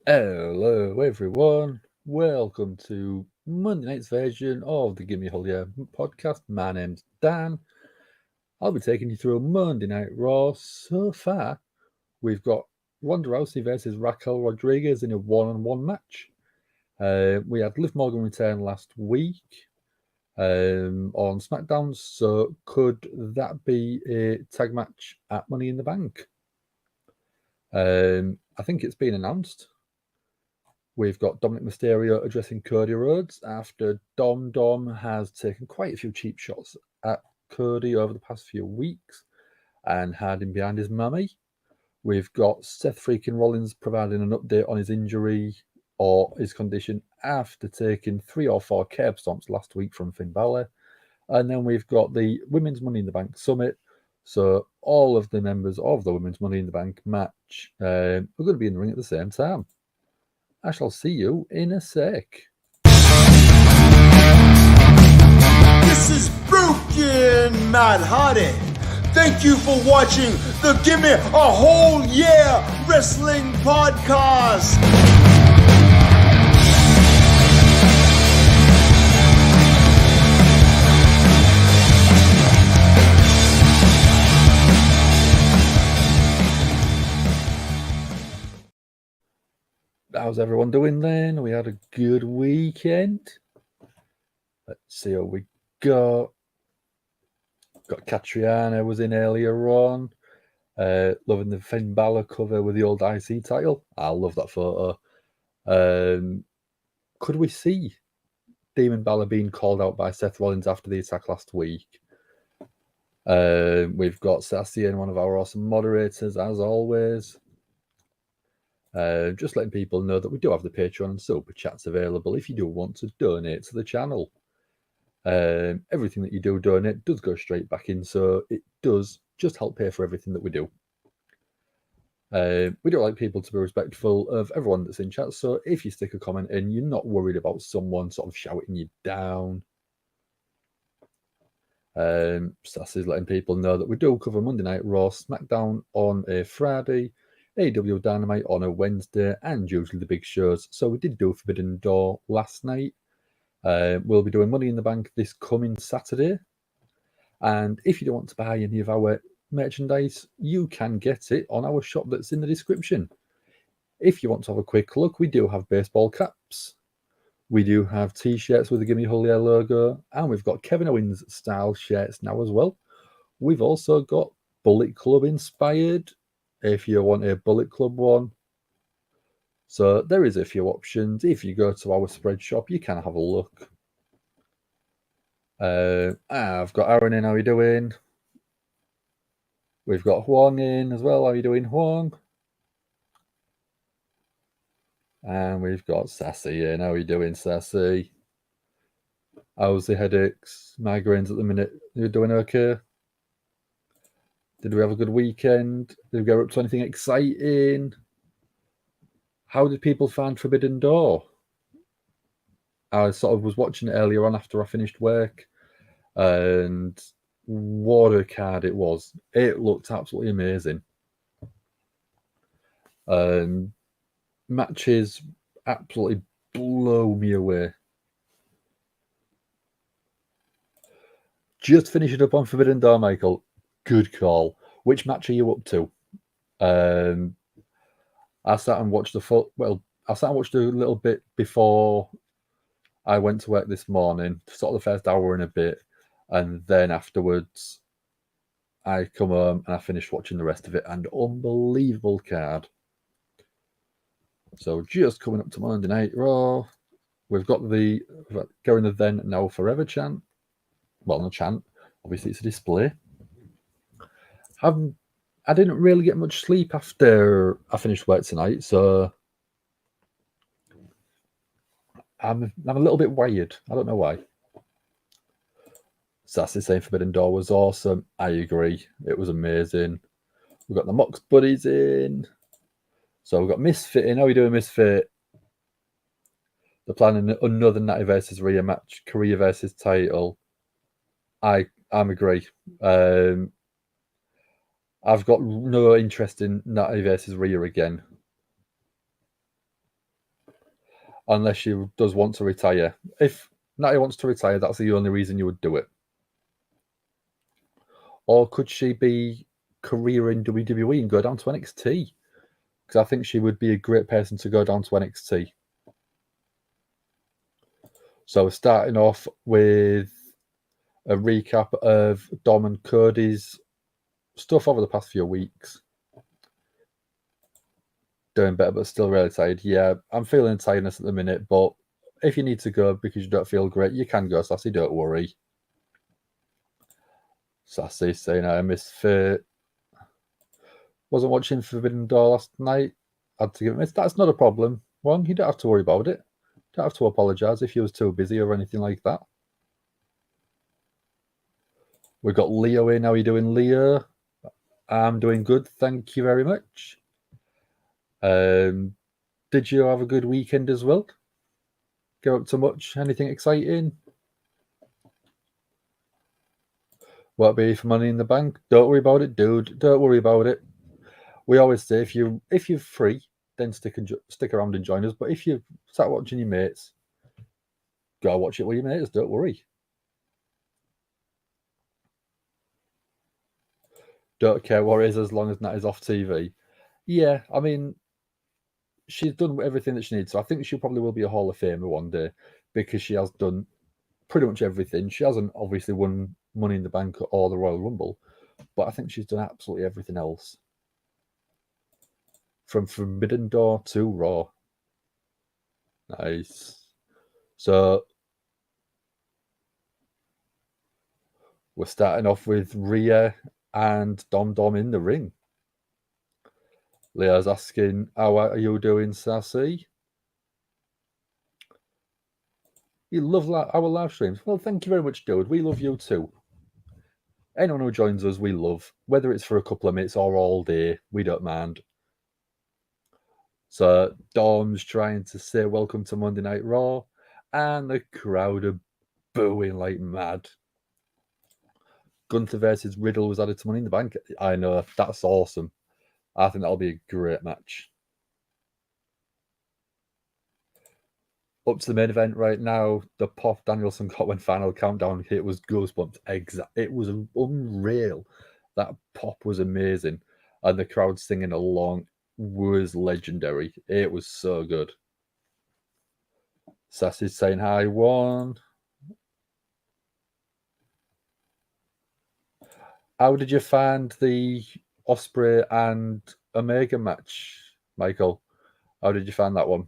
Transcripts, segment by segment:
Hello everyone, welcome to Monday night's version of the Gimme Holiday podcast. My name's Dan. I'll be taking you through Monday Night Raw. So far, we've got Ronda Rousey versus Raquel Rodriguez in a one-on-one match. We had Liv Morgan return last week on Smackdown, so could that be a tag match at Money in the Bank? I think it's been announced. We've got Dominik Mysterio addressing Cody Rhodes after Dom has taken quite a few cheap shots at Cody over the past few weeks and had him behind his mummy. We've got Seth Freakin Rollins providing an update on his injury or his condition after taking 3 or 4 curb stomps last week from Finn Balor. And then we've got the Women's Money in the Bank Summit. So all of the members of the Women's Money in the Bank match are going to be in the ring at the same time. I shall see you in a sec. This is Freakin Matt Hardy. Thank you for watching the Gimme a Whole Year Wrestling Podcast. How's everyone doing then? We had a good weekend. Let's see what we got. Got Catriona was in earlier on. Loving the Finn Balor cover with the old IC title. I love that photo. Could we see Demon Balor being called out by Seth Rollins after the attack last week? We've got Sassy and one of our awesome moderators, as always. Just letting people know that we do have the Patreon and Super Chats available if you do want to donate to the channel. Everything that you do donate does go straight back in, so it does just help pay for everything that we do. We do like people to be respectful of everyone that's in chat, so if you stick a comment in, you're not worried about someone sort of shouting you down. Sassy's letting people know that we do cover Monday Night Raw, SmackDown on a Friday, AEW Dynamite on a Wednesday, and usually the big shows. So we did do Forbidden Door last night. We'll be doing Money in the Bank this coming Saturday. And if you don't want to buy any of our merchandise, you can get it on our shop that's in the description. If you want to have a quick look, we do have baseball caps. We do have t-shirts with the Gimme Holiday logo, and we've got Kevin Owens style shirts now as well. We've also got Bullet Club inspired, if you want a Bullet Club one. So there is a few options. If you go to our spread shop, you can have a look. I've got Aaron in. How are you doing? We've got Huang in as well. How are you doing, Huang? And we've got Sassy in. How are you doing, Sassy? How's the headaches, migraines at the minute? You're doing okay? Did we have a good weekend? Did we get up to anything exciting? How did people find Forbidden Door? I sort of was watching it earlier on after I finished work, and what a card it was. It looked absolutely amazing. Matches absolutely blow me away. Just finish it up on Forbidden Door, Michael. Good call. Which match are you up to? I sat and watched I sat and watched a little bit before I went to work this morning, sort of the first hour and a bit, and then afterwards I come home and I finished watching the rest of it. And unbelievable card. So just coming up to Monday Night Raw, we've got going the Then Now Forever chant. Well, no chant. Obviously, it's a display. I didn't really get much sleep after I finished work tonight, so I'm a little bit wired. I don't know why. Sassy saying Forbidden Door was awesome. I agree. It was amazing. We've got the Mox Buddies in. So we've got Misfit in. How are you doing, Misfit? They're planning another Natty versus Rhea match, Korea versus title. I'm agree. I've got no interest in Natty versus Rhea again. unless she does want to retire. If Natty wants to retire, that's the only reason you would do it. Or could she be career in WWE and go down to NXT? Because I think she would be a great person to go down to NXT. So we're starting off with a recap of Dom and Cody's stuff over the past few weeks. Doing better, but still really tired. Yeah, I'm feeling tiredness at the minute, but if you need to go because you don't feel great, you can go, Sassy, don't worry. Sassy saying I misfit. Wasn't watching Forbidden Door last night. Had to give it a miss. That's not a problem. Wong, you don't have to worry about it. Don't have to apologise if you was too busy or anything like that. We've got Leo in. How are you doing, Leo? I'm doing good. Thank you very much. Did you have a good weekend as well? Go up to much? Anything exciting? What be for Money in the Bank? Don't worry about it, dude. Don't worry about it. We always say if you're free, then stick around and join us. But if you start watching your mates, go watch it with your mates. Don't worry. Don't care what it is as long as that is off TV. Yeah, I mean, she's done everything that she needs. So I think she probably will be a Hall of Famer one day because she has done pretty much everything. She hasn't obviously won Money in the Bank or the Royal Rumble, but I think she's done absolutely everything else. From Forbidden Door to Raw. Nice. So we're starting off with Rhea and Dom in the ring. Leah's asking, how are you doing, Sassy? You love our live streams. Well, thank you very much, dude. We love you too. Anyone who joins us, we love. Whether it's for a couple of minutes or all day, we don't mind. So Dom's trying to say welcome to Monday Night Raw, and the crowd are booing like mad. Gunther versus Riddle was added to Money in the Bank. I know, that's awesome. I think that'll be a great match. Up to the main event right now. The pop Danielson got when Final Countdown hit was goosebumps. It was unreal. That pop was amazing. And the crowd singing along was legendary. It was so good. Sassy's saying hi, one. How did you find the Ospreay and Omega match, Michael? How did you find that one?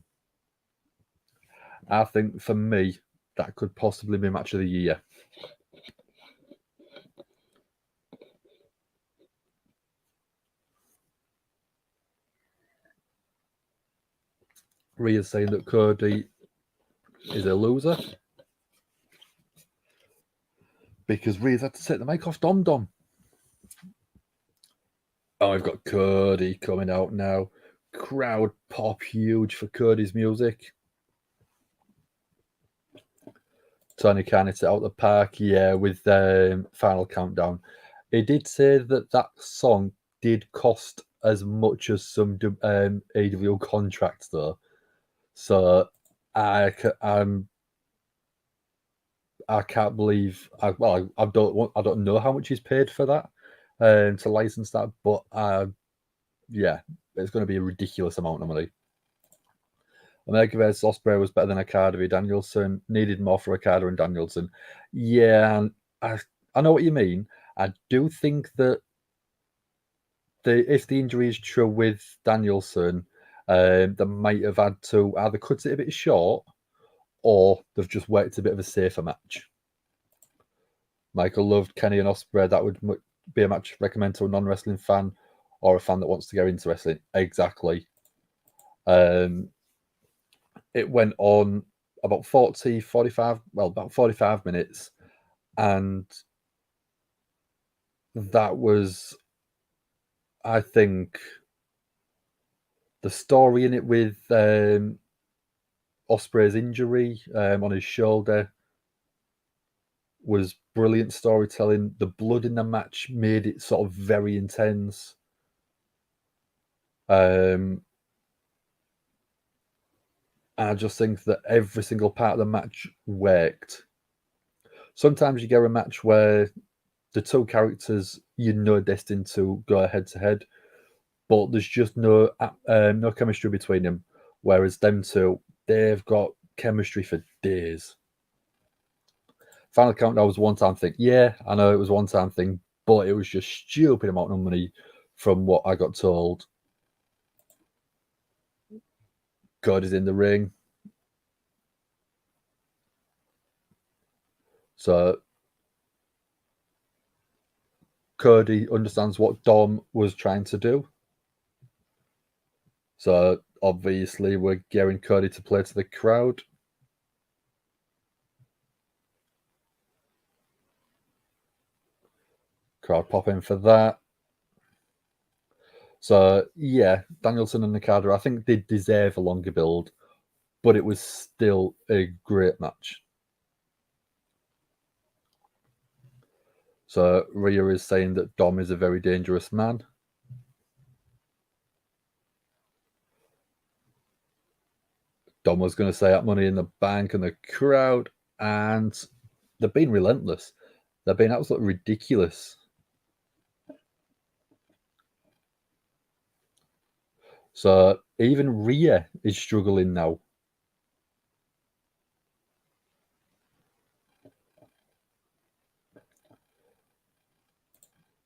I think for me, that could possibly be match of the year. Rhea's saying that Cody is a loser because Rhea's had to take the mic off Dom. Oh, we've got Cody coming out now. Crowd pop huge for Cody's music. Tony Khan hit it out the park, yeah, with Final Countdown. He did say that song did cost as much as some AW contracts, though. So I can't believe. I don't know how much he's paid for that to license that, but yeah, it's going to be a ridiculous amount of money. Omega vs Ospreay was better than Okada v Danielson. Needed more for Okada and Danielson. Yeah, I know what you mean. I do think that if the injury is true with Danielson, they might have had to either cut it a bit short or they've just worked a bit of a safer match. Michael loved Kenny and Ospreay. That would be a match recommend to a non-wrestling fan or a fan that wants to go into wrestling. Exactly. It went on about 45 minutes. And that was, I think, the story in it with Ospreay's injury on his shoulder was brilliant storytelling. The blood in the match made it sort of very intense. And I just think that every single part of the match worked. Sometimes you get a match where the two characters destined to go head to head, but there's just no chemistry between them. Whereas them two, they've got chemistry for days. Final Countdown was a one-time thing. Yeah, I know it was a one-time thing, but it was just stupid amount of money from what I got told. God is in the ring. So Cody understands what Dom was trying to do. So obviously we're gearing Cody to play to the crowd. Crowd popping for that. So yeah, Danielson and Nakada, I think they deserve a longer build, but it was still a great match. So Rhea is saying that Dom is a very dangerous man. Dom was going to say that Money in the Bank and the crowd, and they've been relentless. They've been absolutely ridiculous. So even Rhea is struggling now.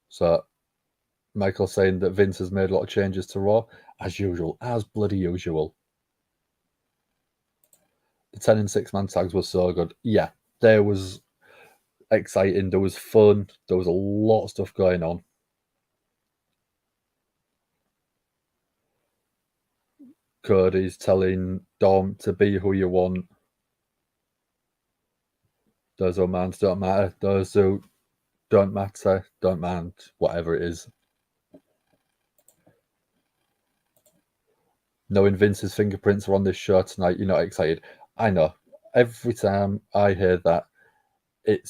So Michael saying that Vince has made a lot of changes to Raw, as usual, as bloody usual. The 10 and 6 man tags were so good. Yeah, there was exciting, there was fun, there was a lot of stuff going on. Cody's telling Dom to be who you want. Those romance don't matter. Those who don't matter, don't mind, whatever it is. Knowing Vince's fingerprints are on this show tonight, you're not excited. I know. Every time I hear that, it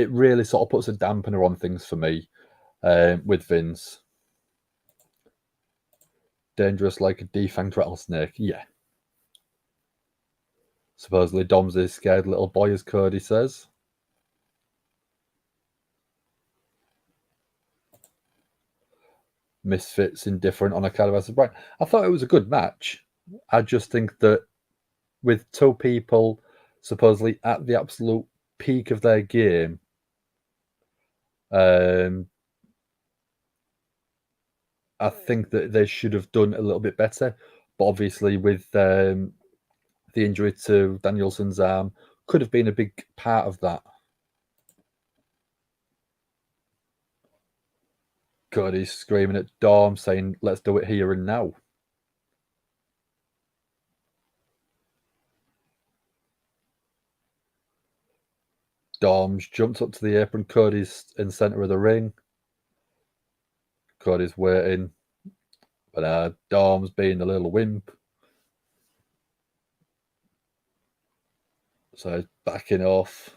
really sort of puts a dampener on things for me with Vince. Dangerous like a defanged rattlesnake, yeah. Supposedly Dom's a scared little boy, as Cody says. Misfits indifferent on a Okada versus Bryan. I thought it was a good match. I just think that with two people supposedly at the absolute peak of their game, I think that they should have done a little bit better. But obviously, with the injury to Danielson's arm, could have been a big part of that. Cody's screaming at Dom, saying, "Let's do it here and now." Dom's jumped up to the apron. Cody's in the center of the ring. Cody's waiting, but Dom's being a little wimp. So he's backing off.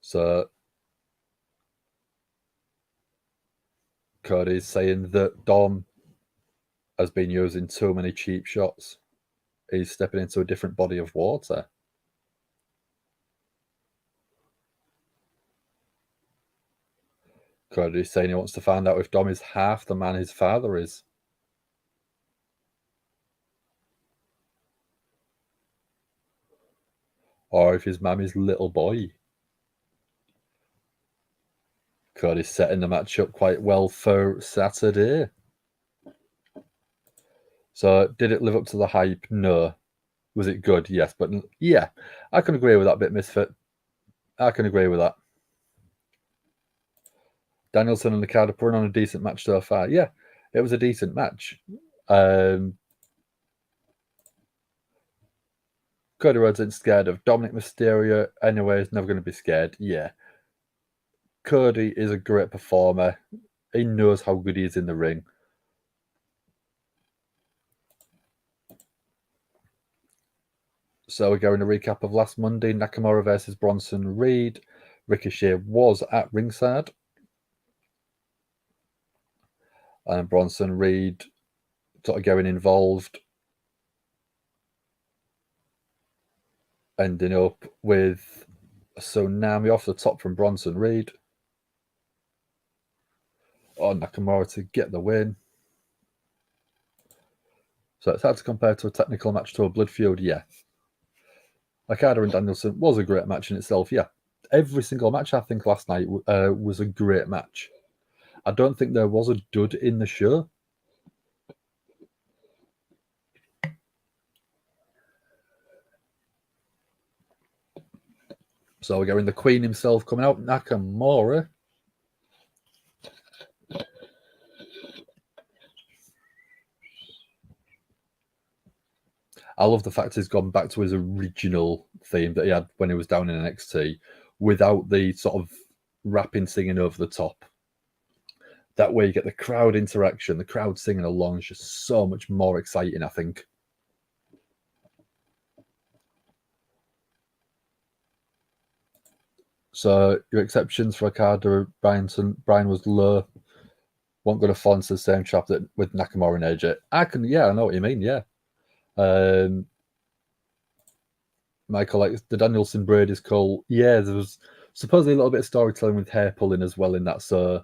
So Cody's saying that Dom has been using too many cheap shots. He's stepping into a different body of water. Cody's saying he wants to find out if Dom is half the man his father is. Or if his mammy's little boy. Cody's setting the match up quite well for Saturday. So, did it live up to the hype? No. Was it good? Yes. But yeah, I can agree with that bit, Misfit. I can agree with that. Danielson and Nakada putting on a decent match so far. Yeah, it was a decent match. Cody Rhodes isn't scared of Dominik Mysterio. Anyway, he's never going to be scared. Yeah. Cody is a great performer. He knows how good he is in the ring. So we're going to recap of last Monday, Nakamura versus Bronson Reed. Ricochet was at ringside. And Bronson Reed sort of getting involved. Ending up with Tsunami off the top from Bronson Reed. On Nakamura to get the win. So it's hard to compare to a technical match to a blood feud, yeah. Okada and Danielson was a great match in itself, yeah. Every single match, I think, last night was a great match. I don't think there was a dud in the show. So we're getting the Queen himself coming out, Nakamura. I love the fact he's gone back to his original theme that he had when he was down in NXT without the sort of rapping singing over the top. That way you get the crowd interaction, the crowd singing along is just so much more exciting, I think. So your exceptions for Okada, Brian was low. Won't go to fall into the same trap that with Nakamura and AJ. I know what you mean, yeah. Michael, like the Danielson braid is cool. Yeah, there was supposedly a little bit of storytelling with hair pulling as well in that. So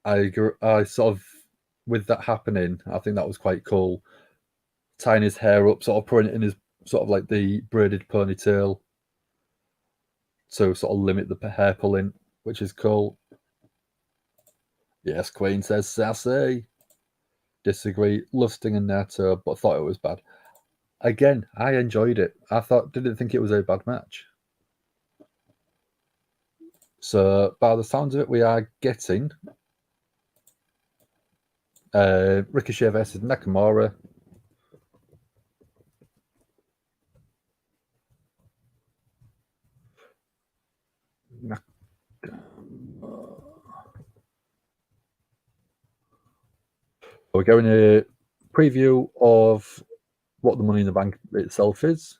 I sort of, with that happening, I think that was quite cool. Tying his hair up, sort of putting it in his sort of like the braided ponytail to sort of limit the hair pulling, which is cool. Yes, Queen says sassy. Disagree. Love Sting and Nato, but thought it was bad. Again, I enjoyed it. Didn't think it was a bad match. So, by the sounds of it, we are getting Ricochet versus Nakamura. We're going a preview of what the Money in the Bank itself is.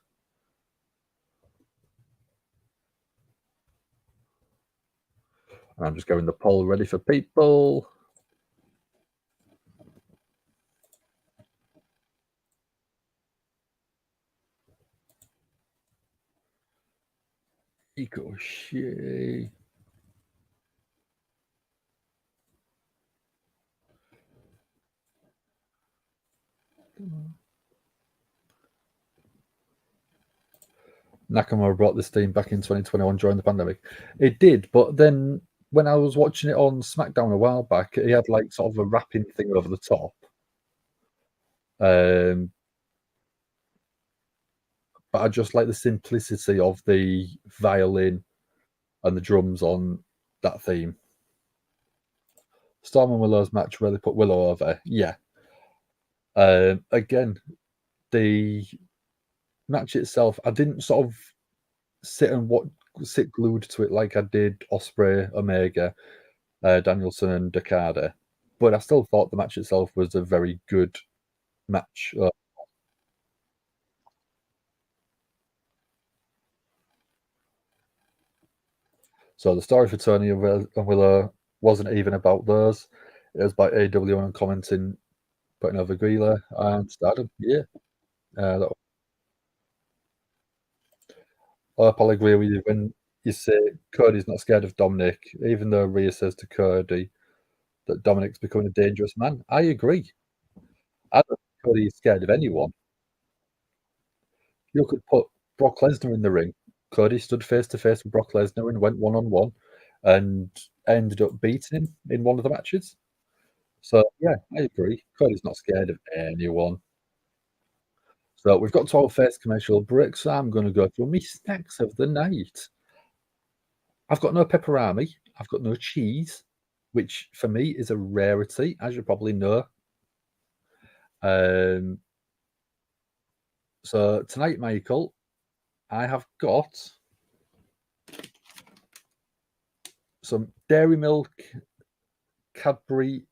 And I'm just getting the poll ready for people. Ricochet. Nakamura brought this team back in 2021 during the pandemic. It did, but then when I was watching it on Smackdown a while back, he had like sort of a rapping thing over the top. But I just like the simplicity of the violin and the drums on that theme. Storm and Willow's match really put Willow over. Yeah. Again, the match itself, I didn't sort of sit glued to it like I did Ospreay, Omega, Danielson, and Okada, but I still thought the match itself was a very good match. So the story for Tony and Willow wasn't even about those. It was by AW and commenting, putting over Greela and Stardom. Yeah. I'll agree with you when you say Cody's not scared of Dominic, even though Rhea says to Cody that Dominic's becoming a dangerous man. I agree. I don't think Cody is scared of anyone. You could put Brock Lesnar in the ring. Cody stood face to face with Brock Lesnar and went one-on-one and ended up beating him in one of the matches. So, yeah, I agree. Cody's not scared of anyone. So we've got 12 first commercial breaks, so I'm going to go through my snacks of the night. I've got no pepperami. I've got no cheese, which for me is a rarity, as you probably know. So tonight, Michael, I have got some Dairy Milk Cadbury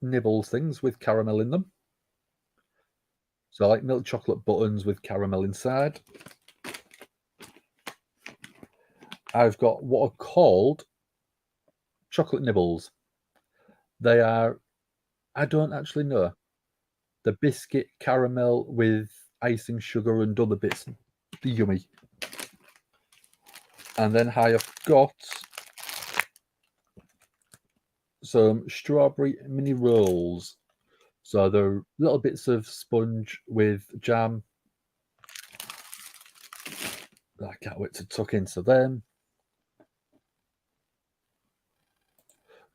Nibbles things with caramel in them. So I like milk chocolate buttons with caramel inside. I've got what are called chocolate nibbles. They are, I don't actually know, the biscuit caramel with icing sugar and other bits. Yummy. And then I have got some strawberry mini rolls. So they're little bits of sponge with jam. I can't wait to tuck into them.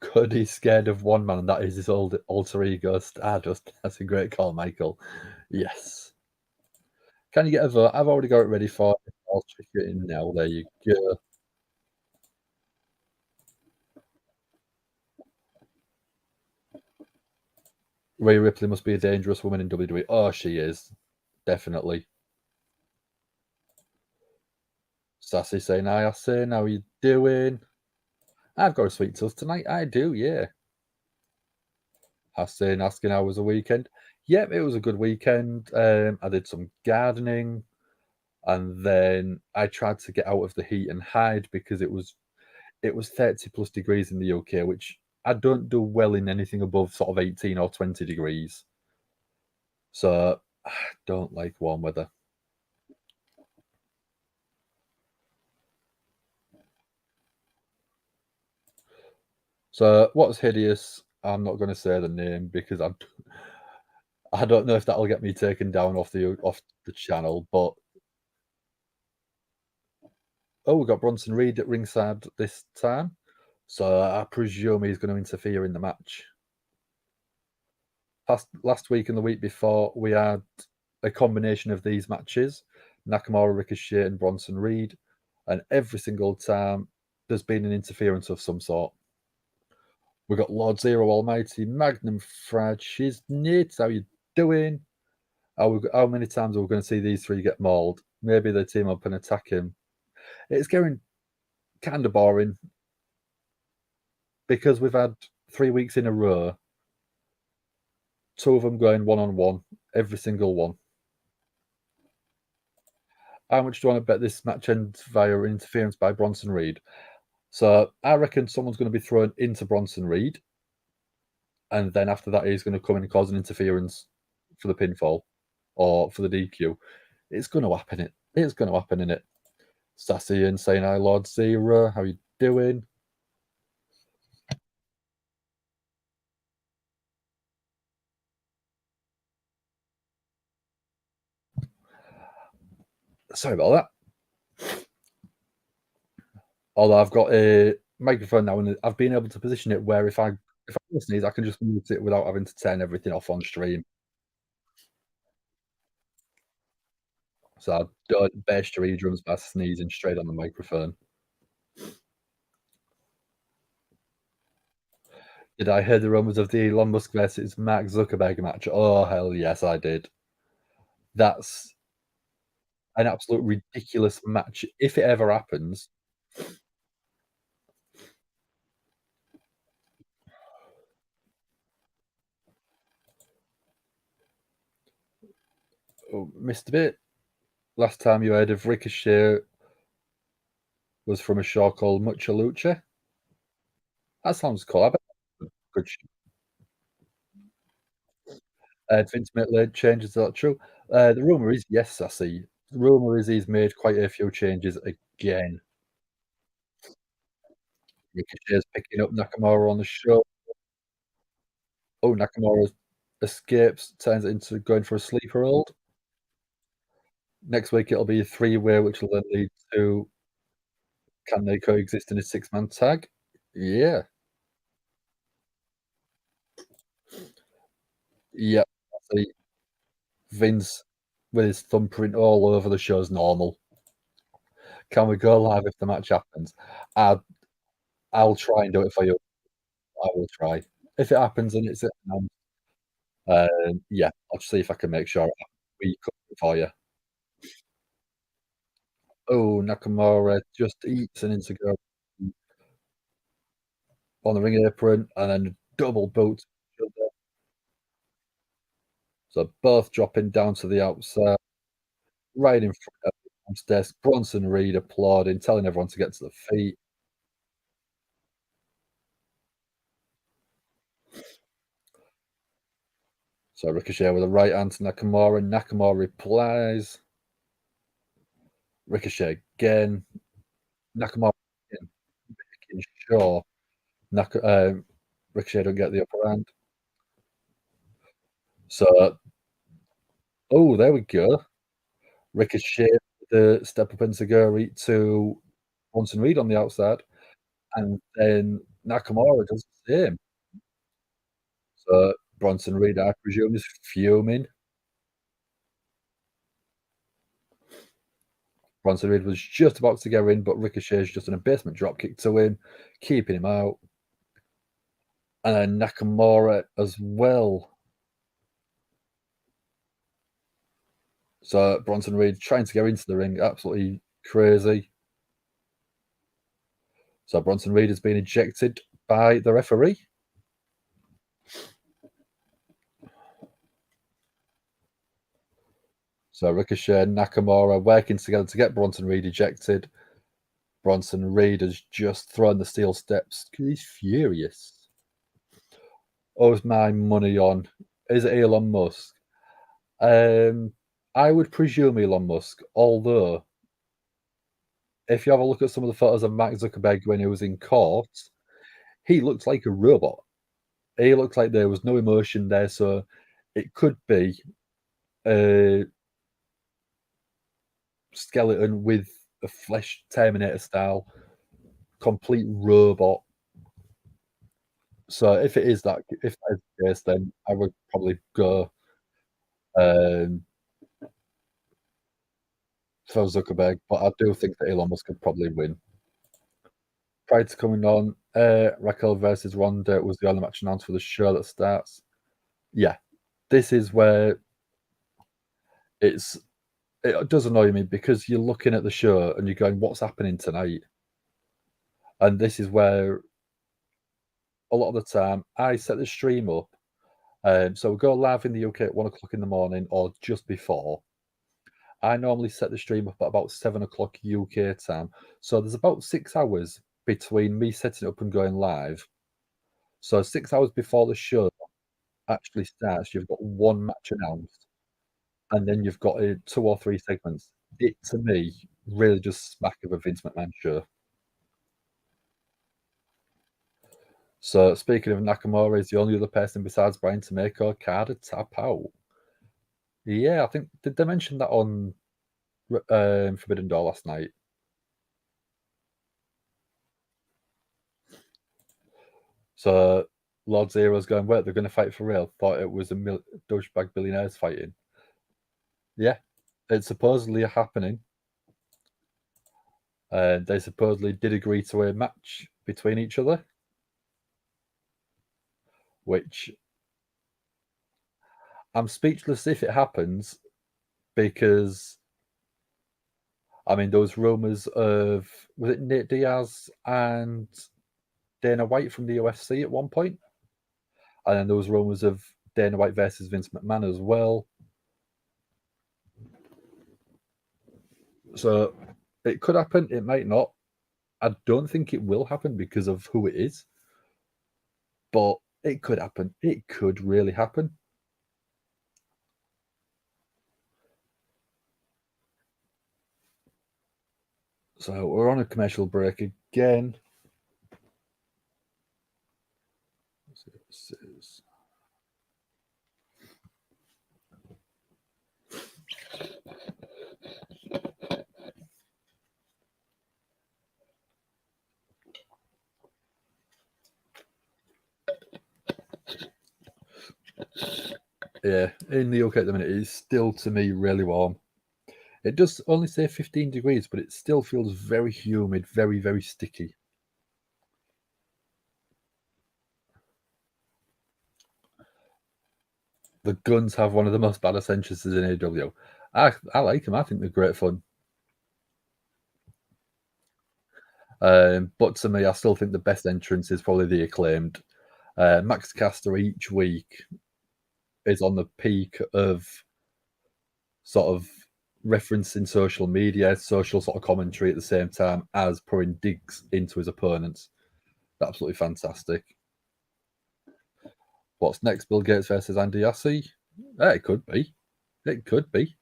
Cody's scared of one man, and that is his old alter ego Stardust. That's a great call, Michael. Yes. Can you get a vote? I've already got it ready for you. I'll check it in now. There you go. Rhea Ripley must be a dangerous woman in WWE. Oh, she is. Definitely. Sassy saying, hi, Hassan. How are you doing? I've got a sweet tooth tonight. I do, yeah. Hassan asking how was the weekend. Yep, it was a good weekend. I did some gardening, and then I tried to get out of the heat and hide because it was 30 plus degrees in the UK, which I don't do well in anything above sort of 18 or 20 degrees. So I don't like warm weather. So what's hideous? I'm not going to say the name because I don't know if that'll get me taken down off the channel. But oh, we got Bronson Reed at ringside this time, so I presume he's going to interfere in the match. Last week and the week before, we had a combination of these matches: Nakamura, Ricochet, and Bronson Reed, and every single time there's been an interference of some sort. We got Lord Zero Almighty, Magnum Frad, Shiznit. How you doing? How many times are we going to see these three get mauled? Maybe they team up and attack him. It's getting kind of boring because we've had 3 weeks in a row, two of them going one-on-one, every single one. How much do you want to bet this match ends via interference by Bronson Reed? So I reckon someone's going to be thrown into Bronson Reed, and then after that, he's going to come in and cause an interference for the pinfall or for the DQ. It's going to happen. It's going to happen, innit? Sassy and saying hi, Lord Zero. How you doing? Sorry about that. Although I've got a microphone now, and I've been able to position it where if I sneeze, I can just mute it without having to turn everything off on stream. So I don't burst your eardrums by sneezing straight on the microphone. Did I hear the rumours of the Elon Musk versus Mark Zuckerberg match? Oh, hell yes, I did. That's an absolute ridiculous match. If it ever happens, oh, missed a bit. Last time you heard of Ricochet was from a show called Mucha. That sounds cool. I bet good. Vince McMahon changes, that true? The rumor is yes, I see. The rumor is he's made quite a few changes again. Ricochet's picking up Nakamura on the show. Oh, Nakamura escapes, turns it into going for a sleeper hold. Next week it'll be a three-way, which will then lead to can they coexist in a six-man tag? Yeah. Yeah. See, Vince with his thumbprint all over the show is normal. Can we go live if the match happens? I'll try and do it for you. I will try. If it happens and it's yeah, I'll see if I can make sure we cover it for you. Oh, Nakamura just eats an Integral on the ring apron and then double boot. So both dropping down to the outside, right in front of the desk. Bronson Reed applauding, telling everyone to get to the feet. So Ricochet with a right hand to Nakamura. Nakamura replies. Ricochet again. Nakamura again, making sure Ricochet don't get the upper hand. So, oh, there we go. Ricochet the step up enzuigiri to Bronson Reed on the outside, and then Nakamura does the same. So Bronson Reed, I presume, is fuming. Bronson Reed was just about to go in, but Ricochet's just an basement dropkick to him, keeping him out. And then Nakamura as well. So Bronson Reed trying to go into the ring, absolutely crazy. So Bronson Reed has been ejected by the referee. So Ricochet and Nakamura working together to get Bronson Reed ejected. Bronson Reed has just thrown the steel steps. He's furious. Owes my money on. Is it Elon Musk? I would presume Elon Musk, although if you have a look at some of the photos of Mark Zuckerberg when he was in court, he looks like a robot. He looks like there was no emotion there, so it could be a skeleton with a flesh Terminator style, complete robot. So if it is that, if that is the case, then I would probably go for Zuckerberg, but I do think that Elon Musk could probably win. Prior to coming on, Raquel versus Ronda was the only match announced for the show that starts. Yeah, this is where it does annoy me because you're looking at the show and you're going, what's happening tonight? And this is where a lot of the time I set the stream up. So we go live in the UK at 1 o'clock in the morning or just before. I normally set the stream up at about 7 o'clock UK time. So there's about 6 hours between me setting it up and going live. So 6 hours before the show actually starts, you've got one match announced, and then you've got 2 or 3 segments. It, to me, really just smack of a Vince McMahon show. So speaking of Nakamura, is the only other person besides Brian to make her card a tap out. Yeah, I think did they mention that on Forbidden Door last night? So Lord Zero's going, wait, they're going to fight for real. Thought it was a douchebag billionaires fighting. Yeah, it's supposedly happening. They supposedly did agree to a match between each other, which I'm speechless if it happens because, I mean, there was rumours of, was it Nate Diaz and Dana White from the UFC at one point? And then there was rumours of Dana White versus Vince McMahon as well. So it could happen, it might not. I don't think it will happen because of who it is. But it could happen. It could really happen. So we're on a commercial break again. Let's see what this is. Yeah, in the UK at the minute, it's still to me really warm. It does only say 15 degrees, but it still feels very humid, very, very sticky. The Guns have one of the most badass entrances in AEW. I like them. I think they're great fun. But to me, I still think the best entrance is probably the Acclaimed. Max Caster each week is on the peak of sort of referencing social media, social sort of commentary at the same time as pouring digs into his opponents. Absolutely fantastic. What's next? Bill Gates versus Andy Yassi? Yeah, it could be. It could be.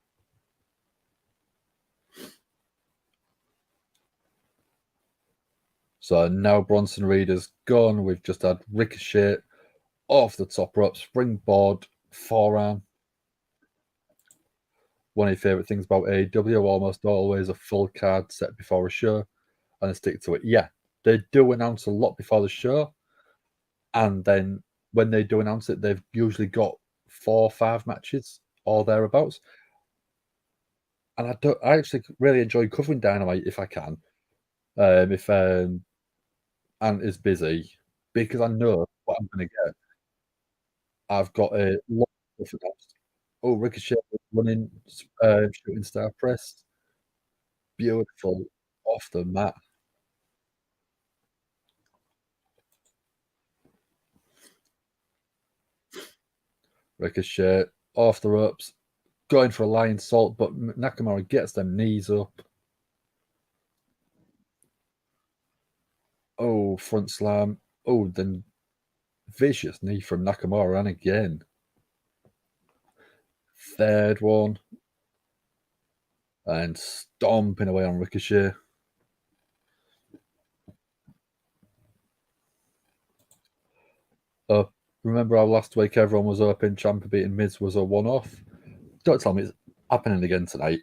So now Bronson Reed is gone. We've just had Ricochet off the top rope, springboard, forearm. One of your favourite things about AEW, almost always a full card set before a show, and they stick to it. Yeah, they do announce a lot before the show, and then when they do announce it, they've usually got 4 or 5 matches or thereabouts. And I actually really enjoy covering Dynamite if I can. If Ant is busy, because I know what I'm gonna get. I've got a lot of stuff announced. Oh, Ricochet running, shooting star press. Beautiful off the mat. Ricochet off the ropes, going for a lion salt, but Nakamura gets them knees up. Oh, front slam. Oh, then vicious knee from Nakamura, and again. Third one. And stomping away on Ricochet. Remember how last week everyone was hoping Ciampa beating Miz was a one-off? Don't tell me it's happening again tonight.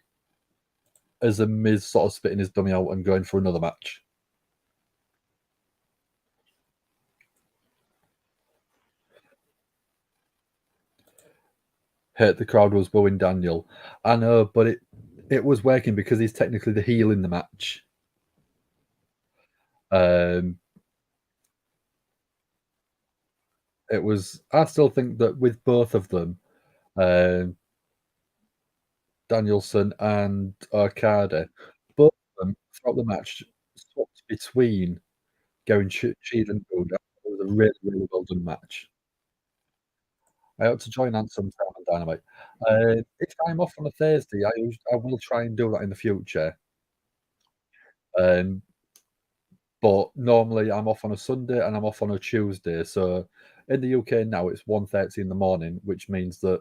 As a Miz sort of spitting his dummy out and going for another match. Hurt the crowd was booing Daniel. I know, but it was working because he's technically the heel in the match. It was. I still think that with both of them, Danielson and Okada, both of them throughout the match swapped between going cheat and booed. It was a really, really well done match. I hope to join Ant sometime on Dynamite. If I'm off on a Thursday, I will try and do that in the future. Um, but normally I'm off on a Sunday and I'm off on a Tuesday. So in the UK now it's 1:30 in the morning, which means that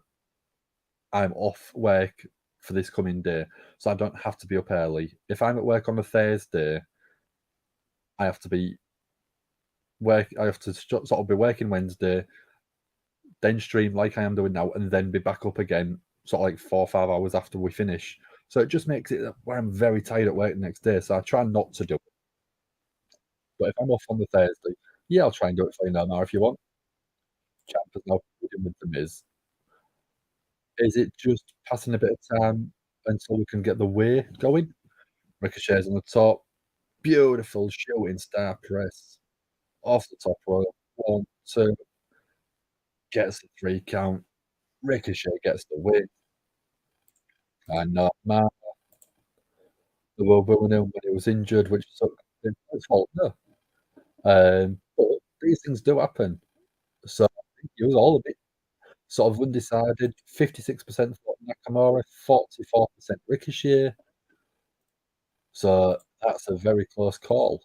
I'm off work for this coming day. So I don't have to be up early. If I'm at work on a Thursday, I have to be I have to sort of be working Wednesday, then stream like I am doing now, and then be back up again, sort of like 4 or 5 hours after we finish. So it just makes it where I'm very tired at work the next day. So I try not to do it. But if I'm off on the Thursday, yeah, I'll try and do it for you now if you want. Ciampa's now feuding with The Miz. Is it just passing a bit of time until we can get the way going? Ricochet's on the top. Beautiful shooting star press off the top rope. 1, 2, gets the 3 count. Ricochet gets the win. And not man, the world winning him when he was injured, which took his fault. No. But these things do happen. So I think it was all a bit sort of undecided. 56% for Nakamura, 44% Ricochet. So that's a very close call.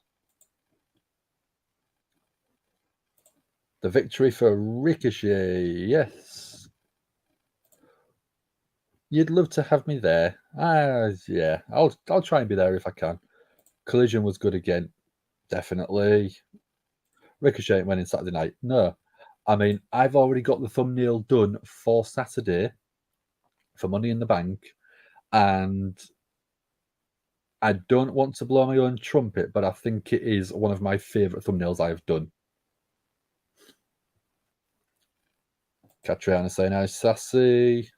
The victory for Ricochet, yes. You'd love to have me there. Yeah, I'll try and be there if I can. Collision was good again, definitely. Ricochet winning Saturday night, no. I mean, I've already got the thumbnail done for Saturday for Money in the Bank, and I don't want to blow my own trumpet, but I think it is one of my favourite thumbnails I have done. Catriona saying hi, sassy.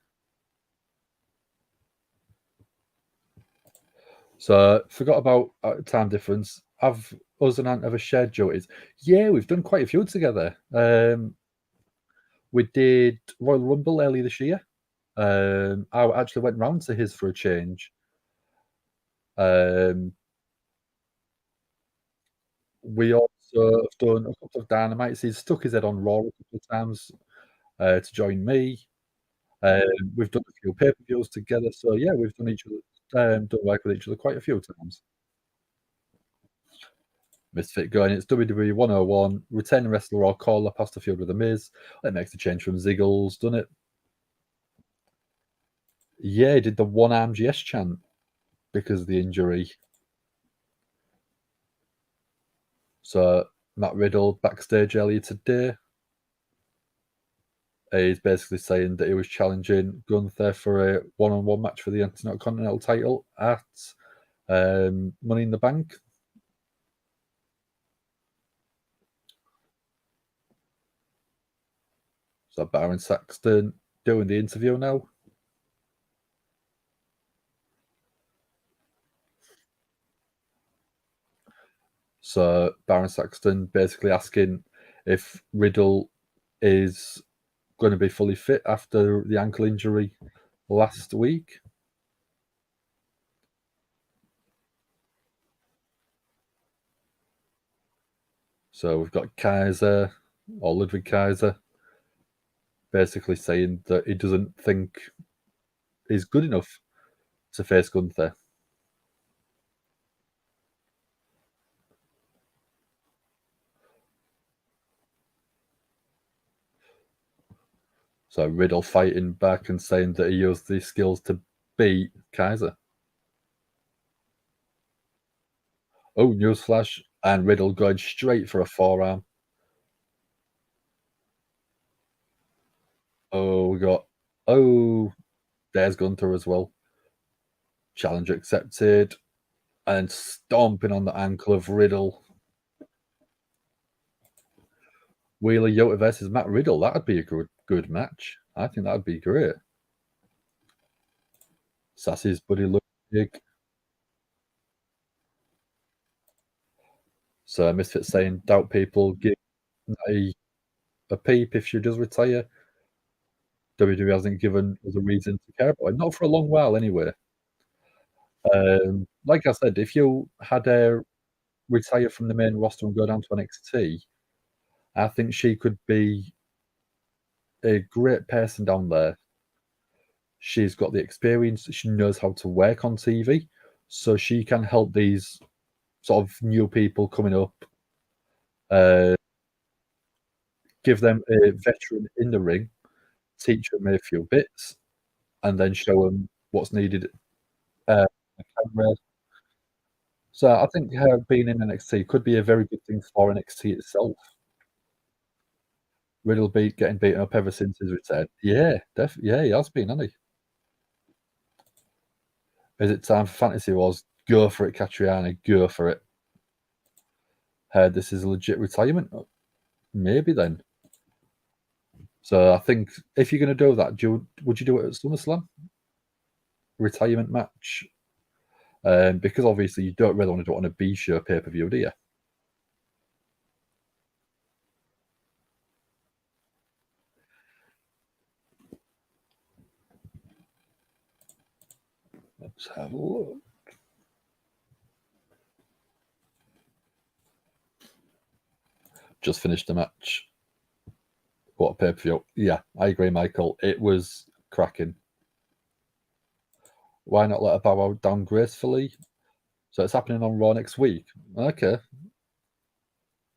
So forgot about time difference. Have us and Ant ever shared duties? Yeah, we've done quite a few together. We did Royal Rumble earlier this year. I actually went round to his for a change. We also have done a couple of Dynamites. He's stuck his head on Raw a couple of times to join me. We've done a few pay-per-views together, so yeah, we've done work with each other quite a few times. Misfit going, it's WWE 101, returning wrestler or caller past the feud with The Miz. It makes the change from Ziggles, done it? Yeah, he did the one arm GS chant because of the injury. So Matt Riddle backstage earlier today. He's basically saying that he was challenging Gunther for a one-on-one match for the Intercontinental title at Money in the Bank. So Baron Saxton doing the interview now. So Baron Saxton basically asking if Riddle is going to be fully fit after the ankle injury last week. So we've got Kaiser, or Ludwig Kaiser, basically saying that he doesn't think he's good enough to face Gunther. So Riddle fighting back and saying that he used these skills to beat Kaiser. Oh, newsflash. And Riddle going straight for a forearm. Oh, we got... Oh, there's Gunther as well. Challenge accepted. And stomping on the ankle of Riddle. Wheeler Yuta versus Matt Riddle. That would be a good match. I think that would be great. Sassy's buddy Ludwig. So Misfit saying, doubt people give a peep if she does retire. WWE hasn't given us a reason to care about it. Not for a long while, anyway. Like I said, if you had her retire from the main roster and go down to NXT, I think she could be a great person down there. She's got the experience. She knows how to work on TV, so she can help these sort of new people coming up. Give them a veteran in the ring, teach them a few bits, and then show them what's needed. So I think her being in NXT could be a very good thing for NXT itself. Riddle getting beaten up ever since his return. Yeah, yeah, he has been, hasn't he? Is it time for Fantasy Wars? Go for it, Catriona. Go for it. Heard this is a legit retirement. Maybe then. So I think if you're going to do that, would you do it at SummerSlam? Retirement match? Because obviously you don't really want to do it on a B-show pay-per-view, do you? Let's have a look. Just finished the match. What a pay-per-view. Yeah, I agree, Michael. It was cracking. Why not let her bow out down gracefully? So it's happening on Raw next week. Okay.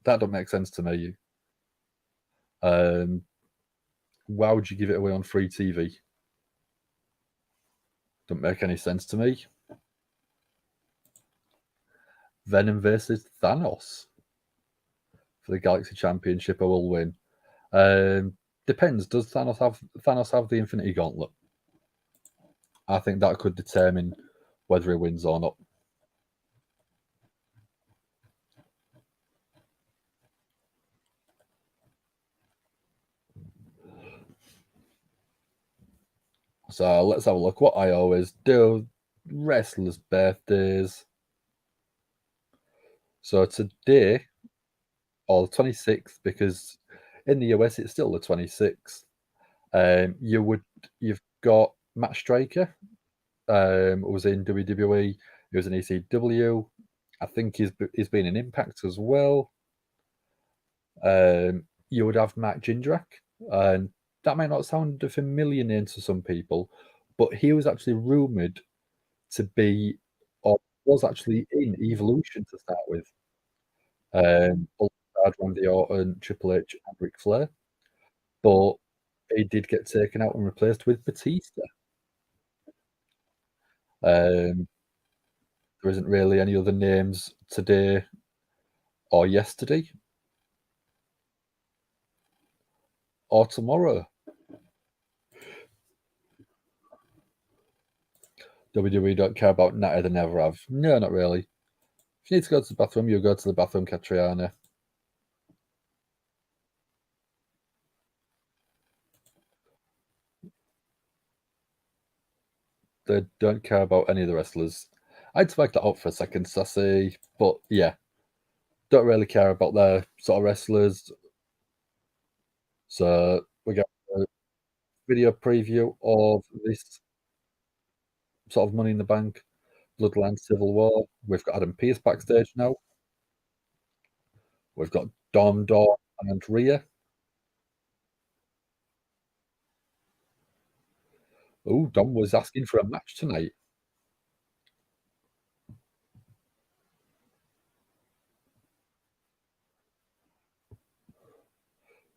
That don't make sense to me. Why would you give it away on free TV? Don't make any sense to me. Venom versus Thanos for the Galaxy Championship. I will win. Depends. Does Thanos have the Infinity Gauntlet? I think that could determine whether he wins or not. So let's have a look. What I always do: wrestlers' birthdays. So today, or 26th, because in the US it's still the 26th. You've got Matt Striker, who was in WWE. He was in ECW. I think he's been in Impact as well. You would have Matt Jindrak, and that might not sound a familiar name to some people, but he was actually rumoured to be, or was actually in Evolution to start with. Alongside Randy Orton, Triple H, and Ric Flair. But he did get taken out and replaced with Batista. There isn't really any other names today or yesterday or tomorrow. WWE don't care about Natty, they never have. No, not really. If you need to go to the bathroom, you go to the bathroom, Catriona. They don't care about any of the wrestlers. I'd spike that up for a second, Sassy, but yeah, don't really care about their sort of wrestlers. So we got a video preview of this sort of Money in the Bank, Bloodline Civil War. We've got Adam Pearce backstage now. We've got Dom and Rhea. Oh, Dom was asking for a match tonight.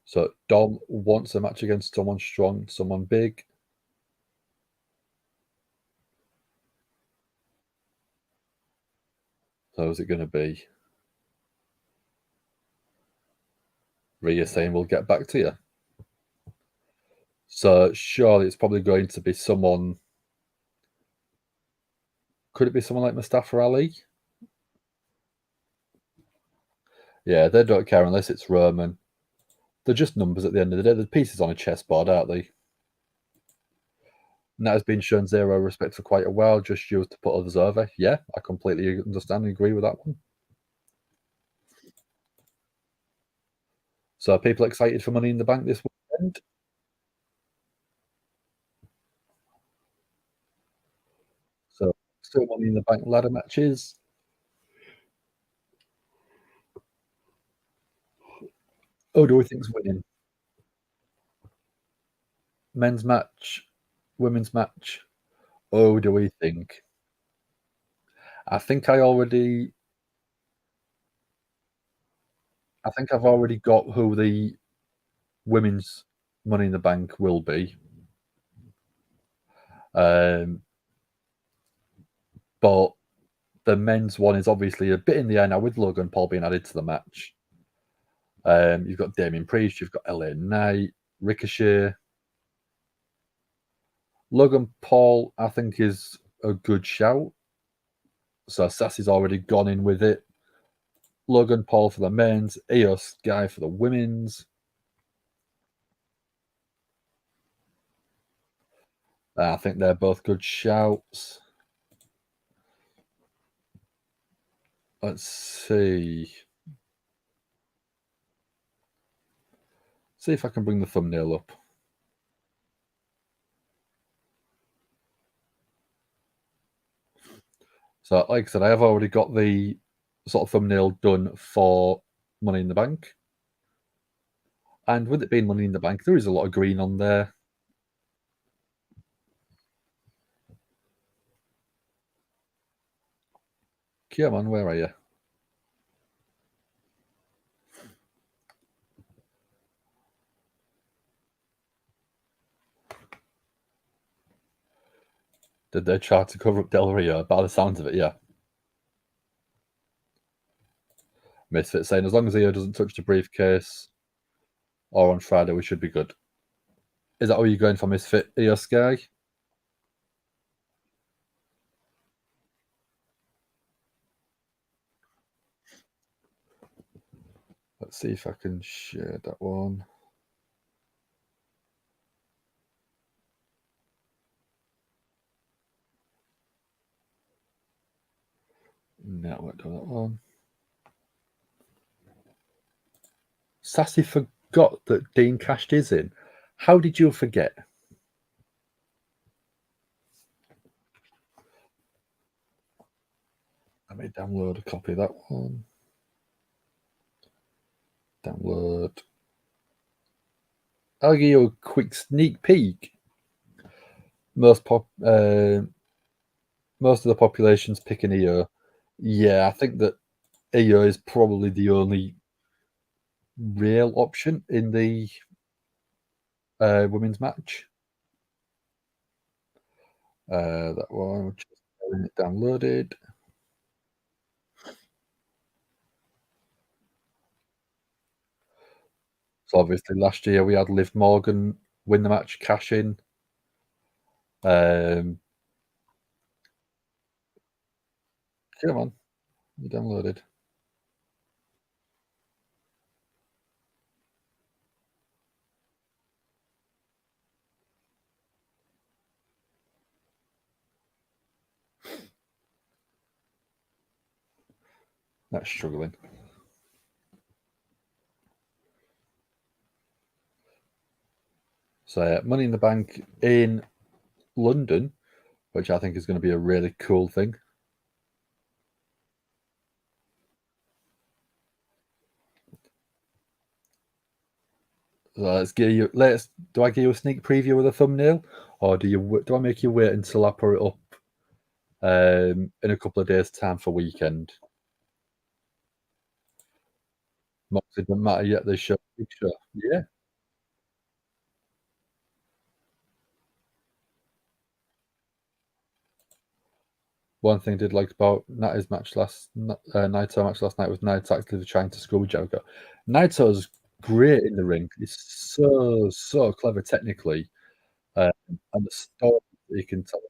So Dom wants a match against someone strong, someone big. So who's it going to be? Rhea saying we'll get back to you. So surely it's probably going to be someone. Could it be someone like Mustafa Ali? Yeah, they don't care unless it's Roman. They're just numbers at the end of the day. They're pieces on a chessboard, aren't they? And that has been shown zero respect for quite a while, just used to put others over. Yeah, I completely understand and agree with that one. So are people excited for Money in the Bank this weekend? So still Money in the Bank ladder matches. Oh, do we think's winning? Men's match, women's match. Oh, do we think? I think I've already got who the women's Money in the Bank will be. But the men's one is obviously a bit in the air now with Logan Paul being added to the match. You've got Damien Priest, you've got LA Knight, Ricochet. Logan Paul, I think, is a good shout. So Sassy's already gone in with it. Logan Paul for the men's, Io Sky for the women's. I think they're both good shouts. Let's see. See if I can bring the thumbnail up. So, like I said, I have already got the sort of thumbnail done for Money in the Bank. And with it being Money in the Bank, there is a lot of green on there. Come on, where are you? Did they try to cover up Del Rio? By the sounds of it, yeah. Misfit saying, as long as Io doesn't touch the briefcase or on Friday, we should be good. Is that what you're going for, Misfit? Io Sky? Let's see if I can share that one. No, I won't do that one. Sassy forgot that Dean cashed his in. How did you forget? Let me download a copy of that one. Download. I'll give you a quick sneak peek. Most of the population's picking Io. Yeah, I think that Io is probably the only real option in the women's match. That one, just getting it downloaded. So obviously last year we had Liv Morgan win the match, cash in. Come on, you downloaded. That's struggling. So Money in the Bank in London, which I think is going to be a really cool thing. So let's give you. Do I give you a sneak preview with a thumbnail, or do I make you wait until I put it up in a couple of days' time for weekend? It doesn't matter yet. They show big show. Yeah. One thing I did like about Naito's match last night was Naito actually trying to school Jericho. Naito's great in the ring. He's so clever technically, and the story that he can tell.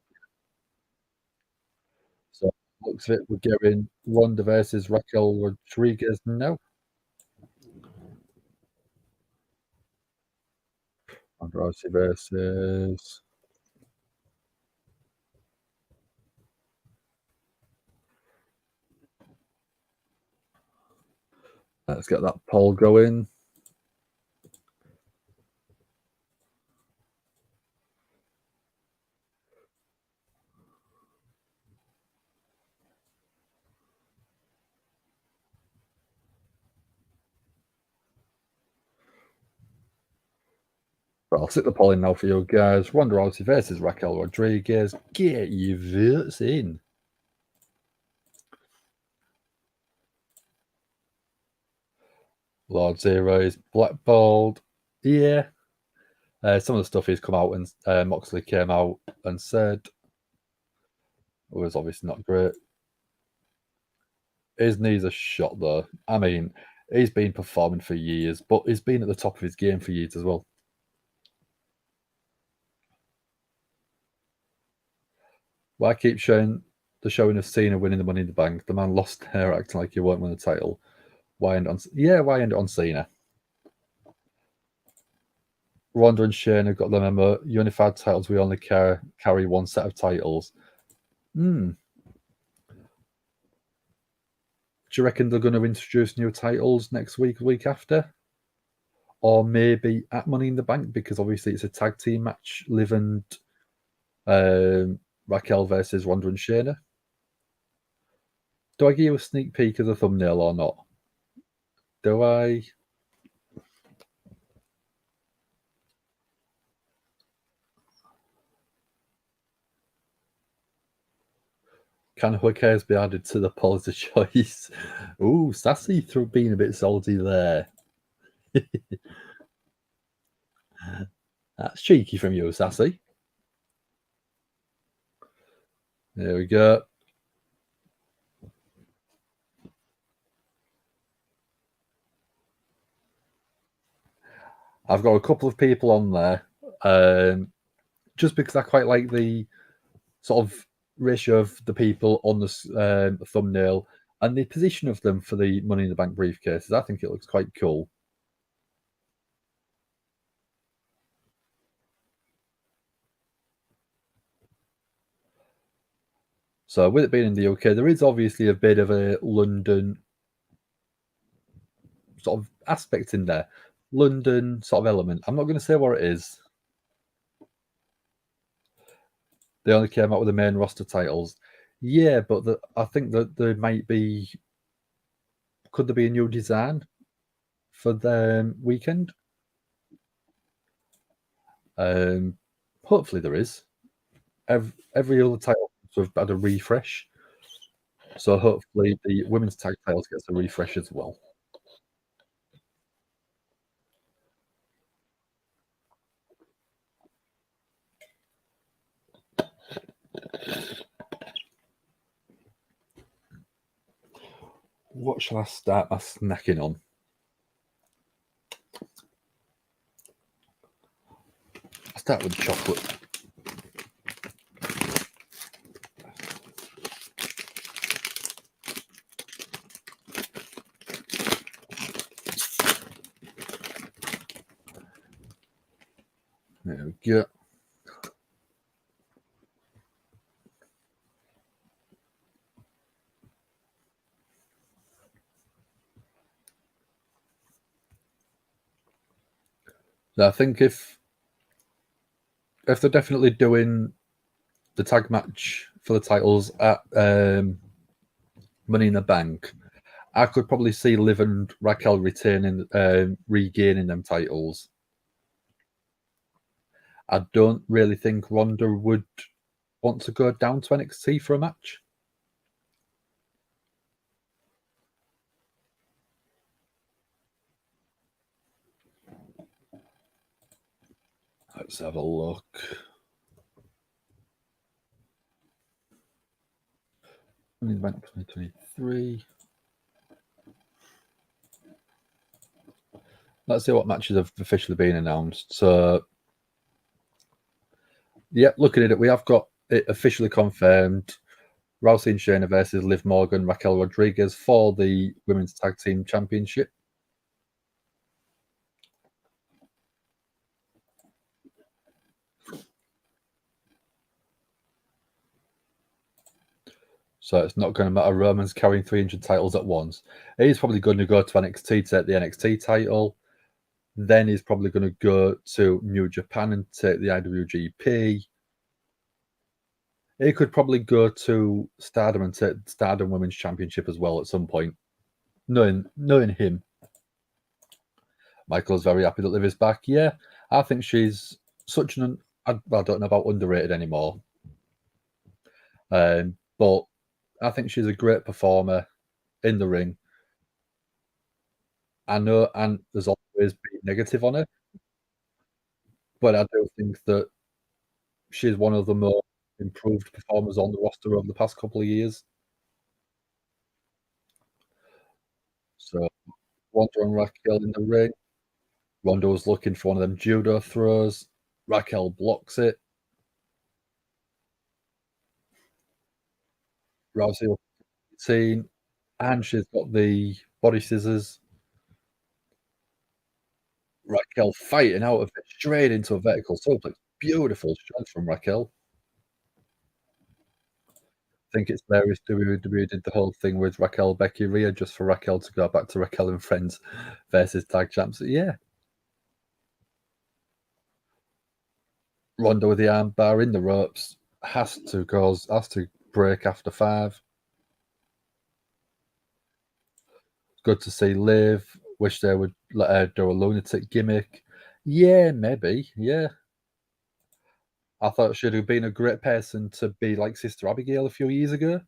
So looks of it, we're getting Ronda versus Raquel Rodriguez now. Ronda Rousey versus. Let's get that poll going. I'll sit the poll in now for you guys. Ronda Rousey versus Raquel Rodriguez. Get your votes in. Lord Zero is blackballed. Yeah. Some of the stuff he's come out and Moxley came out and said was obviously not great. His knees are shot though. I mean, he's been performing for years, but he's been at the top of his game for years as well. Well, I keep showing of Cena winning the Money in the Bank. The man lost hair acting like he won't win the title. Why end it on Cena? Ronda and Shayna got the memo. Unified titles, we only carry one set of titles. Do you reckon they're going to introduce new titles next week, week after? Or maybe at Money in the Bank, because obviously it's a tag team match, Liv and Raquel versus Ronda and Shayna. Do I give you a sneak peek as a thumbnail or not? Do I? Can Huiquez be added to the polls of choice? Ooh, Sassy through being a bit salty there. That's cheeky from you, Sassy. There we go. I've got a couple of people on there, just because I quite like the sort of ratio of the people on the thumbnail and the position of them for the Money in the Bank briefcases. I think it looks quite cool. So with it being in the UK, there is obviously a bit of a London sort of aspect in there. London sort of element. I'm not going to say what it is. They only came out with the main roster titles. Yeah, but I think that there might be. Could there be a new design for the weekend? Hopefully there is. Every other title sort of had a refresh. So hopefully the women's tag titles gets a refresh as well. What shall I start my snacking on? I'll start with chocolate. There we go. So I think if they're definitely doing the tag match for the titles at Money in the Bank, I could probably see Liv and Raquel regaining them titles. I don't really think Ronda would want to go down to NXT for a match. Let's have a look. Money in the Bank 2023. Let's see what matches have officially been announced. So, yeah, looking at it, we have got it officially confirmed. Rousey and Shayna versus Liv Morgan, Raquel Rodriguez for the Women's Tag Team Championship. So it's not going to matter. Roman's carrying 300 titles at once. He's probably going to go to NXT to take the NXT title. Then he's probably going to go to New Japan and take the IWGP. He could probably go to Stardom and take Stardom Women's Championship as well at some point. Knowing him. Michael's very happy that Liv is back. Yeah, I think she's such an... I don't know about underrated anymore. But I think she's a great performer in the ring. I know, and there's always been negative on her, but I do think that she's one of the more improved performers on the roster over the past couple of years. So, Ronda and Raquel in the ring. Ronda was looking for one of them judo throws. Raquel blocks it. Rousey up 18, and she's got the body scissors. Raquel fighting out of it straight into a vertical suplex. Beautiful strength from Raquel. I think it's hilarious WWE did the whole thing with Raquel, Becky, Rhea just for Raquel to go back to Raquel and Friends versus tag champs. Yeah. Ronda with the arm bar in the ropes has to break after 5. Good to see Liv. Wish they would let her do a lunatic gimmick. Yeah, maybe. Yeah. I thought she'd have been a great person to be like Sister Abigail a few years ago.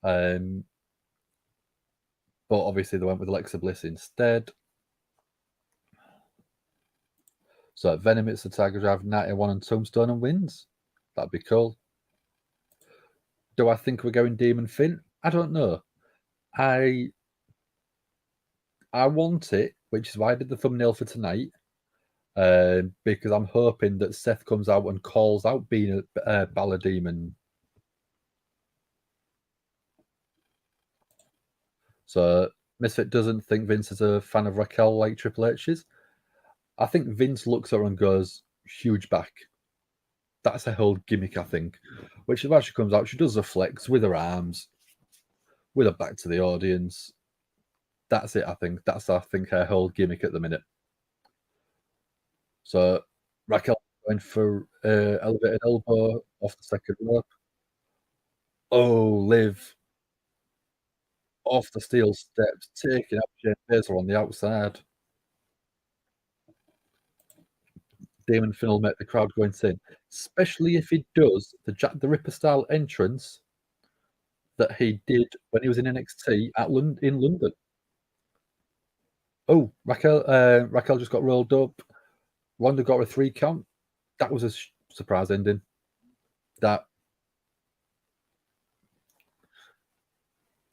But obviously they went with Alexa Bliss instead. So Venom hits the Tiger Drive 91 on Tombstone and wins. That'd be cool. Do I think we're going Demon Finn? I don't know. I want it, which is why I did the thumbnail for tonight. Because I'm hoping that Seth comes out and calls out being a Balor Demon. So Misfit doesn't think Vince is a fan of Raquel like Triple H is. I think Vince looks at her and goes, huge back. That's her whole gimmick, I think. Which when she comes out, she does a flex with her arms, with her back to the audience. That's it, I think. That's, I think, her whole gimmick at the minute. So Raquel going for elevated elbow off the second rope. Oh, Liv off the steel steps, taking out Shayna Bayzler on the outside. Damon Finn will make the crowd go insane, especially if he does the Jack the Ripper style entrance that he did when he was in NXT in London. Oh, Raquel just got rolled up. Ronda got a 3 count. That was a surprise ending. That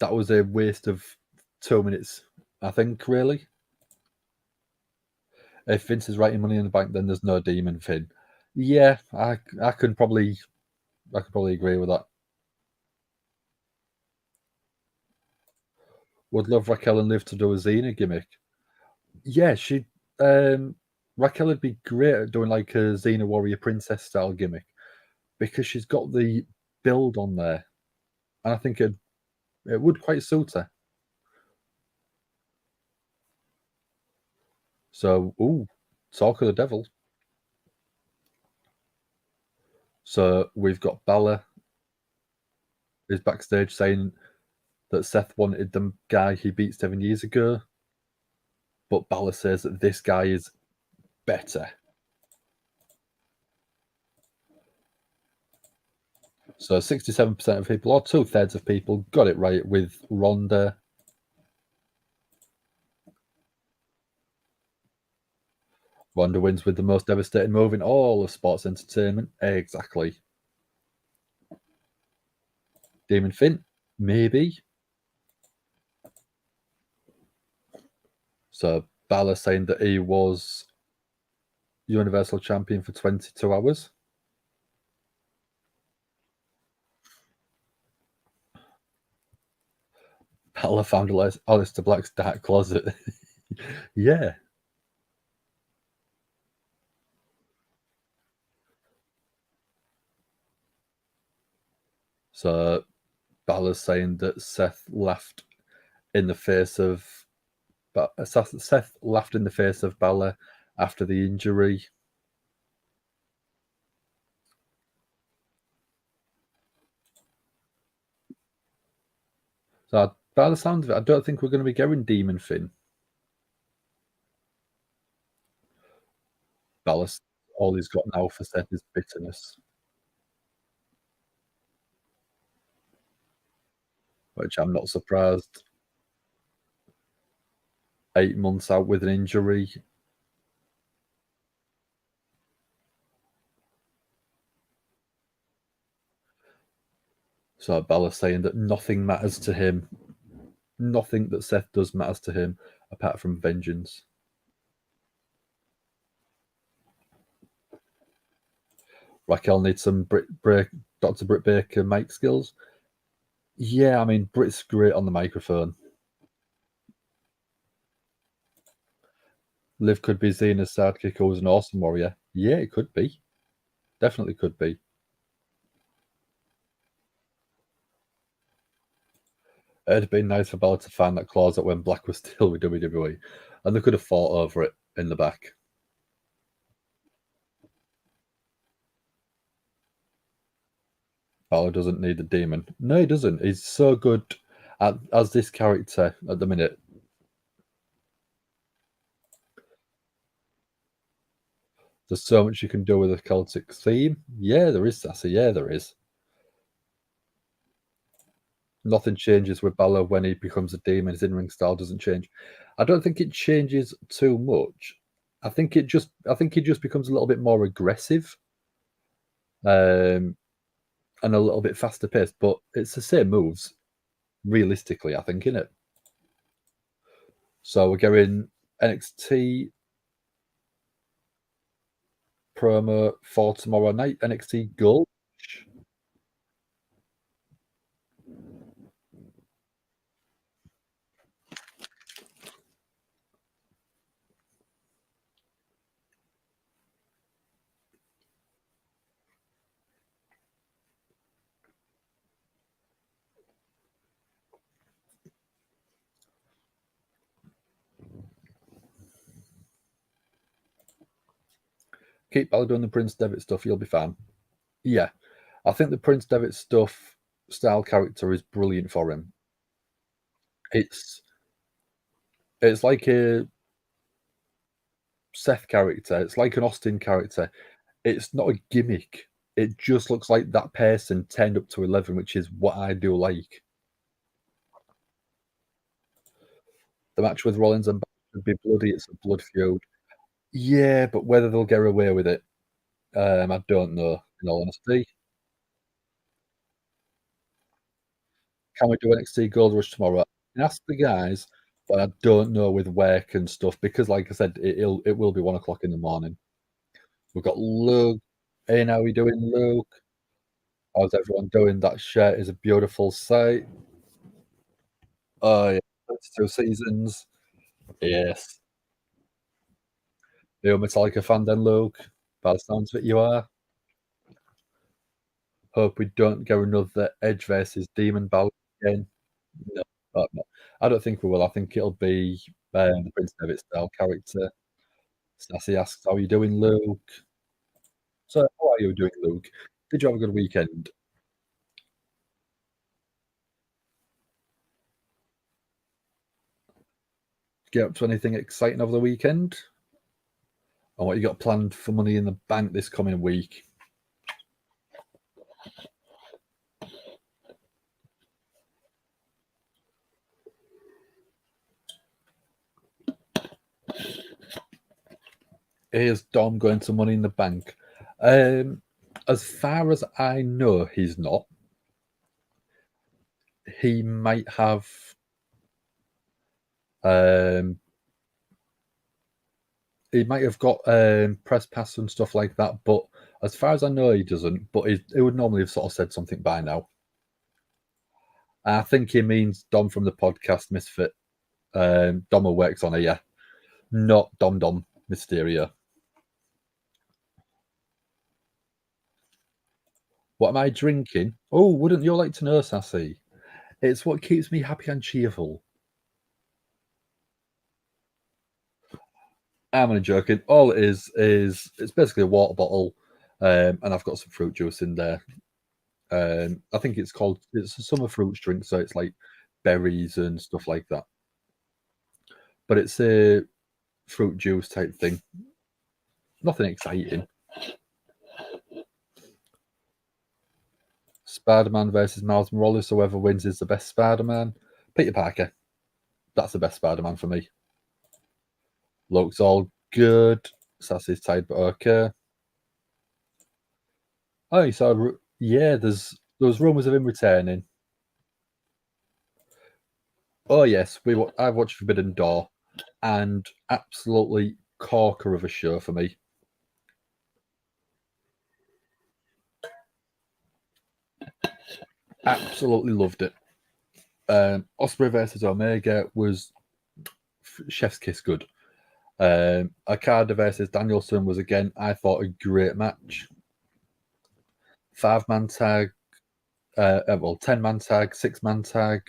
was a waste of 2 minutes, I think, really. If Vince is writing Money in the Bank, then there's no Demon Finn. Yeah, I can probably agree with that. Would love Raquel and Liv to do a Xena gimmick. Yeah, Raquel would be great at doing like a Xena Warrior Princess style gimmick because she's got the build on there, and I think it would quite suit her. So, talk of the devil. So we've got Balor is backstage saying that Seth wanted the guy he beat 7 years ago, but Balor says that this guy is better. So 67% of people, or 2/3 of people, got it right with Ronda. Ronda wins with the most devastating move in all of sports entertainment. Exactly. Demon Finn, maybe. So Balor saying that he was Universal Champion for 22 hours. Balor found Aleister Black's dark closet. Yeah. So Balor's saying that Seth laughed in the face of Balor after the injury. So by the sound of it, I don't think we're going to be going Demon Finn. Balor, all he's got now for Seth is bitterness, which I'm not surprised. 8 months out with an injury. So Balor saying that nothing matters to him. Nothing that Seth does matters to him apart from vengeance. Raquel needs some Dr. Britt Baker mic skills. Yeah, I mean, Britt's great on the microphone. Liv could be Xena's sidekick who was an awesome warrior. Yeah, it could be. Definitely could be. It'd have been nice for Balor to find that clause that when Black was still with WWE, and they could have fought over it in the back. Balor doesn't need the demon. No, he doesn't. He's so good as this character at the minute. There's so much you can do with a Celtic theme. Yeah, there is, Sassy. Yeah, there is. Nothing changes with Balor when he becomes a demon. His in-ring style doesn't change. I don't think it changes too much. I think he just becomes a little bit more aggressive, and a little bit faster paced. But it's the same moves, realistically. I think, isn't it? So we're going NXT promo for tomorrow night. NXT Gold. Keep Balor doing the Prince Devitt stuff. You'll be fine. Yeah, I think the Prince Devitt stuff style character is brilliant for him. It's like a Seth character. It's like an Austin character. It's not a gimmick. It just looks like that person turned up to 11, which is what I do like. The match with Rollins and Balor would be bloody. It's a blood feud. Yeah, but whether they'll get away with it, I don't know, in all honesty. Can we do NXT Gold Rush tomorrow? I can ask the guys, but I don't know with work and stuff because, like I said, it will be 1 o'clock in the morning. We've got Luke. Hey, how we doing, Luke? How's everyone doing? That shirt is a beautiful sight. Oh, yeah, 22 seasons. Yes. You're a Metallica fan then, Luke? By the sounds of it, you are. Hope we don't get another Edge versus Demon Balor again. No, no. I don't think we will. I think it'll be the Prince Devitt style character. Sassy asks, "How are you doing, Luke?" So, how are you doing, Luke? Did you have a good weekend? Get up to anything exciting over the weekend? And what you got planned for Money in the Bank this coming week? Here's Dom going to Money in the Bank. As far as I know, he's not. He might have got press pass and stuff like that, but as far as I know, he doesn't. But he would normally have sort of said something by now. I think he means Dom from the podcast Misfit. Dom who works on it, yeah. Not Dom Mysterio. What am I drinking? Oh, wouldn't you like to know, Sassy? It's what keeps me happy and cheerful. I'm only joking. All it is it's basically a water bottle, and I've got some fruit juice in there. I think it's a summer fruits drink, so it's like berries and stuff like that. But it's a fruit juice type thing. Nothing exciting. Spider-Man versus Miles Morales. Whoever wins is the best Spider-Man. Peter Parker. That's the best Spider-Man for me. Looks all good. Sassy's tied, but okay. Oh, so yeah, there was rumours of him returning. Oh yes, I've watched Forbidden Door, and absolutely corker of a show for me. Absolutely loved it. Osprey versus Omega was chef's kiss good. Okada versus Danielson was again, I thought, a great match. 5-man tag, 10-man tag, 6-man tag,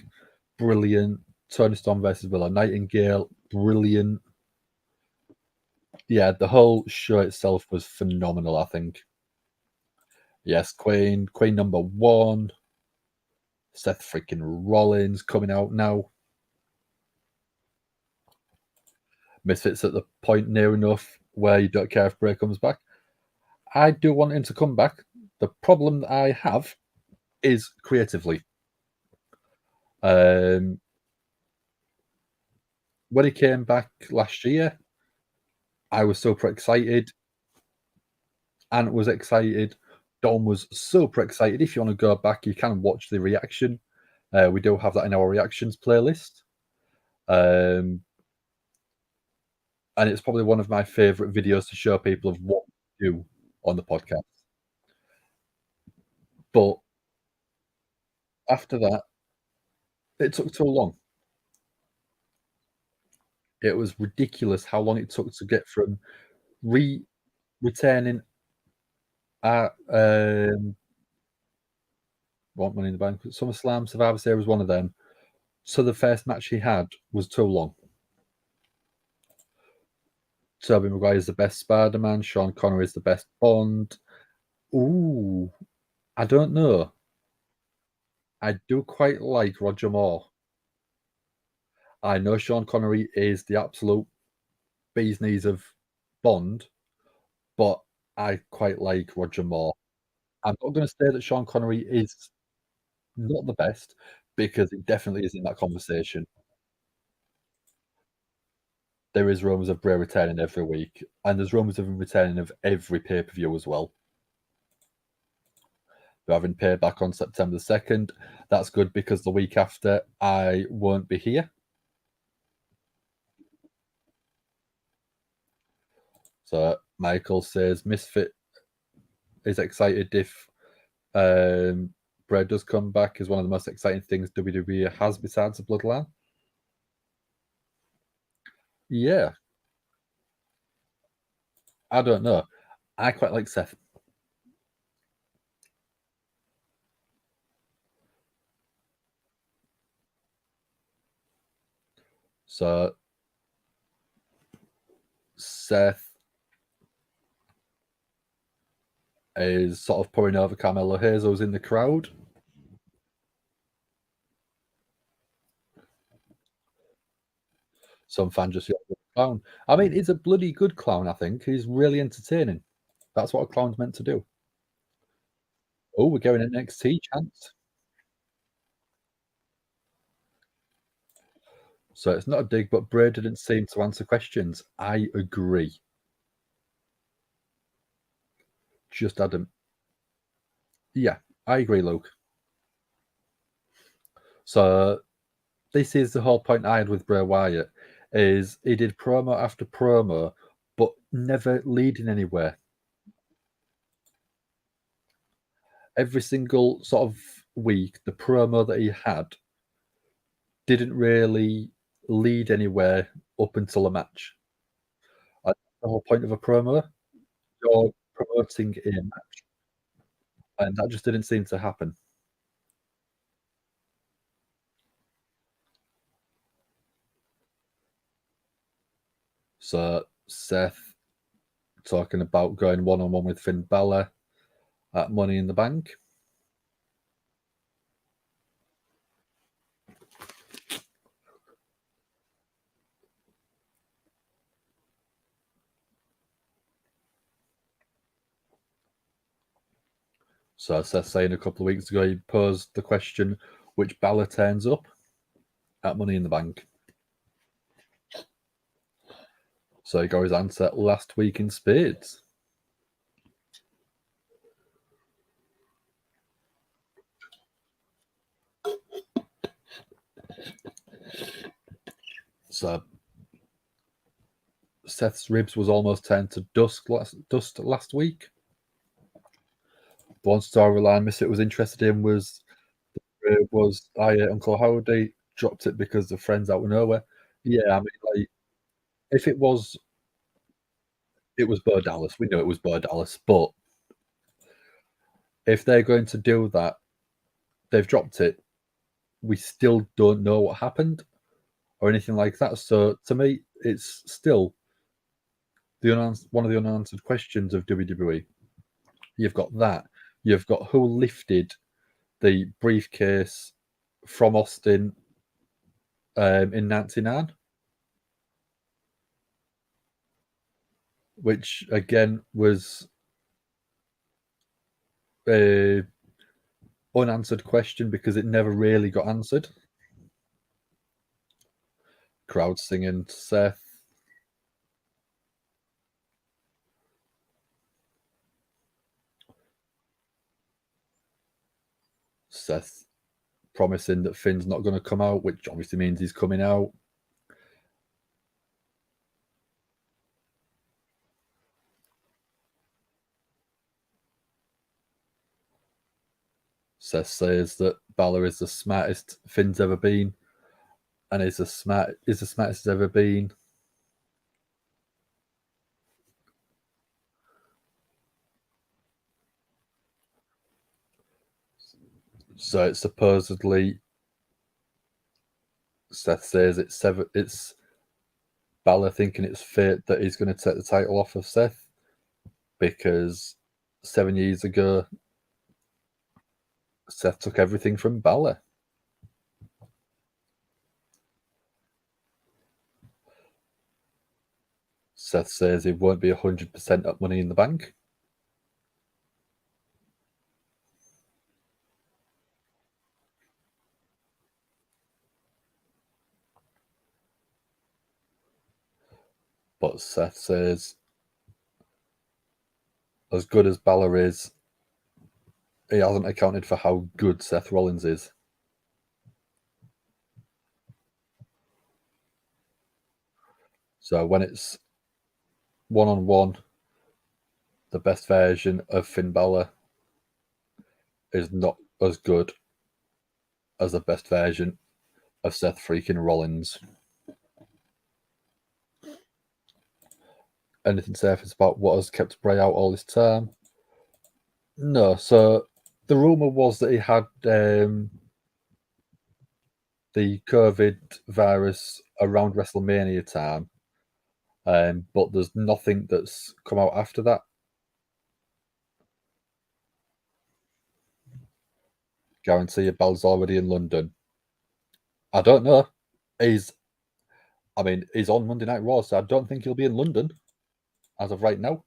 brilliant. Tony Storm versus Willow Nightingale, brilliant. Yeah, the whole show itself was phenomenal, I think. Yes, Queen number 1. Seth freaking Rollins coming out now. Misfits at the point near enough where you don't care if Bray comes back. I do want him to come back. The problem that I have is creatively. When he came back last year, I was super excited. Ant was excited. Dom was super excited. If you want to go back, you can watch the reaction. We do have that in our reactions playlist. And it's probably one of my favorite videos to show people of what we do on the podcast. But after that, it took too long. It was ridiculous how long it took to get from returning at want Money in the Bank, SummerSlam, Survivor Series was one of them. So the first match he had was too long. Tobey Maguire is the best Spider-Man. Sean Connery is the best Bond. Ooh, I don't know. I do quite like Roger Moore. I know Sean Connery is the absolute bee's knees of Bond, but I quite like Roger Moore. I'm not gonna say that Sean Connery is not the best, because he definitely is in that conversation. There is rumours of Bray returning every week, and there's rumours of him returning of every pay-per-view as well. They're having Payback on September the 2nd. That's good because the week after, I won't be here. So Michael says Misfit is excited if Bray does come back, is one of the most exciting things WWE has besides the Bloodline. Yeah. I don't know. I quite like Seth. So Seth is sort of pouring over Carmelo Hayes, who's in the crowd. Some fans just yell, clown. I mean, he's a bloody good clown, I think. He's really entertaining. That's what a clown's meant to do. Oh, we're going NXT chance. So it's not a dig, but Bray didn't seem to answer questions. I agree. Just Adam. Yeah, I agree, Luke. So this is the whole point I had with Bray Wyatt, is he did promo after promo, but never leading anywhere. Every single sort of week, the promo that he had didn't really lead anywhere up until a match. That's the whole point of a promo. You're promoting a match, and that just didn't seem to happen. So Seth talking about going one-on-one with Finn Balor at Money in the Bank. So Seth saying a couple of weeks ago he posed the question, which Balor turns up at Money in the Bank. So he got his answer last week in spades. So Seth's ribs was almost turned to dust last week. The one storyline Misfit was interested in was Uncle Howdy dropped it because the friends out of nowhere. Yeah, I mean, like, if it was Bo Dallas, we know it was Bo Dallas, but if they're going to do that, they've dropped it. We still don't know what happened or anything like that. So to me, it's still one of the unanswered questions of WWE. You've got that. You've got who lifted the briefcase from Austin in '99, which again was a unanswered question because it never really got answered. Crowd singing Seth. Seth promising that Finn's not going to come out, which obviously means he's coming out. Seth says that Balor is the smartest Finn's ever been, and is the smartest he's ever been. So it's supposedly Seth says it's Balor thinking it's fate that he's going to take the title off of Seth because 7 years ago Seth took everything from Balor. Seth says he won't be 100% at Money in the Bank. But Seth says, as good as Balor is, he hasn't accounted for how good Seth Rollins is. So when it's one-on-one, the best version of Finn Balor is not as good as the best version of Seth freaking Rollins. Anything surface about what has kept Bray out all this time? No. So the rumor was that he had the COVID virus around WrestleMania time, but there's nothing that's come out after that. Guarantee you, Bal's already in London. I don't know. He's on Monday Night Raw, so I don't think he'll be in London as of right now.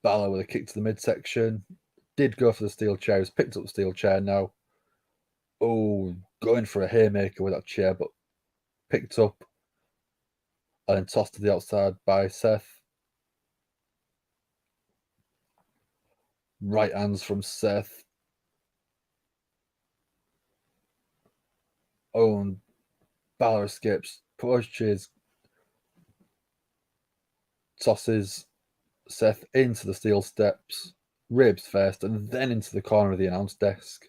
Balor with a kick to the midsection. Did go for the steel chair. He's picked up the steel chair now. Oh, going for a haymaker with that chair, but picked up and then tossed to the outside by Seth. Right hands from Seth. Oh, and Balor escapes. Pushes. Tosses Seth into the steel steps. Ribs first, and then into the corner of the announce desk.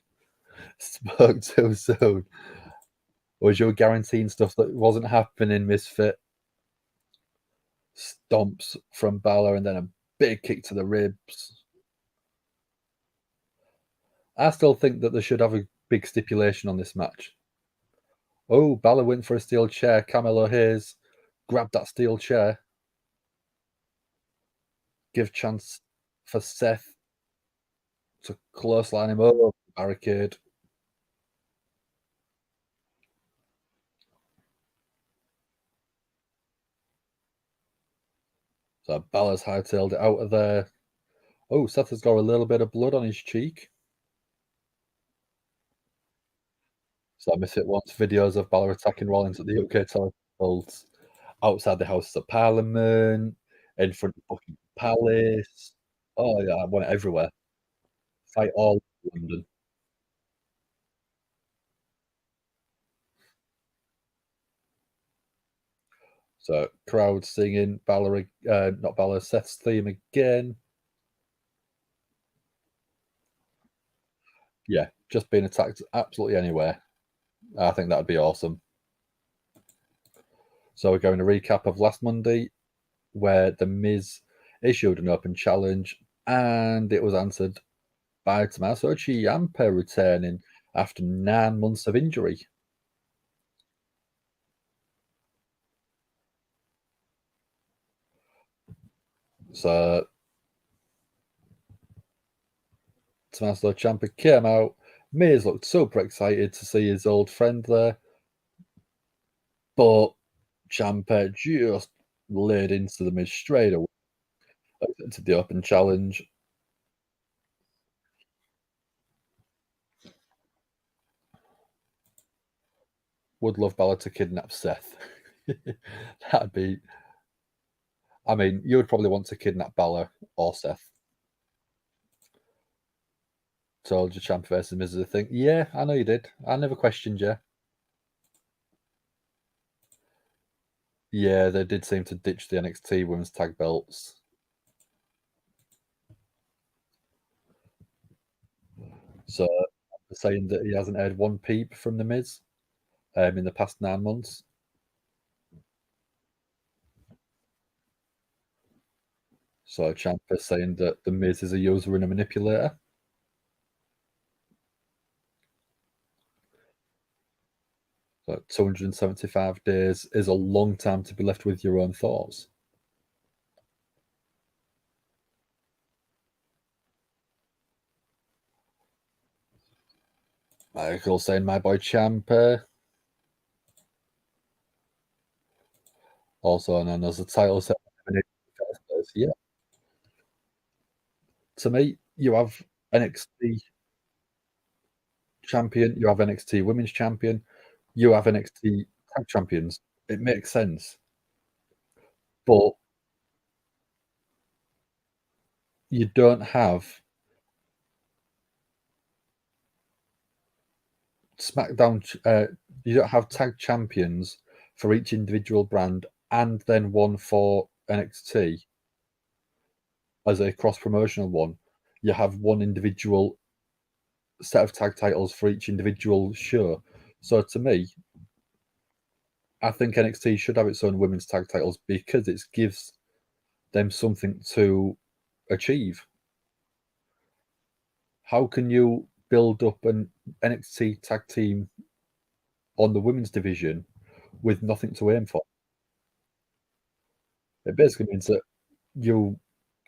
Spoke too soon. Was you guaranteeing stuff that wasn't happening, Misfit? Stomps from Balor and then a big kick to the ribs. I still think that they should have a big stipulation on this match. Oh, Balor went for a steel chair. Carmelo Hayes grabbed that steel chair. Give chance for Seth to clothesline him over the barricade. So Balor's hightailed it out of there. Oh, Seth has got a little bit of blood on his cheek. So I miss it once. Videos of Balor attacking Rollins at the UK titles, outside the House of Parliament, in front of Buckingham Palace. Oh yeah, I want it everywhere. Fight all over London. So crowd singing Balor, not Balor, Seth's theme again. Yeah, just being attacked absolutely anywhere. I think that'd be awesome. So we're going to recap of last Monday, where the Miz issued an open challenge, and it was answered by Tommaso Ciampa returning after 9 months of injury. So Tommaso Ciampa came out. Miz looked super excited to see his old friend there, but Ciampa just laid into the Miz straight away into the open challenge. Would love Balor to kidnap Seth. That'd be. I mean, you would probably want to kidnap Balor or Seth. Told you Ciampa versus Miz is a thing. Yeah, I know you did. I never questioned you. Yeah, they did seem to ditch the NXT Women's Tag Belts. So, saying that he hasn't heard one peep from The Miz in the past 9 months. So, Ciampa saying that The Miz is a user and a manipulator. So, 275 days is a long time to be left with your own thoughts. Michael saying, my boy Ciampa. also known as the title set. Yeah, to me, you have NXT champion, you have NXT Women's Champion, you have NXT Tag Champions. It makes sense, but you don't have SmackDown. You don't have tag champions for each individual brand, and then one for NXT as a cross promotional one. You have one individual set of tag titles for each individual show. So to me, I think NXT should have its own women's tag titles because it gives them something to achieve. How can you build up an NXT tag team on the women's division with nothing to aim for? It basically means that you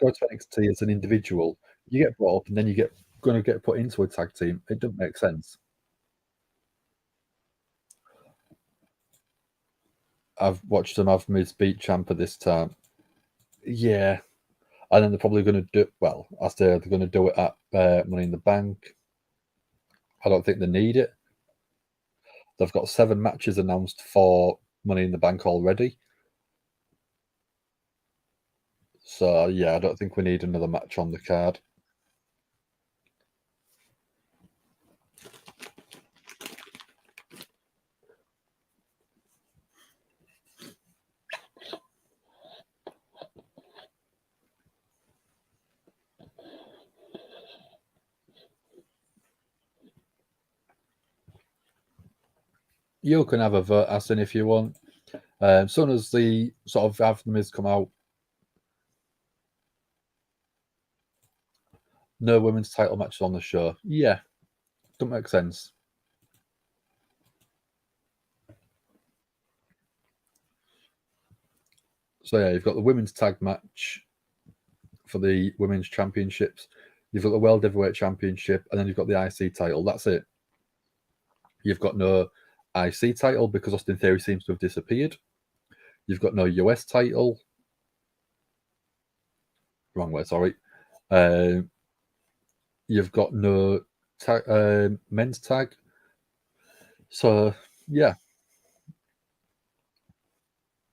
go to NXT as an individual, you get brought up, and then you get gonna get put into a tag team. It doesn't make sense. I've watched them have Miz beat Ciampa this time. Yeah, and then they're probably gonna do well, I say they're gonna do it at Money in the Bank. I don't think they need it. They've got 7 matches announced for Money in the Bank already. So yeah, I don't think we need another match on the card. You can have a vote, Aston, if you want. As soon as the sort of have the Miz come out, no women's title matches on the show. Yeah, don't make sense. So yeah, you've got the women's tag match for the women's championships. You've got the World Heavyweight Championship, and then you've got the IC title. That's it. You've got no IC title because Austin Theory seems to have disappeared. You've got no US title. Wrong way, sorry. You've got no men's tag. So yeah,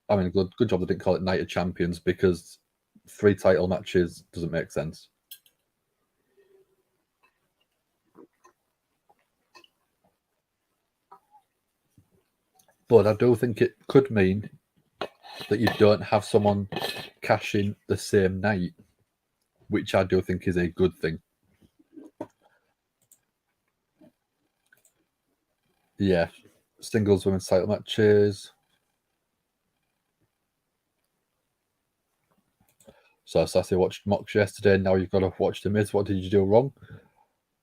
I mean, good job they didn't call it Night of Champions because 3 title matches doesn't make sense. But I do think it could mean that you don't have someone cash in the same night, which I do think is a good thing. Yeah, singles women's title matches. So Sassy watched Mox yesterday. Now you've got to watch The Miz. What did you do wrong?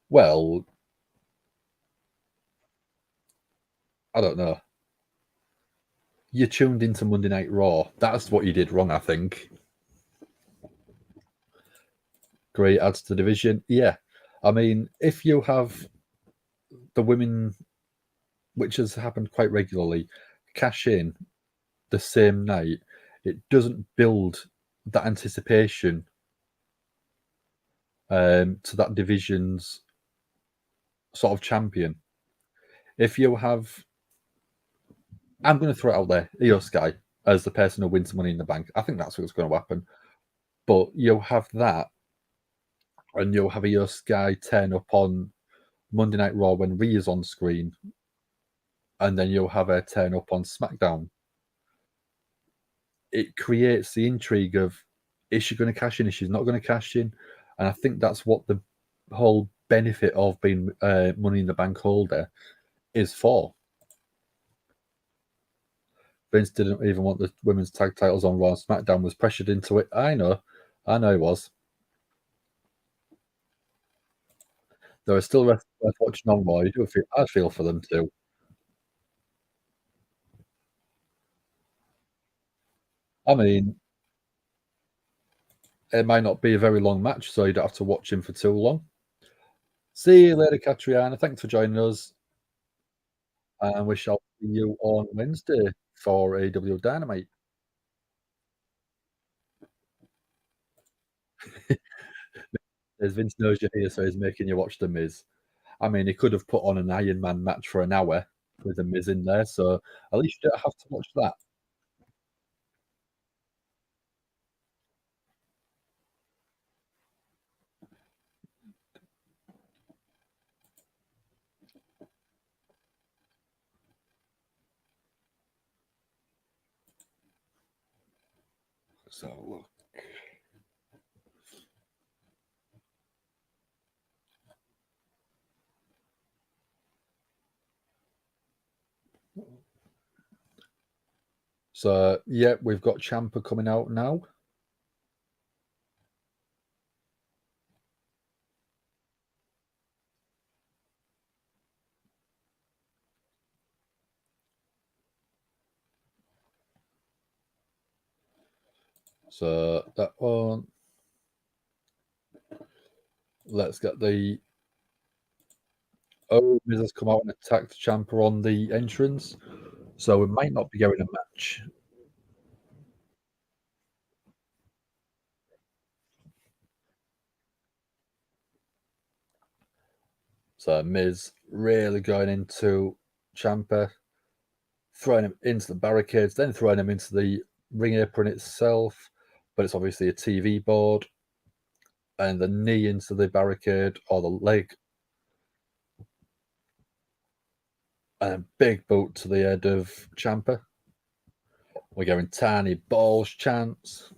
Well, I don't know. You tuned into Monday Night Raw. That's what you did wrong, I think. Great adds to the division. Yeah. I mean, if you have the women, which has happened quite regularly, cash in the same night, it doesn't build that anticipation to that division's sort of champion. If you have, I'm going to throw it out there, Io Sky as the person who wins Money in the Bank. I think that's what's going to happen. But you'll have that, and you'll have Io Sky turn up on Monday Night Raw when Rhea's on screen, and then you'll have her turn up on SmackDown. It creates the intrigue of, is she going to cash in? Is she not going to cash in? And I think that's what the whole benefit of being Money in the Bank holder is for. Vince didn't even want the women's tag titles on Raw and SmackDown, was pressured into it. I know he was. There are still worth watching on Raw. I feel for them too. I mean, it might not be a very long match, so you don't have to watch him for too long. See you later, Catriona. Thanks for joining us. And we shall see you on Wednesday for AW Dynamite. As Vince knows you're here, so he's making you watch The Miz. I mean, he could have put on an Iron Man match for an hour with The Miz in there, so at least you don't have to watch that. So look. So yeah, we've got Ciampa coming out now. So that one. Let's get the Miz has come out and attacked Ciampa on the entrance, so we might not be getting a match. So Miz really going into Ciampa, throwing him into the barricades, then throwing him into the ring apron itself, but it's obviously a TV board, and the knee into the barricade or the leg, and a big boot to the head of Ciampa. We're getting tiny balls chants.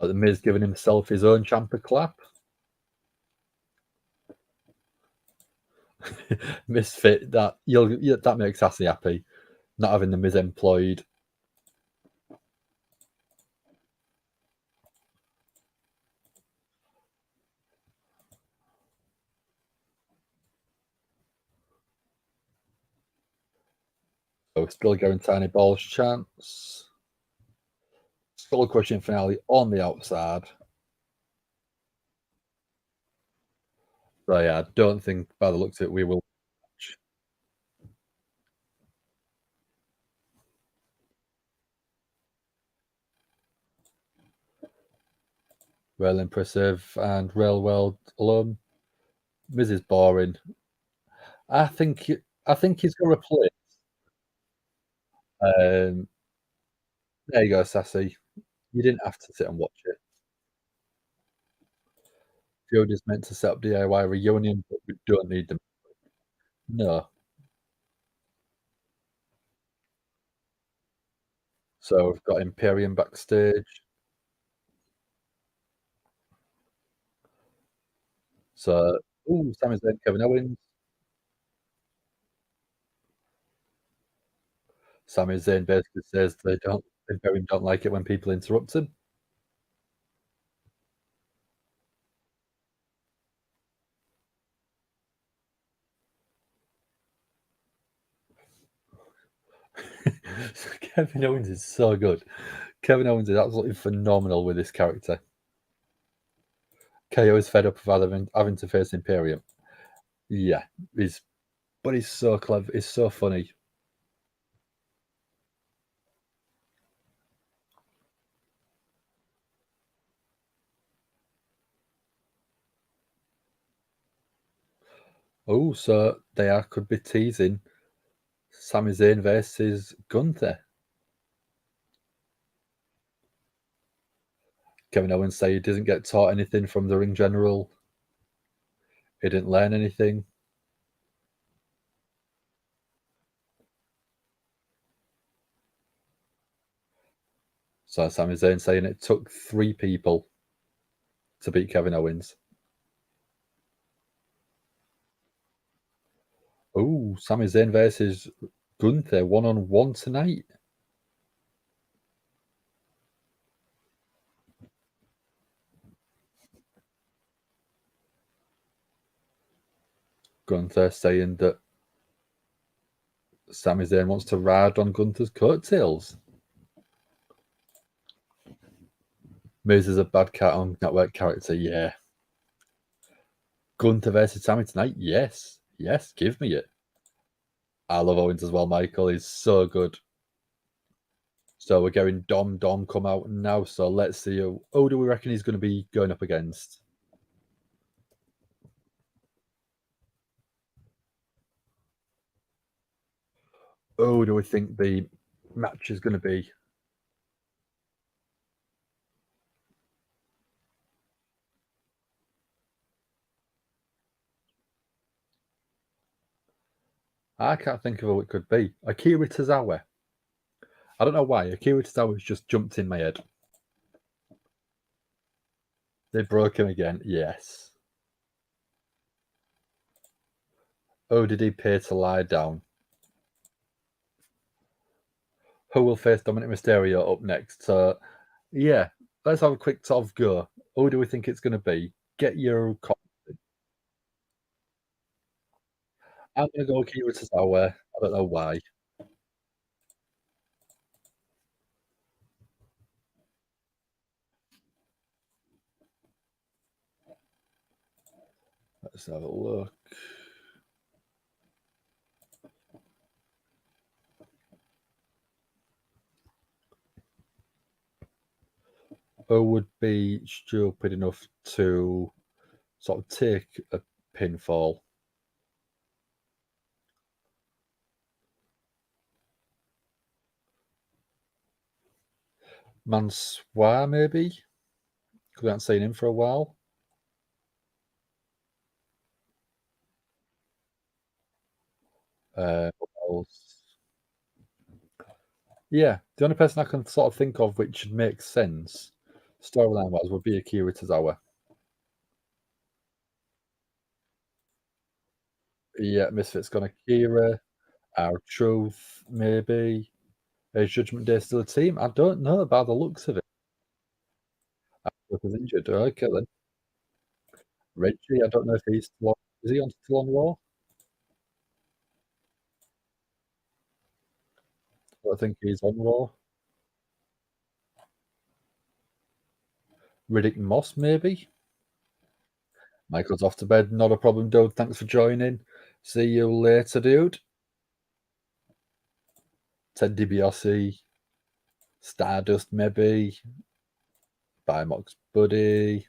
The Miz giving himself his own Ciampa clap. Misfit, that that makes Sassy happy, not having the Miz employed. So still going tiny balls chance. Skull crushing finale on the outside. So yeah, I don't think by the looks of it we will match. Well impressive and real well alone. Miz is boring. I think he's gonna replace. There you go, Sassy. You didn't have to sit and watch it. Jody's meant to set up DIY reunion, but we don't need them. No. So we've got Imperium backstage. So, Sami Zayn, Kevin Owens. Sami Zayn basically says Imperium don't like it when people interrupt him. Kevin Owens is so good. Kevin Owens is absolutely phenomenal with this character. KO is fed up of having to face Imperium. Yeah, but he's so clever. He's so funny. Oh, so they could be teasing Sami Zayn versus Gunther. Kevin Owens say he doesn't get taught anything from the ring general. He didn't learn anything. So Sami Zayn saying it took 3 people to beat Kevin Owens. Oh, Sami Zayn versus Gunther 1-on-1 tonight. Gunther saying that Sami Zayn wants to ride on Gunther's coattails. Miz is a bad cat on network character, yeah. Gunther versus Sami tonight, yes. Yes, give me it. I love Owens as well, Michael. He's so good. So we're getting Dom come out now. So let's see who do we reckon he's going to be going up against? Who do we think the match is going to be? I can't think of who it could be. Akira Tozawa. I don't know why. Akira Tozawa's just jumped in my head. They broke him again. Yes. Oh, did he pay to lie down? Who will face Dominik Mysterio up next? So, yeah, let's have a quick sort of go. Who do we think it's going to be? Get your comment. I'm going to go Akira Tozawa. I don't know why. Let's have a look. Who would be stupid enough to sort of take a pinfall? Mansoir, maybe? Because we haven't seen him for a while. What else? Yeah, the only person I can sort of think of which makes sense storyline wise would be Akira Tozawa. Yeah, Misfits gone Akira, Our Truth, maybe. Is Judgment Day still a team? I don't know by the looks of it. Our Truth is injured. Okay then. Reggie, I don't know if he's still on. Is he still on Raw? I think he's on Raw. Riddick Moss, maybe. Michael's off to bed. Not a problem, dude. Thanks for joining. See you later, dude. Ted DiBiase, Stardust, maybe. Bimox Buddy.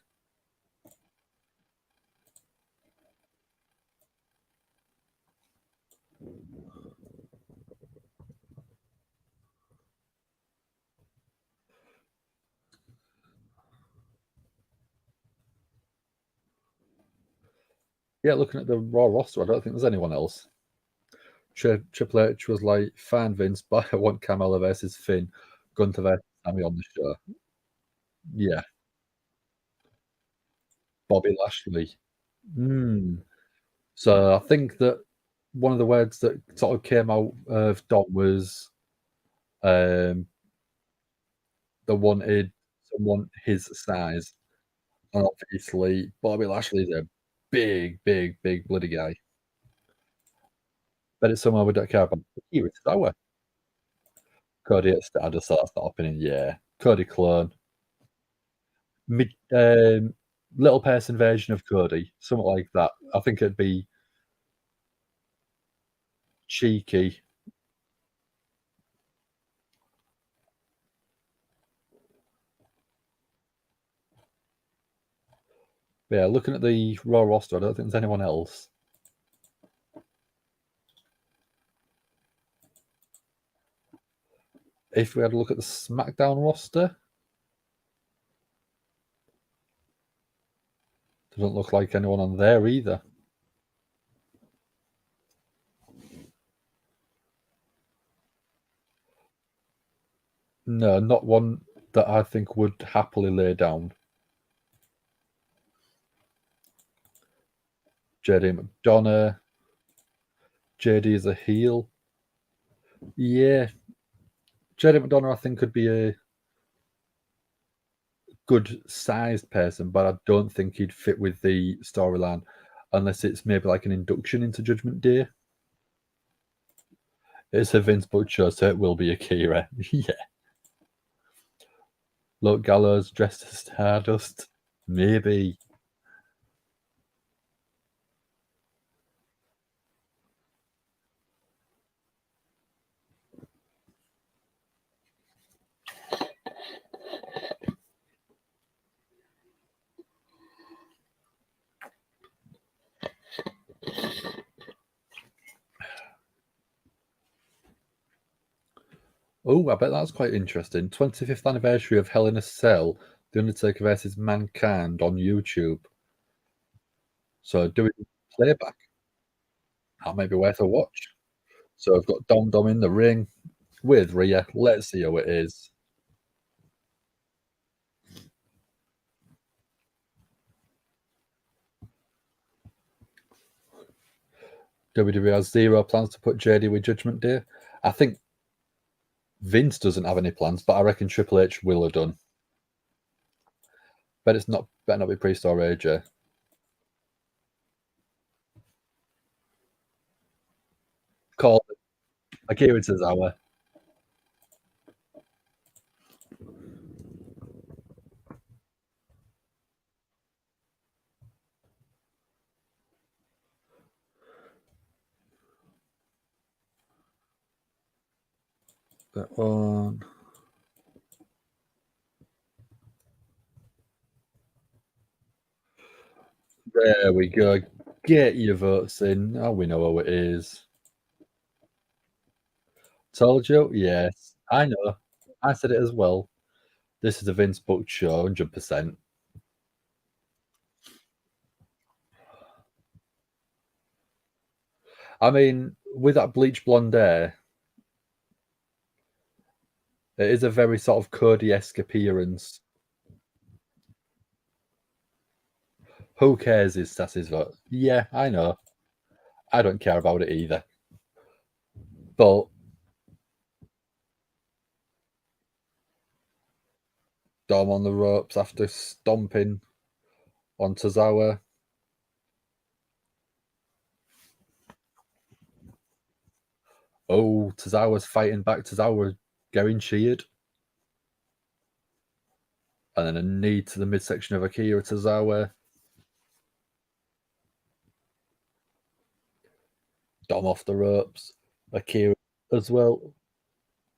Yeah, looking at the Raw roster, I don't think there's anyone else. Triple H was like, fine, Vince, but I want Carmella versus Finn, Gunther versus Sammy on the show. Yeah. Bobby Lashley. So I think that one of the words that sort of came out of Dom was they wanted someone his size. And obviously, Bobby Lashley's a big bloody guy. But it's someone we don't care about. Here it's our Cody at Stardust, so that's not happening. Yeah. Cody clone. Mid, little person version of Cody, something like that. I think it'd be cheeky. But yeah, looking at the Raw roster, I don't think there's anyone else. If we had a look at the SmackDown roster, doesn't look like anyone on there either. No, not one that I think would happily lay down. JD McDonough. JD is a heel. Yeah. JD McDonough, I think, could be a good sized person, but I don't think he'd fit with the storyline unless it's maybe like an induction into Judgment Day. It's a Vince Butcher, so it will be Akira. Yeah. Look, Gallows dressed as Stardust. Maybe. Oh, I bet that's quite interesting. 25th anniversary of Hell in a Cell, The Undertaker versus Mankind on YouTube. So doing playback. That might be worth a watch. So I've got Dom in the ring with Rhea. Let's see how it is. WWE has zero plans to put JD with Judgment Day. I think Vince doesn't have any plans, but I reckon Triple H will have done. But it's not better not be Priest or AJ. Call it. Akira Tozawa. That one. There we go. Get your votes in. Oh, we know how it is. Told you? Yes. I know. I said it as well. This is a Vince booked show, 100%. I mean, with that bleach blonde hair, it is a very sort of Cody-esque appearance. Who cares is Sass's vote? Yeah, I know. I don't care about it either. But Dom on the ropes after stomping on Tozawa. Oh, Tozawa's fighting back. Tozawa getting cheered. And then a knee to the midsection of Akira Tozawa. Dom off the ropes. Akira as well.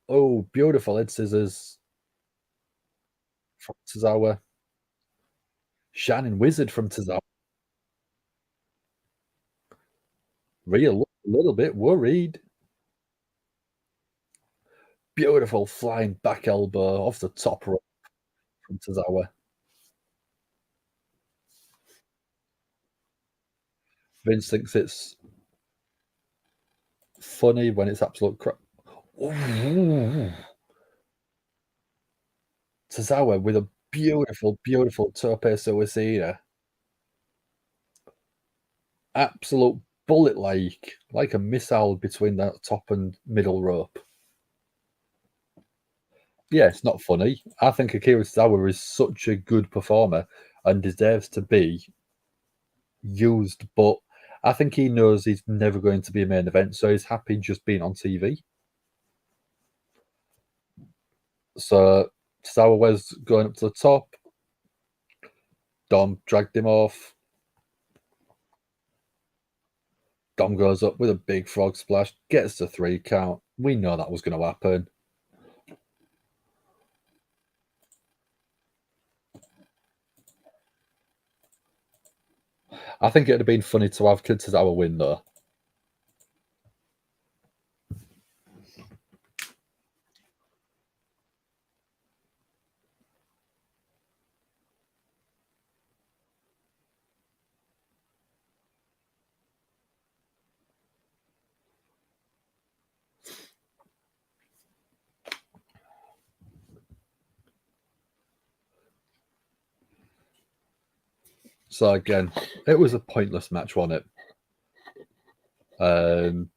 Oh, beautiful head scissors from Tozawa. Shining Wizard from Tozawa. Rhea looked a little bit worried. Beautiful flying back elbow off the top rope from Tozawa. Vince thinks it's funny when it's absolute crap. Tozawa with a beautiful, beautiful tope suicida. Absolute bullet like a missile between that top and middle rope. Yeah, it's not funny. I think Akira Tozawa is such a good performer and deserves to be used, but I think he knows he's never going to be a main event, so he's happy just being on TV. So Tozawa was going up to the top. Dom dragged him off. Dom goes up with a big frog splash, gets the 3 count. We know that was going to happen. I think it would have been funny to have Tozawa win, though. So again, it was a pointless match, wasn't it?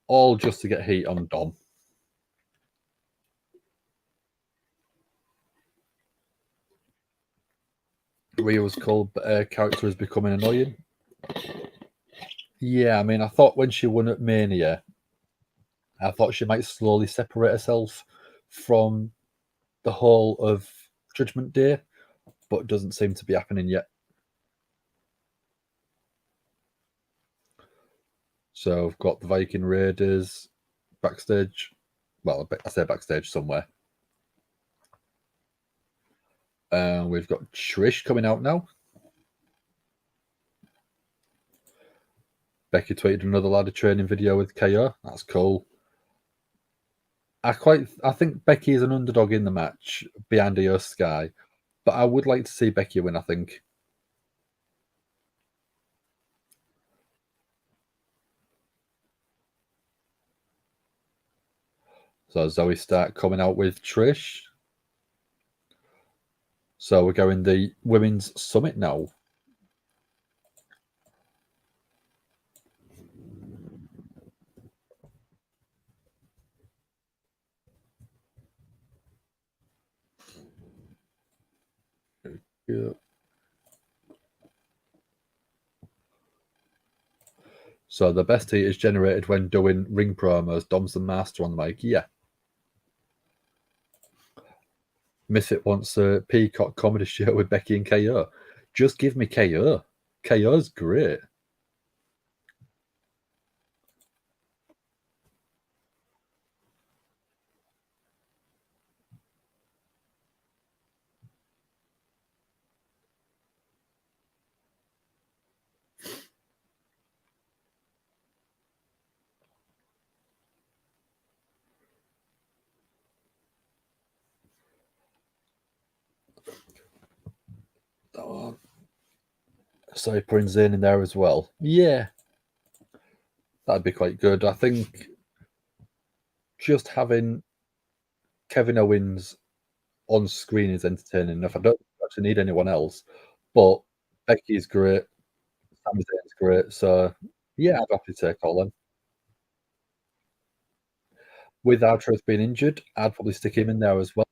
All just to get heat on Dom. Rhea's character is becoming annoying. Yeah, I mean, I thought when she won at Mania, I thought she might slowly separate herself from the whole of Judgment Day, but it doesn't seem to be happening yet. So I've got the Viking Raiders backstage. Well, I say backstage somewhere. We've got Trish coming out now. Becky tweeted another ladder training video with KO. That's cool. I think Becky is an underdog in the match behind Io Sky, but I would like to see Becky win, I think. So Zoe Stark coming out with Trish. So we're going the Women's Summit now. Yeah. So the best heat is generated when doing ring promos. Dom's the master on the mic. Yeah. Mitb wants a Peacock comedy show with Becky and KO. Just give me KO. KO's great. Oh, so putting Zayn in there as well. Yeah. That'd be quite good. I think just having Kevin Owens on screen is entertaining enough. I don't actually need anyone else. But Becky's great. Sami Zayn's great. So yeah, I'd have to take all them. With Truth being injured, I'd probably stick him in there as well.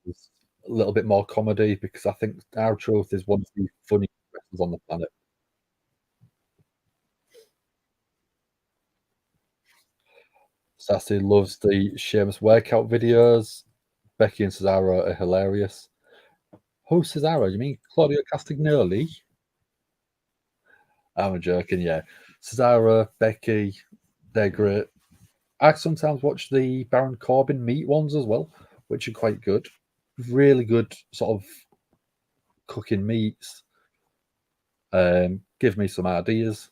There's a little bit more comedy because I think Truth is one of the funniest wrestlers on the planet. Sassy loves the Sheamus workout videos. Becky and Cesaro are hilarious. Who's Cesaro? You mean Claudio Castagnoli? I'm joking, yeah. Cesaro, Becky, they're great. I sometimes watch the Baron Corbin meat ones as well, which are quite good. Really good sort of cooking meats. Give me some ideas.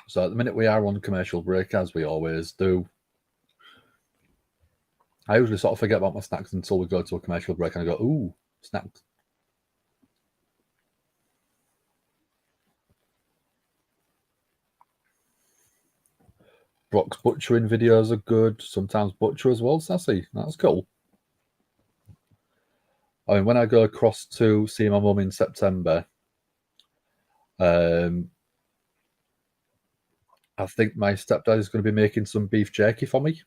So at the minute we are on commercial break, as we always do. I usually sort of forget about my snacks until we go to a commercial break and I go, ooh, snacks. Brock's butchering videos are good. Sometimes butcher as well, Sassy. That's cool. I mean, when I go across to see my mum in September, I think my stepdad is going to be making some beef jerky for me.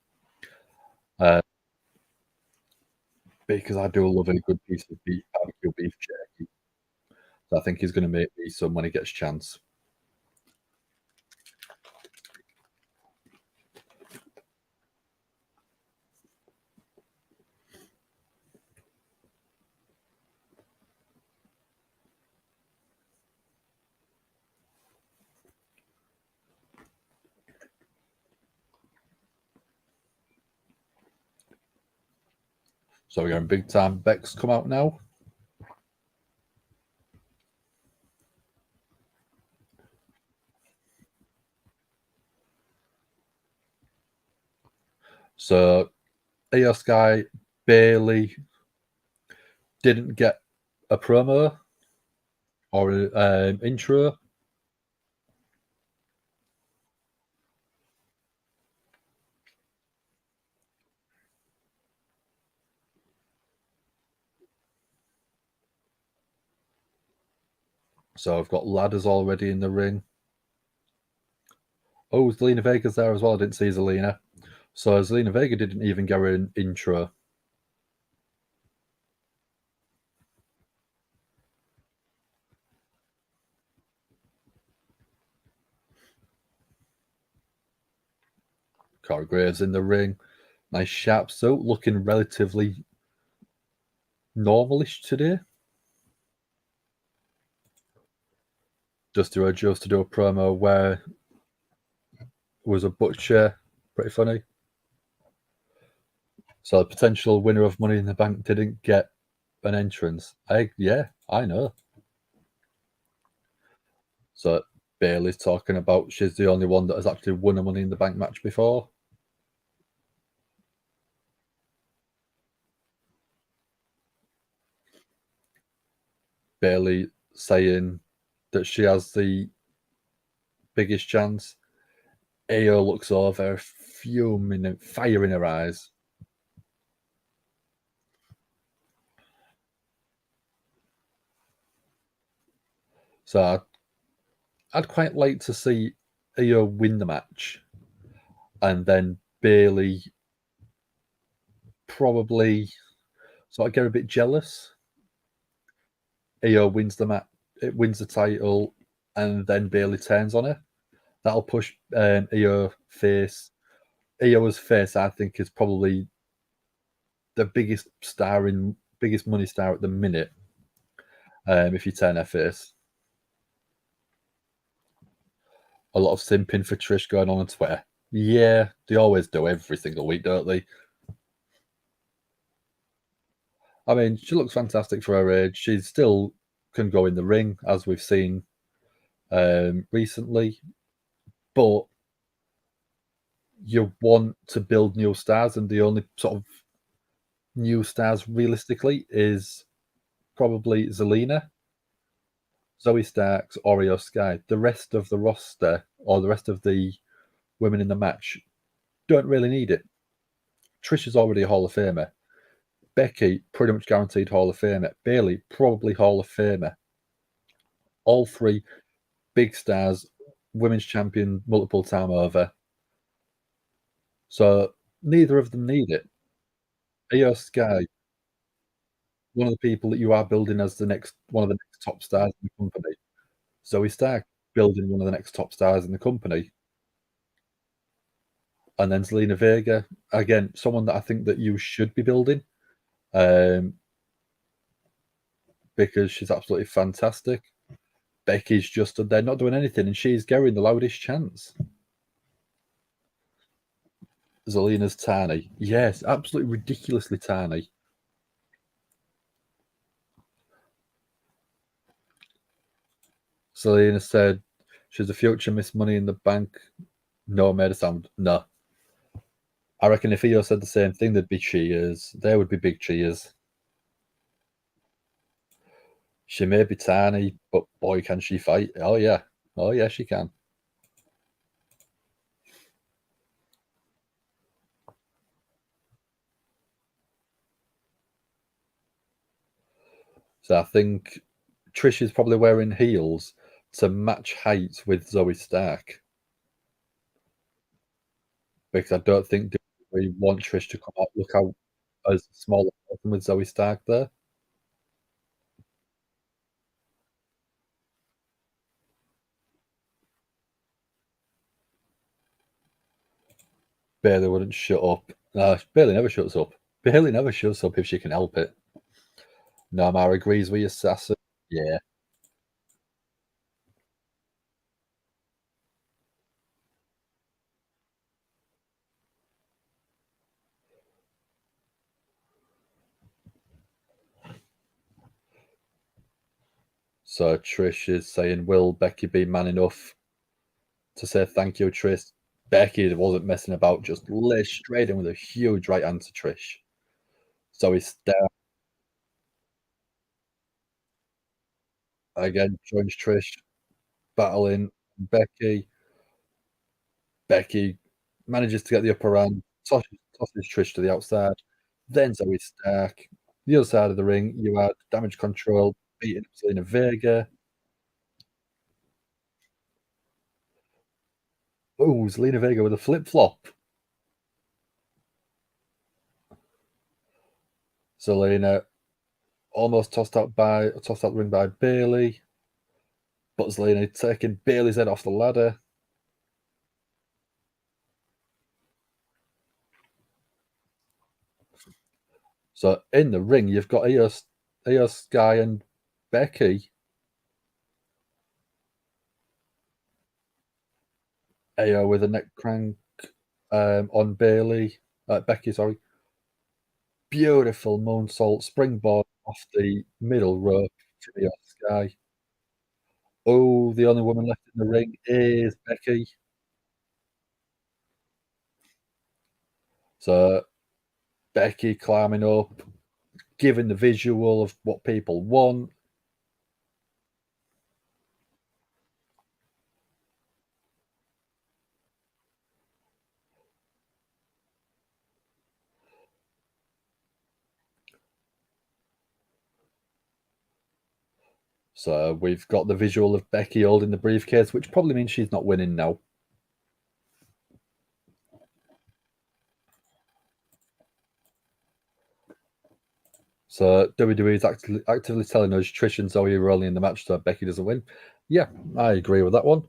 Because I do love a good piece of beef, barbecue beef jerky. So I think he's going to make me some when he gets a chance. So we're going big time. Beck's come out now. So Io Sky Bailey didn't get a promo or an intro. So I've got ladders already in the ring. Oh, Zelina Vega's there as well. I didn't see Zelina. So Zelina Vega didn't even get an intro. Corey Graves in the ring. Nice sharp suit, looking relatively normalish today. Dusty Rhodes chose to do a promo where it was a butcher, pretty funny. So the potential winner of Money in the Bank didn't get an entrance. I know. So Bayley's talking about she's the only one that has actually won a Money in the Bank match before. Bayley saying that she has the biggest chance. AO looks over, fuming, fire in her eyes. So I'd quite like to see AO win the match, and then Bayley probably sort of get a bit jealous. AO wins the match, it wins the title, and then Bayley turns on her. That'll push AO face. AO's face, I think, is probably the biggest money star at the minute. If you turn her face, a lot of simping for Trish going on Twitter. Yeah, they always do every single week, don't they? I mean, she looks fantastic for her age. She still can go in the ring, as we've seen recently. But you want to build new stars, and the only sort of new stars realistically is probably Zelina, Zoe Starks, Oreo Sky. The rest of the roster, or the rest of the women in the match, don't really need it. Trish is already a Hall of Famer. Becky, pretty much guaranteed Hall of Famer. Bayley, probably Hall of Famer. All three big stars, women's champion multiple time over. So neither of them need it. Io Sky, one of the people that you are building as one of the next top stars in the company. Zoe Stark, building one of the next top stars in the company. And then Zelina Vega, again, someone that I think that you should be building. Because she's absolutely fantastic. Becky's just stood there not doing anything, and she's getting the loudest chants. Zelina's tiny. Yes, absolutely ridiculously tiny. Zelina said she's a future Miss Money in the Bank. No, made a sound. No. I reckon if Io said the same thing, there'd be cheers. There would be big cheers. She may be tiny, but boy, can she fight. Oh, yeah. Oh, yeah, she can. So I think Trish is probably wearing heels to match height with Zoe Stark. Because I don't think we want Trish to come out look out as a smaller person with Zoe Stark there. Bayley wouldn't shut up. Bayley never shuts up. Bayley never shuts up if she can help it. No, Mara agrees with you, Sassy. Yeah. So Trish is saying, will Becky be man enough to say thank you, Trish? Becky wasn't messing about, just lay straight in with a huge right hand to Trish. Zoe Stark again joins Trish, battling Becky. Becky manages to get the upper hand, tosses Trish to the outside. Then Zoe Stark. The other side of the ring, you had Damage Control beating Zelina Vega. Oh, Zelina Vega with a flip flop. Zelina almost tossed out the ring by Bayley, but Zelina taking Bayley's head off the ladder. So in the ring, you've got Io Sky and Becky. Io with a neck crank on Bailey. Becky, sorry. Beautiful moonsault springboard off the middle rope to Io Sky. Oh, the only woman left in the ring is Becky. So Becky climbing up, giving the visual of what people want. So we've got the visual of Becky holding the briefcase, which probably means she's not winning now. So WWE is actively telling us Trish and Zoe are only in the match so Becky doesn't win. Yeah, I agree with that one.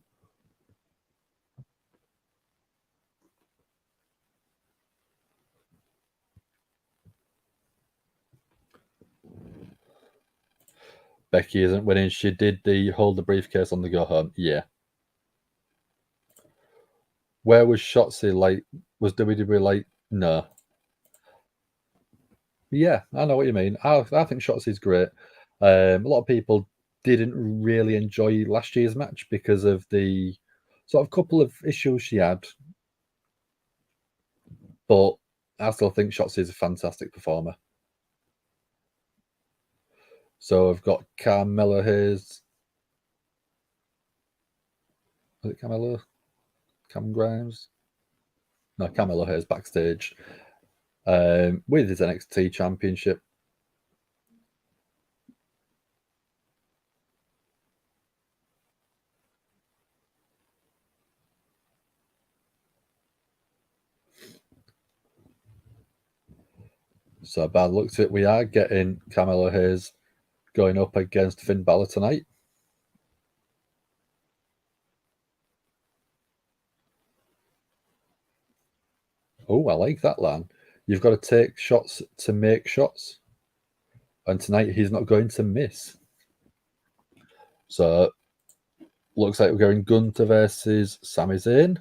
Becky isn't winning. She did the hold the briefcase on the go home. Yeah. Where was Shotzi like? Was WWE like, no? Yeah, I know what you mean. I think Shotzi's great. A lot of people didn't really enjoy last year's match because of the sort of couple of issues she had. But I still think Shotzi's a fantastic performer. So I've got Carmella Hayes. Was it Carmella? Cam Grimes? No, Carmella Hayes backstage with his NXT Championship. So bad looks at it. We are getting Carmella Hayes going up against Finn Balor tonight. Oh, I like that line. You've got to take shots to make shots. And tonight he's not going to miss. So looks like we're going Gunther versus Sami Zayn.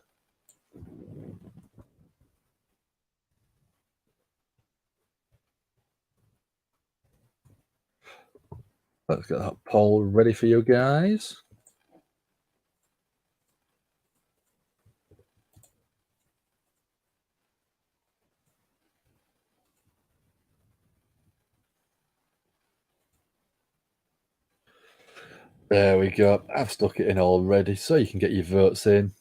Let's get that poll ready for you guys. There we go. I've stuck it in already, so you can get your votes in.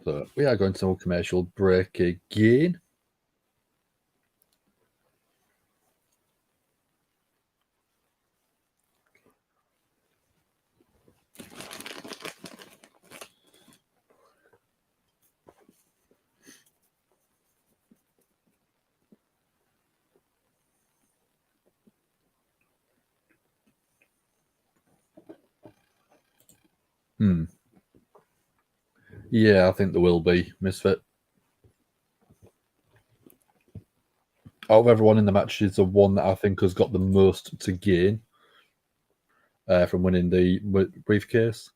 So we are going to a commercial break again. Yeah, I think there will be Misfit. Out of everyone in the match, is the one that I think has got the most to gain from winning the briefcase.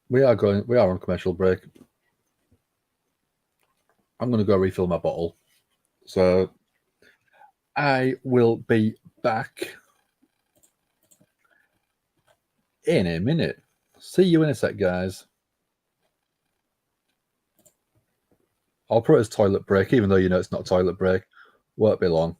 We are on commercial break. I'm going to go refill my bottle. So I will be back in a minute. See you in a sec, guys. I'll put it as toilet break, even though you know it's not toilet break. Won't be long.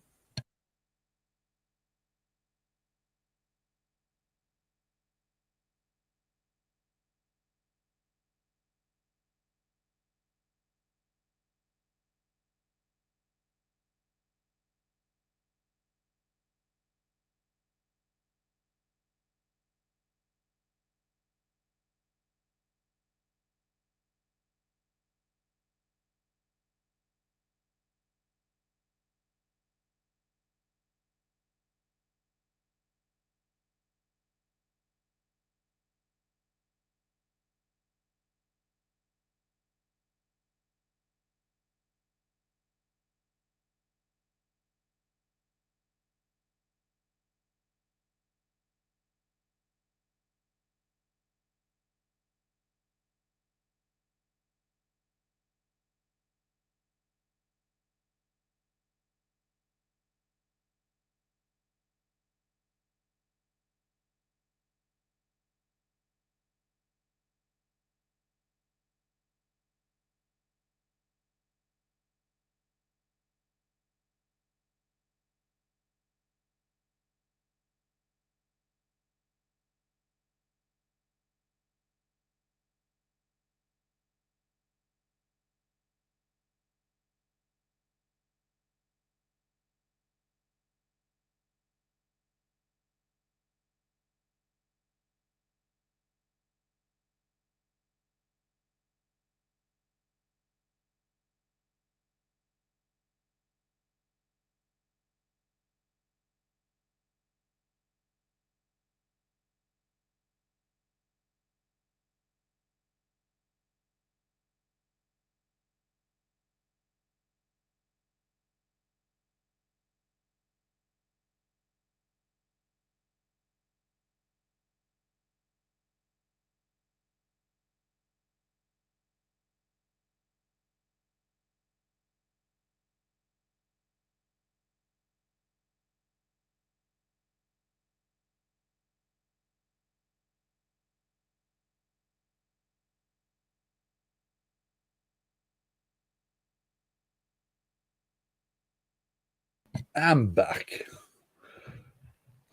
I'm back.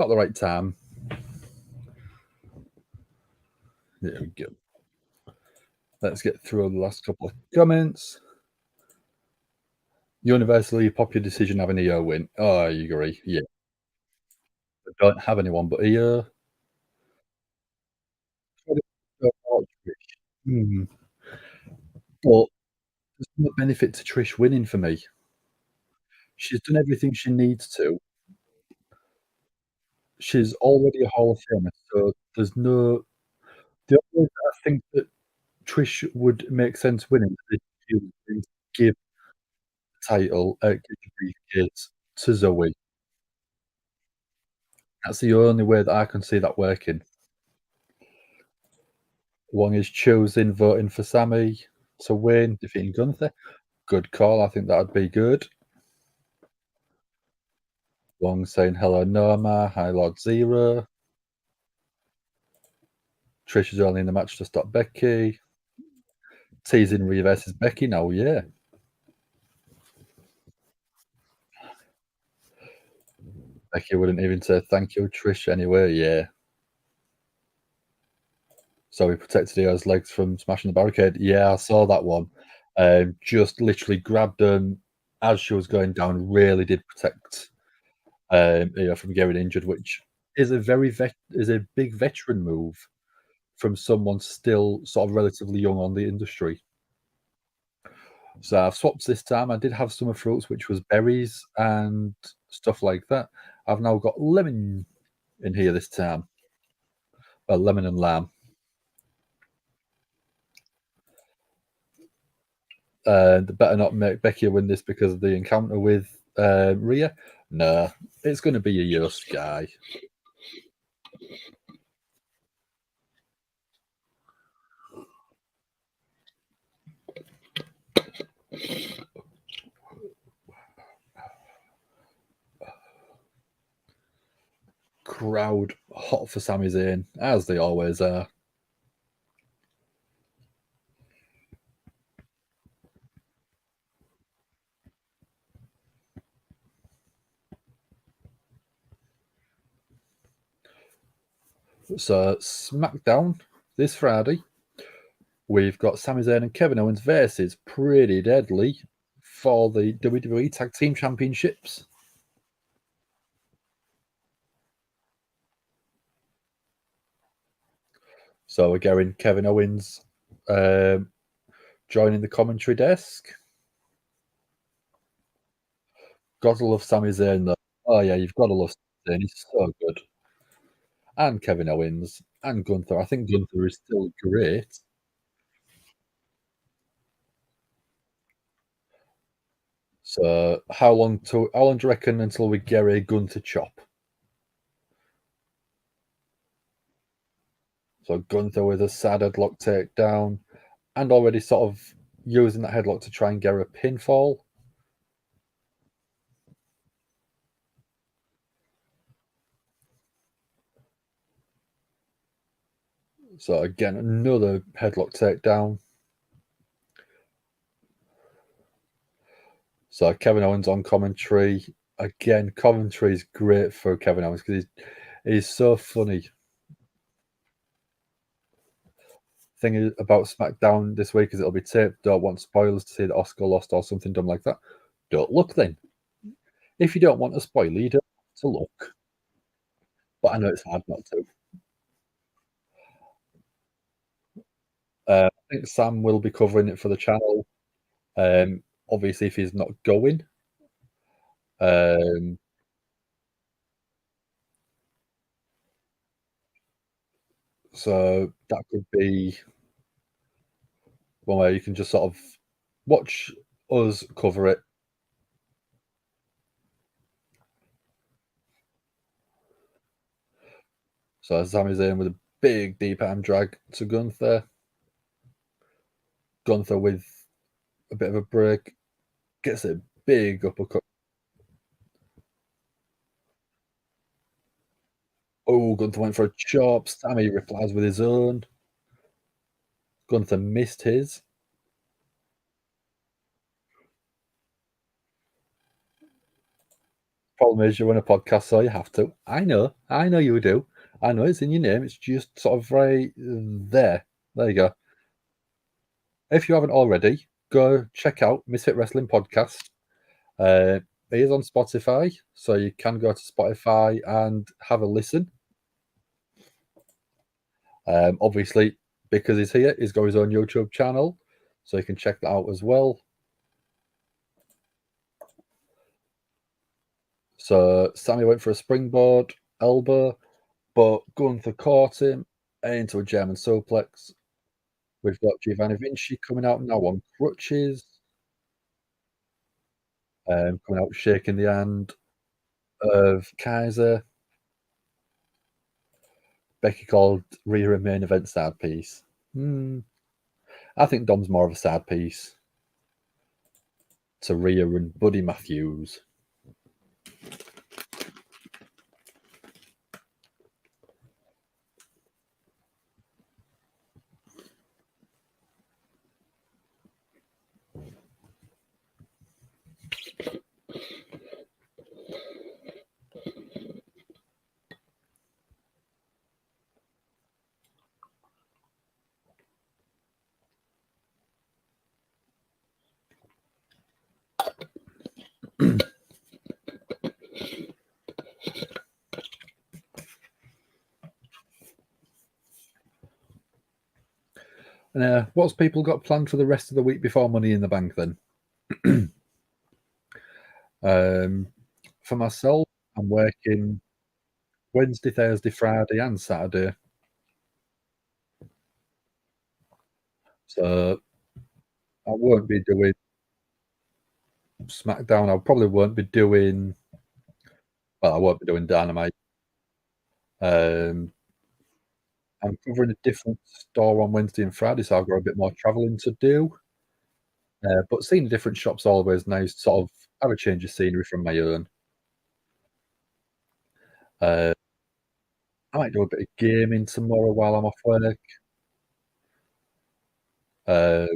Got the right time. There we go. Let's get through the last couple of comments. Universally popular decision having a year win. Oh, I agree. Yeah. I don't have anyone but a year. Hmm. But there's no benefit to Trish winning for me. She's done everything she needs to. She's already a Hall of Famer, so there's no. The only way that I think that Trish would make sense winning is if she was going to give the title, give the briefcase to Zoe. That's the only way that I can see that working. One is choosing, voting for Sammy to win, defeating Gunther. Good call. I think that would be good. Long saying hello, Norma. Hi, Lord Zero. Trish is only in the match to stop Becky. Teasing Rhea versus Becky now, yeah. Becky wouldn't even say thank you, Trish, anyway, yeah. So he protected Io's legs from smashing the barricade. Yeah, I saw that one. Just literally grabbed them as she was going down, really did protect Io from getting injured, which is a big veteran move from someone still sort of relatively young on the industry. So I've swapped this time. I did have summer fruits, which was berries and stuff like that. I've now got lemon in here this time. Well, lemon and lamb. Better not make Becky win this because of the encounter with Rhea. Nah, it's going to be a Yost guy. Crowd hot for Sami Zayn, as they always are. So Smackdown this Friday, we've got Sami Zayn and Kevin Owens versus Pretty Deadly for the WWE Tag Team Championships. So we're going Kevin Owens joining the commentary desk. Gotta love Sami Zayn though. Oh yeah, you've got to love Sami Zayn. He's so good. And Kevin Owens and Gunther. I think Gunther is still great. So how long do you reckon until we get a Gunther chop? So Gunther with a sad headlock takedown and already sort of using that headlock to try and get a pinfall. So again, another headlock takedown. So Kevin Owens on commentary. Again, commentary is great for Kevin Owens because he's so funny. Thing about SmackDown this week is it'll be taped. Don't want spoilers to say that Oscar lost or something dumb like that. Don't look then. If you don't want a spoiler, you don't have to look. But I know it's hard not to. I think Sam will be covering it for the channel. Obviously, if he's not going, so that could be one where you can just sort of watch us cover it. So Sami Zayn with a big deep arm drag to Gunther. Gunther with a bit of a break gets a big uppercut. Oh, Gunther went for a chop. Sami replies with his own. Gunther missed his. Problem is, you run a podcast, so you have to. I know you do. I know it's in your name. It's just sort of right there. There you go. If you haven't already, go check out Misfit Wrestling Podcast. Uh, it is on Spotify, so you can go to Spotify and have a listen. Obviously, because he's here, he's got his own YouTube channel, so you can check that out as well. So Sammy went for a springboard elbow, but Gunther caught him into a German suplex. We've got Giovanni Vinci coming out now on crutches, coming out shaking the hand of Kaiser. Becky called Rhea a main event sad piece. I think Dom's more of a sad piece to Rhea and Buddy Matthews. And what's people got planned for the rest of the week before Money in the Bank then? For myself, I'm working Wednesday, Thursday, Friday, and Saturday. So I won't be doing Smackdown. I probably won't be doing. Well, I won't be doing Dynamite. I'm covering a different store on Wednesday and Friday, so I've got a bit more travelling to do. But seeing different shops always nice. Sort of have a change of scenery from my own. I might do a bit of gaming tomorrow while I'm off work. Uh,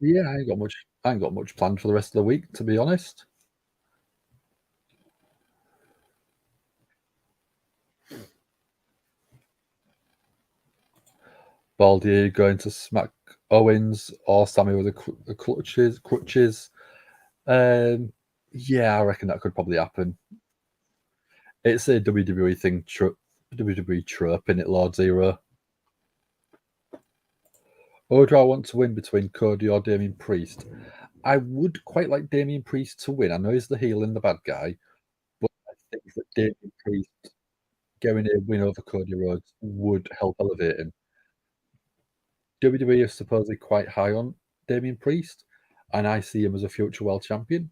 yeah, I ain't got much. I ain't got much planned for the rest of the week, to be honest. Baldy going to smack Owens or Sammy with the crutches. Yeah, I reckon that could probably happen. It's a WWE thing, WWE trope in it, Lord Zero. Or do I want to win between Cody or Damian Priest? I would quite like Damian Priest to win. I know he's the heel and the bad guy, but I think that Damian Priest getting a win over Cody Rhodes would help elevate him. WWE is supposedly quite high on Damian Priest, and I see him as a future world champion.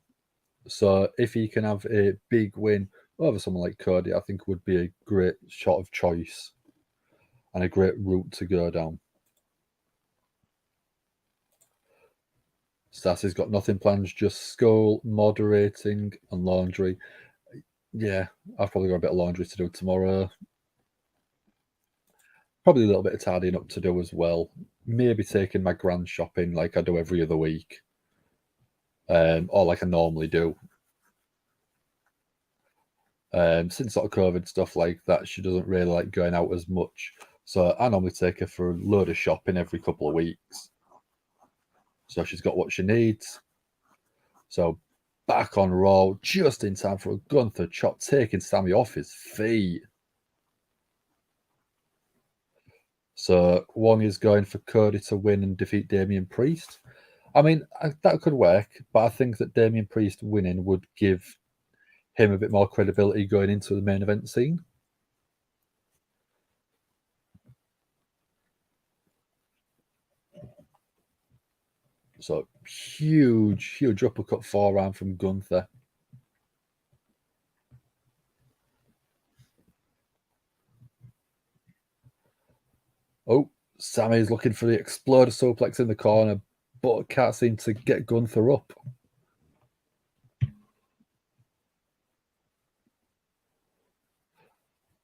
So if he can have a big win over someone like Cody, I think would be a great shot of choice and a great route to go down. Sassy's got nothing planned, just school, moderating, and laundry. Yeah, I've probably got a bit of laundry to do tomorrow. Probably a little bit of tidying up to do as well. Maybe taking my grand shopping like I do every other week, or like I normally do. Since sort of COVID stuff like that, she doesn't really like going out as much. So I normally take her for a load of shopping every couple of weeks. So she's got what she needs. So back on Raw, just in time for a Gunther chop, taking Sammy off his feet. So Wong is going for Cody to win and defeat Damian Priest. I mean, that could work, but I think that Damian Priest winning would give him a bit more credibility going into the main event scene. So huge uppercut forearm from Gunther. Oh, Sammy's looking for the exploder suplex in the corner, but can't seem to get Gunther up.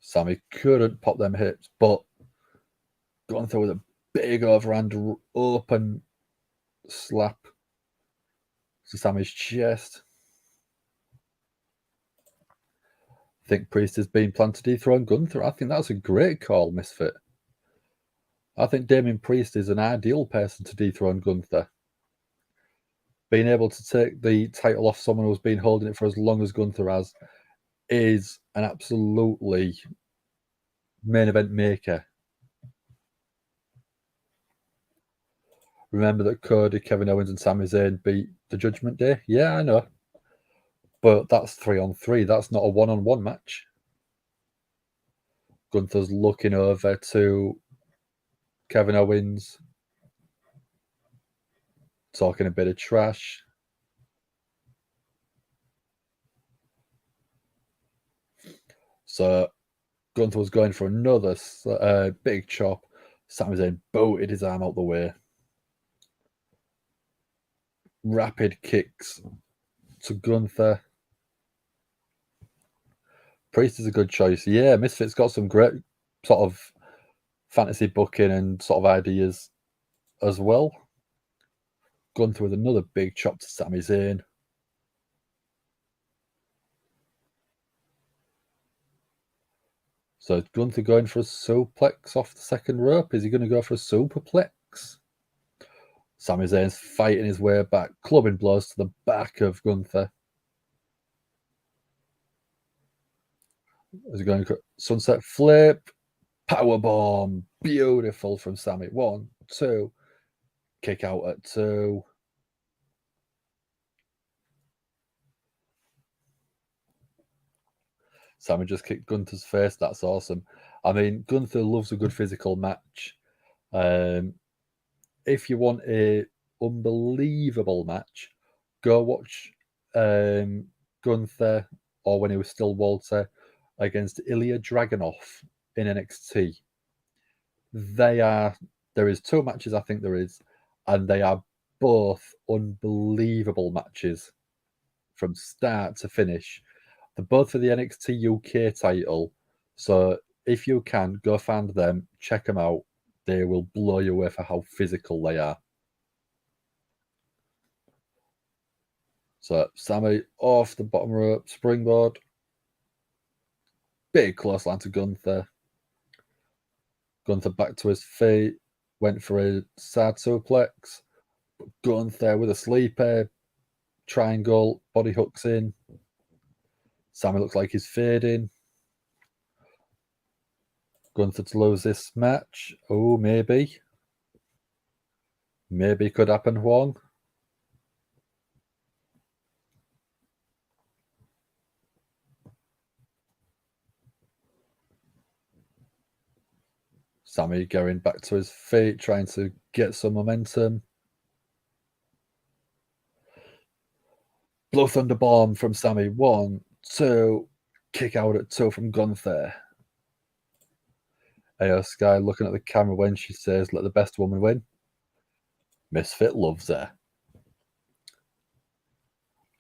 Sammy couldn't pop them hips, but Gunther with a big overhand open slap to Sammy's chest. think Priest has been planned to dethrone Gunther. I think that's a great call, Misfit. I think Damien Priest is an ideal person to dethrone Gunther. Being able to take the title off someone who's been holding it for as long as Gunther has is an absolutely main event maker. Remember that Cody, Kevin Owens, and Sami Zayn beat the Judgment Day? Yeah, I know. But that's 3-on-3. That's not a 1-on-1 match. Gunther's looking over to Kevin Owens, talking a bit of trash. So Gunther was going for another big chop. Sami Zayn booted his arm out the way. Rapid kicks to Gunther. Priest is a good choice. Yeah, Misfit's got some great sort of fantasy booking and sort of ideas as well. Gunther with another big chop to Sami Zayn. So Gunther going for a suplex off the second rope. Is he going to go for a superplex? Sami Zayn's fighting his way back, clubbing blows to the back of Gunther. Is he going to sunset flip? Powerbomb. Beautiful from Sami. 1, 2. Kick out at 2. Sami just kicked Gunther's face. That's awesome. I mean, Gunther loves a good physical match. If you want a unbelievable match, go watch Gunther, or when he was still Walter, against Ilya Dragunov in NXT. There is 2 matches, I think there is, and they are both unbelievable matches from start to finish. They're both for the NXT UK title. So if you can, go find them, check them out. They will blow you away for how physical they are. So Sami off the bottom rope, springboard. Big clothesline to Gunther. Gunther back to his feet. Went for a side suplex. Gunther with a sleeper. Triangle. Body hooks in. Sami looks like he's fading. Gunther to lose this match. Oh, maybe. Maybe could happen, Huang. Sami going back to his feet, trying to get some momentum. Blow Thunder Bomb from Sami. 1, 2. Kick out at 2 from Gunther. AO Sky looking at the camera when she says, "Let the best woman win." Misfit loves her.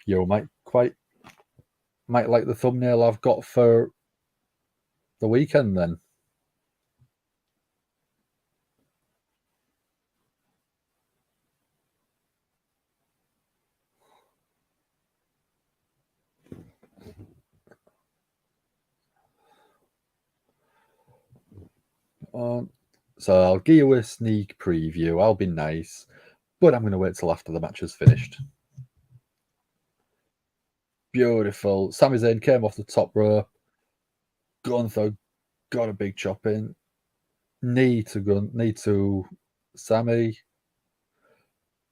You might like the thumbnail I've got for the weekend then. So I'll give you a sneak preview. I'll be nice, but I'm going to wait till after the match is finished. Beautiful. Sami Zayn came off the top rope. Gunther got a big chop in. Knee to Sami.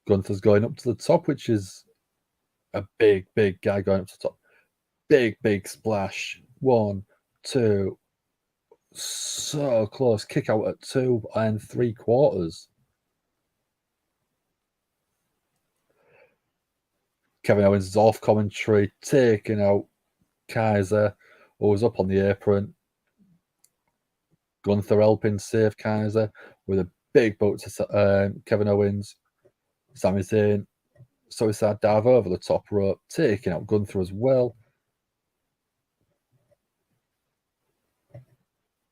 Gunther's going up to the top, which is a big guy going up to the top. Big splash. 1, 2. So close. Kick out at 2 3/4. Kevin Owens is off commentary, taking out Kaiser, who was up on the apron. Gunther helping save Kaiser with a big boot to Kevin Owens. Sami Zayn, suicide dive over the top rope, taking out Gunther as well.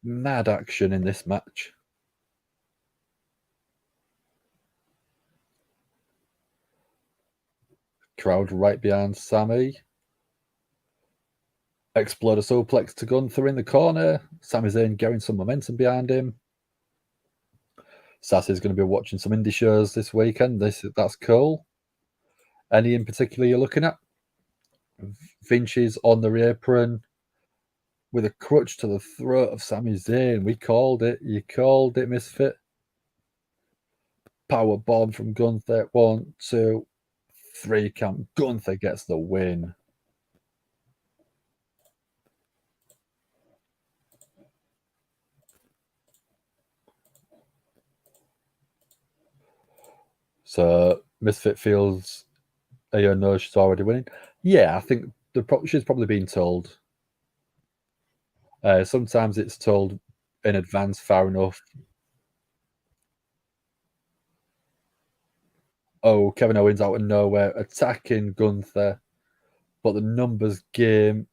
Mad action in this match. Crowd right behind Sami. Exploder suplex to Gunther in the corner. Sami Zayn getting some momentum behind him. Sassy's going to be watching some indie shows this weekend. That's cool. Any in particular you're looking at? Vinci's on the apron with a crutch to the throat of Sami Zayn. We called it. You called it, Misfit. Power bomb from Gunther. 1, 2, 3 count. Gunther gets the win. So Misfit feels, no, she's already winning. Yeah, I think she's probably been told. Sometimes it's told in advance far enough. Oh, Kevin Owens out of nowhere attacking Gunther, but the numbers game.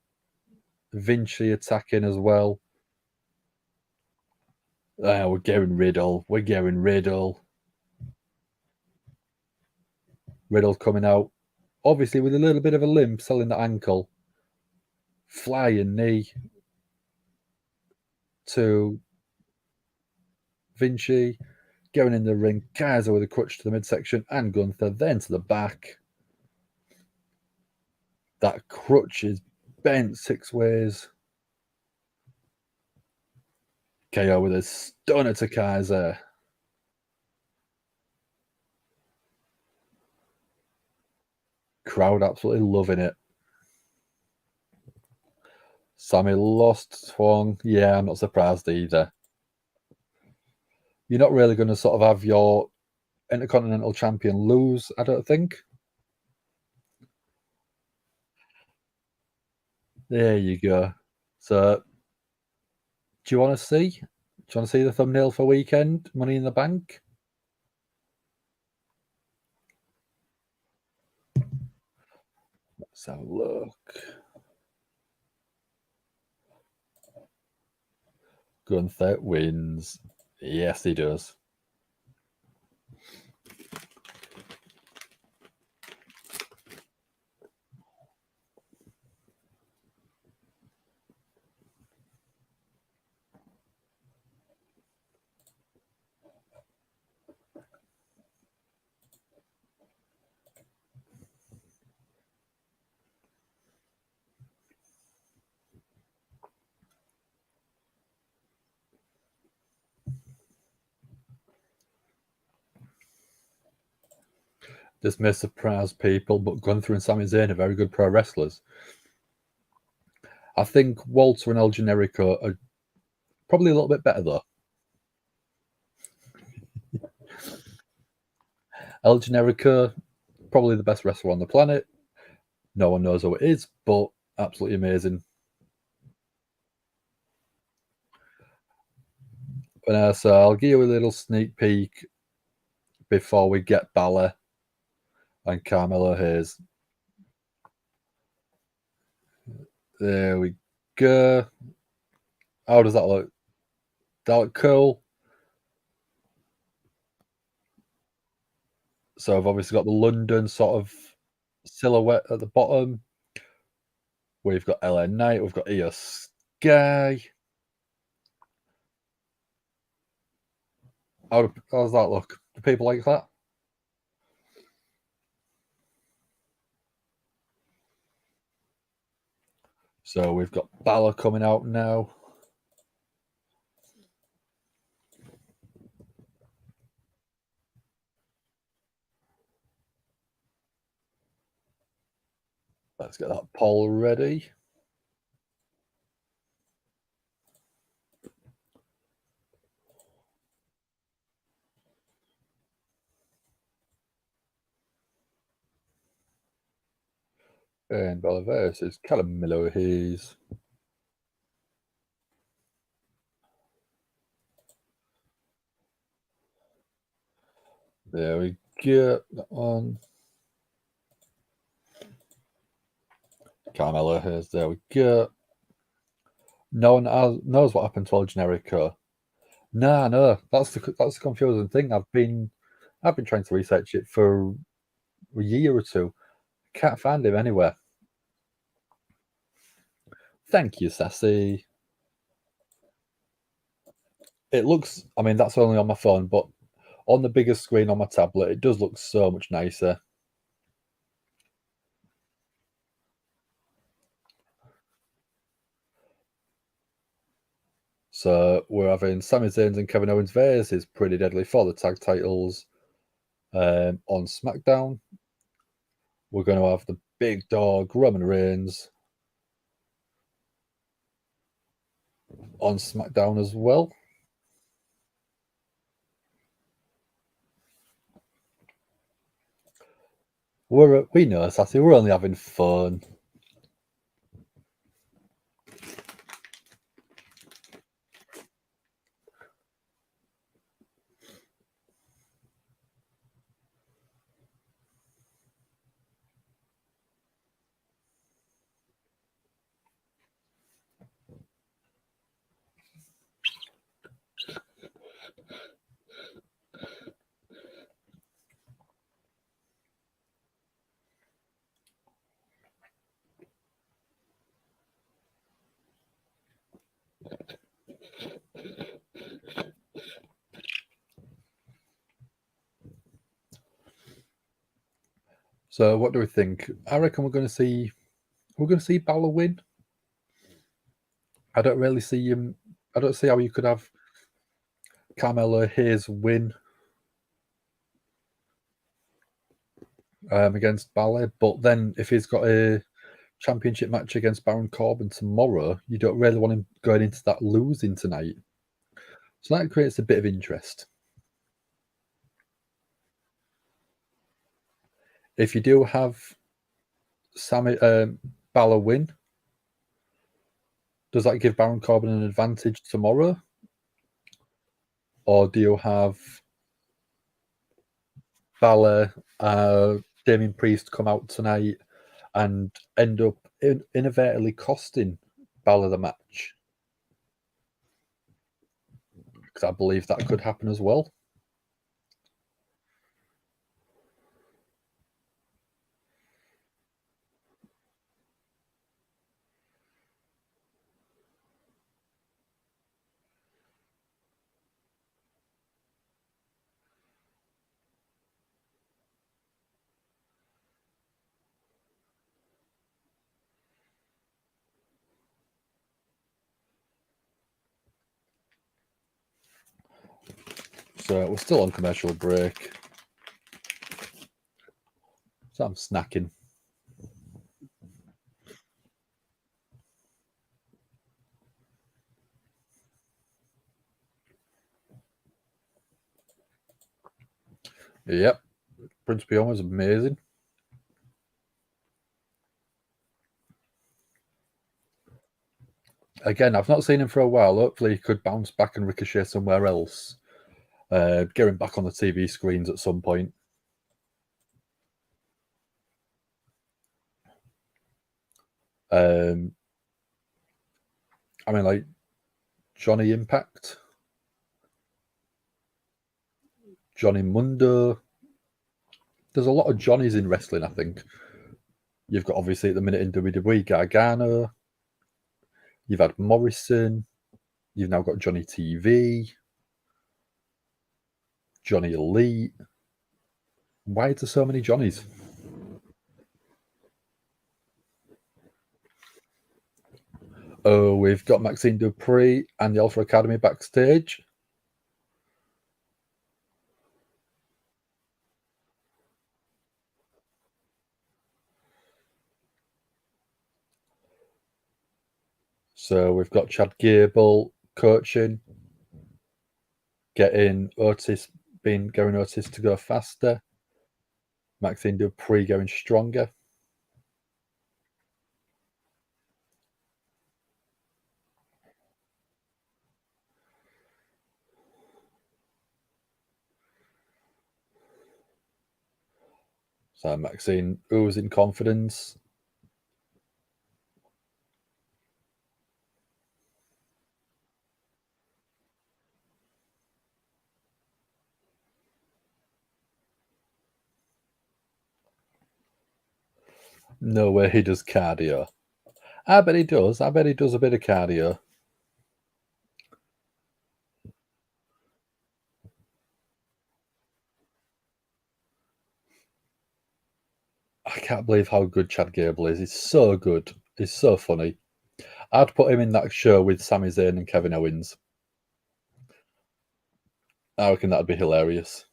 Vinci attacking as well. We're getting Riddle. Riddle coming out, obviously with a little bit of a limp, selling the ankle. Flying knee to Vinci, going in the ring. Kaiser with a crutch to the midsection, and Gunther then to the back. That crutch is bent 6 ways. KO with a stunner to Kaiser. Crowd absolutely loving it. Sami lost Twong. Yeah, I'm not surprised either. You're not really going to sort of have your Intercontinental Champion lose, I don't think. There you go. So, do you want to see? Do you want to see the thumbnail for weekend? Money in the Bank? Let's have a look. Gunther wins. Yes, he does. This may surprise people, but Gunther and Sami Zayn are very good pro wrestlers. I think Walter and El Generico are probably a little bit better, though. El Generico, probably the best wrestler on the planet. No one knows who it is, but absolutely amazing. So I'll give you a little sneak peek before we get Balor and Carmelo Hayes. There we go. How does that look? That look cool? So I've obviously got the London sort of silhouette at the bottom. We've got LA Knight. We've got Io Sky. How does that look? Do people like that? So we've got Balor coming out now. Let's get that poll ready. And Balor versus Carmelo Hayes. There we go. That one. Carmelo Hayes. There we go. No one knows what happened to El Generico. No, that's the confusing thing. I've been trying to research it for a year or two. Can't find him anywhere. Thank you, Sassy. It looks, I mean, that's only on my phone, but on the bigger screen on my tablet, it does look so much nicer. So we're having Sami Zayn and Kevin Owens versus Pretty Deadly for the tag titles on SmackDown. We're going to have the big dog Roman Reigns on SmackDown as well. We know, Sassy, we're only having fun. So what do we think? I reckon we're going to see Balor win. I don't really see him. I don't see how you could have Carmelo Hayes win against Balor, but then if he's got a championship match against Baron Corbin tomorrow, you don't really want him going into that losing tonight. So that creates a bit of interest. If you do have Balor win, does that give Baron Corbin an advantage tomorrow? Or do you have Balor, Damien Priest come out tonight and end up inadvertently costing Balor the match? Because I believe that could happen as well. So we're still on commercial break. So I'm snacking. Yep. Prince Pion was amazing. Again, I've not seen him for a while. Hopefully he could bounce back and ricochet somewhere else. Get him back on the TV screens at some point. I mean, like Johnny Impact, Johnny Mundo. There's a lot of Johnnies in wrestling, I think. You've got, obviously, at the minute in WWE, Gargano. You've had Morrison. You've now got Johnny TV. Johnny Elite. Why are there so many Johnnies? Oh, we've got Maxine Dupree and the Alpha Academy backstage. So we've got Chad Gable coaching, getting Otis to go faster. Maxine Dupree going stronger. So Maxine oozing confidence. No way he does cardio. I bet he does. I bet he does a bit of cardio. I can't believe how good Chad Gable is. He's so good. He's so funny. I'd put him in that show with Sami Zayn and Kevin Owens. I reckon that'd be hilarious.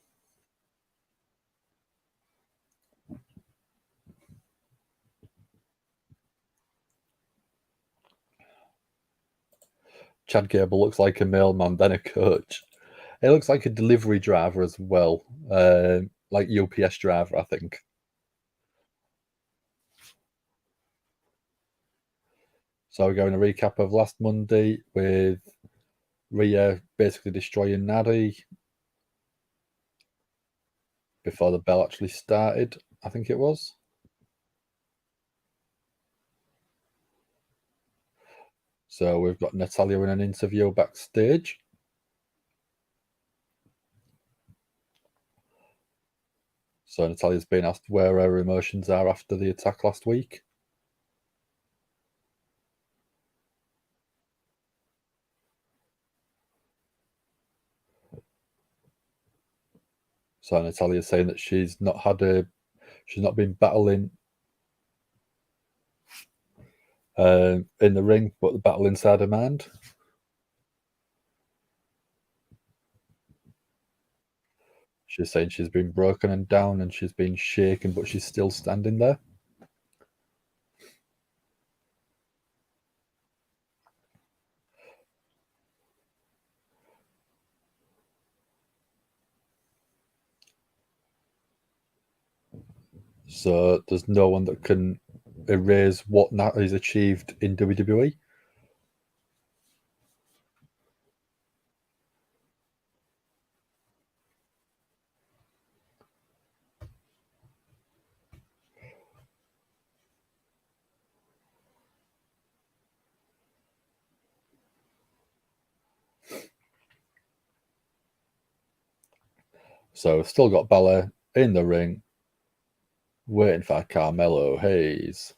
Chad Gable looks like a mailman, then a coach. He looks like a delivery driver as well, like UPS driver, I think. So we're going to recap of last Monday with Rhea basically destroying Natty before the bell actually started, I think it was. So we've got Natalya in an interview backstage. So Natalya's been asked where her emotions are after the attack last week. So Natalya's saying that she's not been battling in the ring, but the battle inside her mind. She's saying she's been broken and down and she's been shaken, but she's still standing there. So there's no one that can erase what Natalya's achieved in WWE. So we've still got Balor in the ring, waiting for Carmelo Hayes.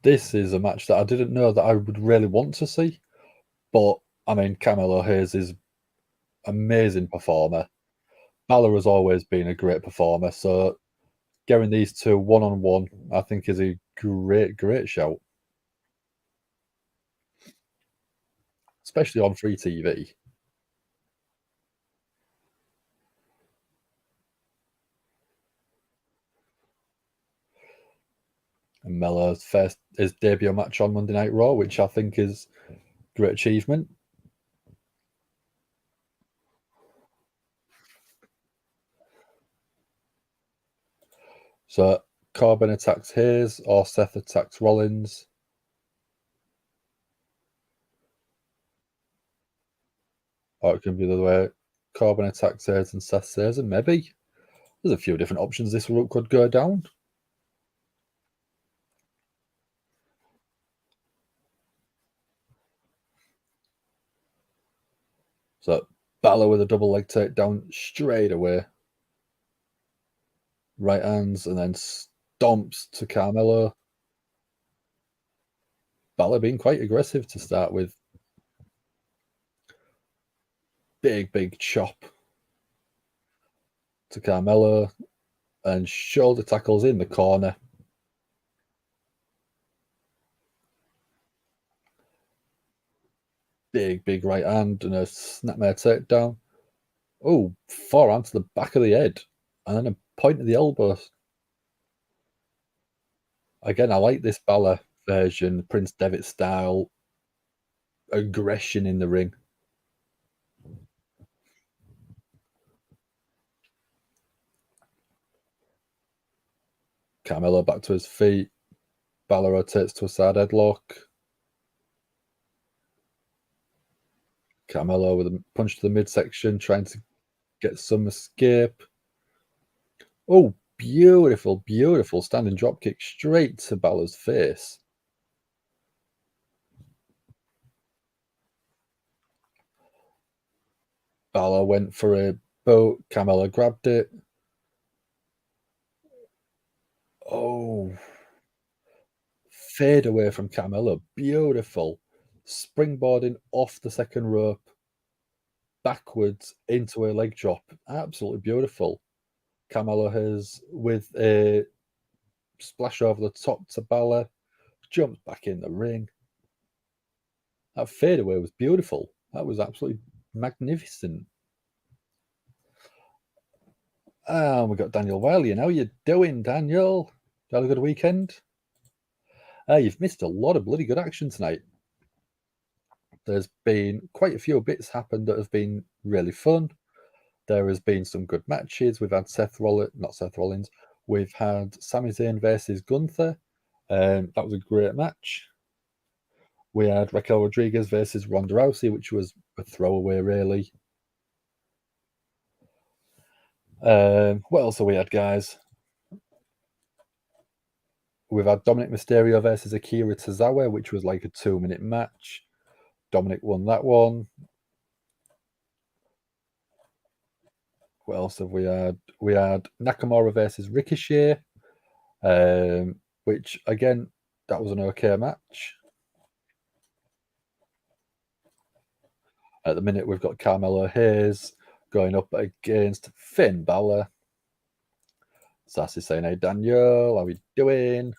This is a match that I didn't know that I would really want to see, but I mean, Carmelo Hayes is an amazing performer. Balor has always been a great performer, so getting these two one-on-one, I think, is a great shout, especially on free TV. And Melo's his debut match on Monday Night Raw, which I think is a great achievement. So Corbin attacks Hayes or Seth attacks Rollins. Or it can be the other way. Corbin attacks Hayes and Seth says, and maybe there's a few different options this route could go down. So Balor with a double leg takedown straight away. Right hands and then stomps to Carmelo. Balor being quite aggressive to start with. Big chop to Carmelo and shoulder tackles in the corner. Big right hand and a snapmare takedown. Oh, forearm to the back of the head and then a point of the elbow. Again, I like this Balor version, Prince Devitt style aggression in the ring. Carmelo back to his feet. Balor rotates to a side headlock. Carmelo with a punch to the midsection, trying to Get some escape. Oh, beautiful, beautiful standing drop kick straight to Balor's face. Balor went for a boat. Carmella grabbed it. Oh, fade away from Carmella. Beautiful. Springboarding off the second rope, backwards into a leg drop. Absolutely beautiful. Carmella has, with a splash over the top to Balor, jumps back in the ring. That fadeaway was beautiful. That was absolutely magnificent. We got Daniel Wiley. How you doing, Daniel? You had a good weekend? You've missed a lot of bloody good action tonight. There's been quite a few bits happened that have been really fun. There has been some good matches. We've had not Seth Rollins. We've had Sami Zayn versus Gunther. That was a great match. We had Raquel Rodriguez versus Ronda Rousey, which was a throwaway, really. What else have we had, guys? We've had Dominik Mysterio versus Akira Tozawa, which was like a 2-minute match. Dominik won that one. What else have we had? We had Nakamura versus Ricochet, which, again, that was an okay match. At the minute, we've got Carmelo Hayes going up against Finn Balor. Sassy saying, "Hey, Daniel, how you doing?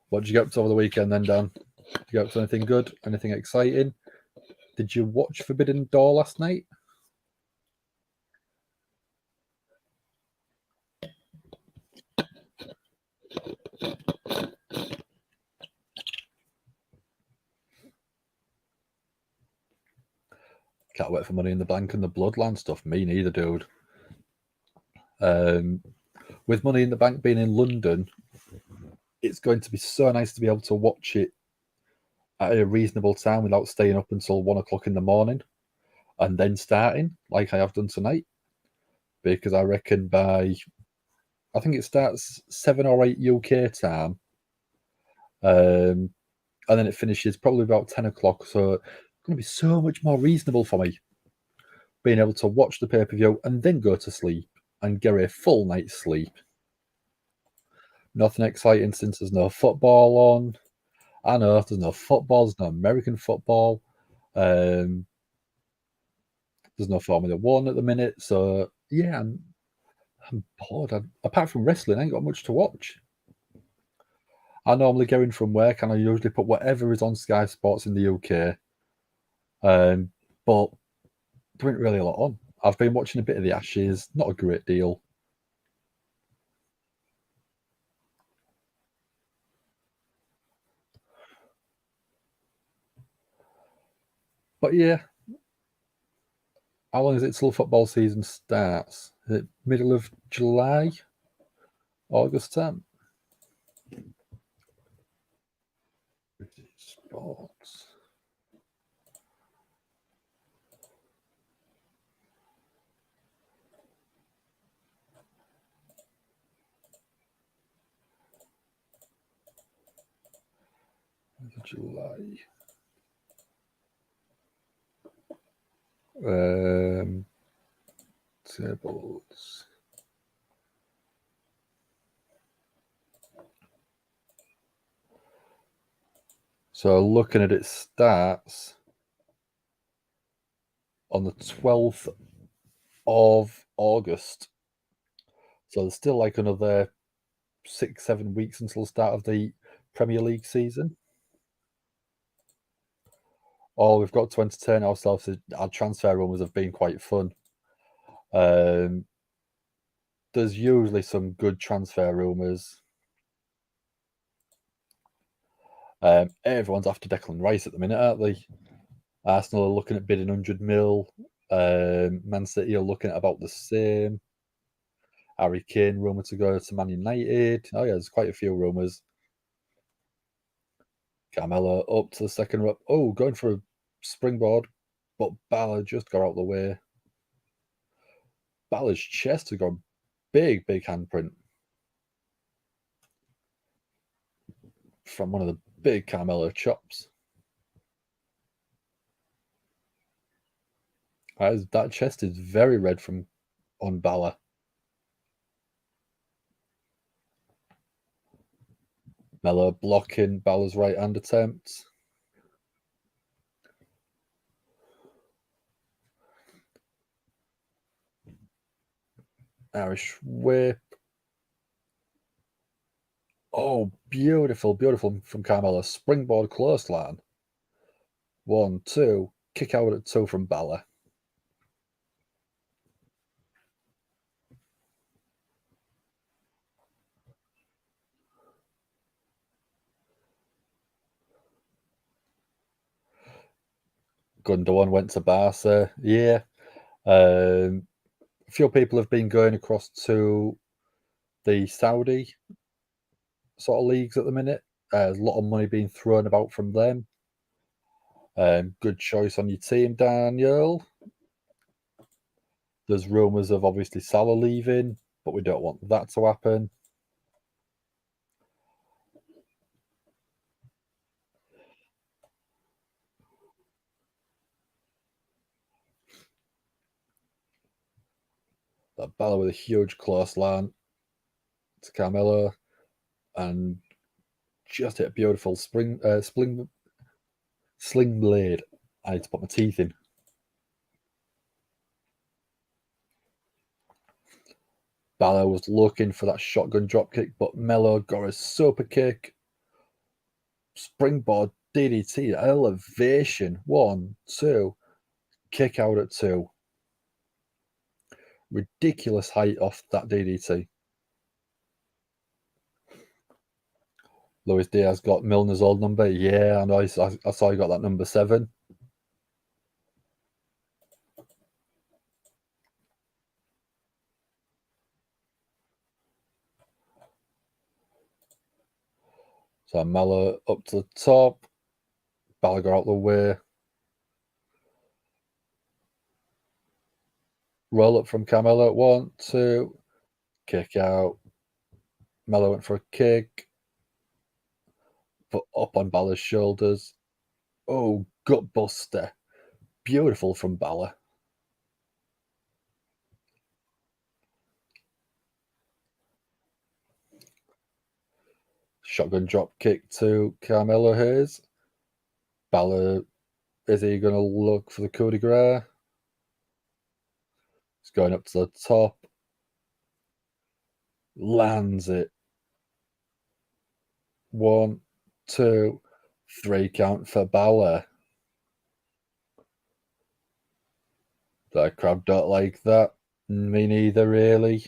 What did you get up to over the weekend then, Dan? Did you get up to anything good? Anything exciting? Did you watch Forbidden Door last night?" Can't wait for Money in the Bank and the Bloodline stuff. Me neither, dude. With Money in the Bank being in London, it's going to be so nice to be able to watch it at a reasonable time without staying up until 1 o'clock in the morning and then starting like I have done tonight. Because I reckon I think it starts 7 or 8 UK time. And then it finishes probably about 10 o'clock. So it's going to be so much more reasonable for me being able to watch the pay-per-view and then go to sleep and get a full night's sleep. Nothing exciting since there's no football on. I know there's no football, there's no American football. There's no Formula One at the minute. So, yeah, I'm bored. Apart from wrestling, I ain't got much to watch. I normally go in from work and I usually put whatever is on Sky Sports in the UK. But there ain't really a lot on. I've been watching a bit of the Ashes, not a great deal. But yeah, how long is it till football season starts? Is it middle of July? August time? Sports. July. Tables. So looking at it starts on the 12th of August. So there's still like another 6-7 weeks until the start of the Premier League season. All we've got to entertain ourselves is our transfer rumours have been quite fun. There's usually some good transfer rumours. Everyone's after Declan Rice at the minute, aren't they? Arsenal are looking at bidding 100 mil. Man City are looking at about the same. Harry Kane rumoured to go to Man United. Oh yeah, there's quite a few rumours. Carmelo up to the second rope. Oh, going for a springboard. but Balor just got out of the way. Balor's chest has got a big handprint from one of the big Carmelo chops. That chest is very red on Balor. Melo blocking Balor's right hand attempt. Irish whip. Oh, beautiful from Carmelo. Springboard clothesline. 1, 2. Kick out at 2 from Balor. Gundogan went to Barca. Yeah. A few people have been going across to the Saudi sort of leagues at the minute. There's a lot of money being thrown about from them. Good choice on your team, Daniel. There's rumours of obviously Salah leaving, but we don't want that to happen. That Balor with a huge clothesline to Carmelo and just hit a beautiful sling blade. I need to put my teeth in. Balor was looking for that shotgun dropkick, but Melo got a super kick. Springboard DDT, elevation. 1, 2. Kick out at 2. Ridiculous height off that DDT. Luis Diaz got Milner's old number. Yeah, I know. I saw he got that number 7. So Melo up to the top. Balor got out the way. Roll up from Carmelo. 1, 2. Kick out. Melo went for a kick. But up on Balor's shoulders. Oh, gut buster. Beautiful from Balor. Shotgun drop kick to Carmelo Hayes. Balor, is he going to look for the coup de grace? He's going up to the top. Lands it. 1, 2, 3 count for Balor. The crowd don't like that. Me neither, really.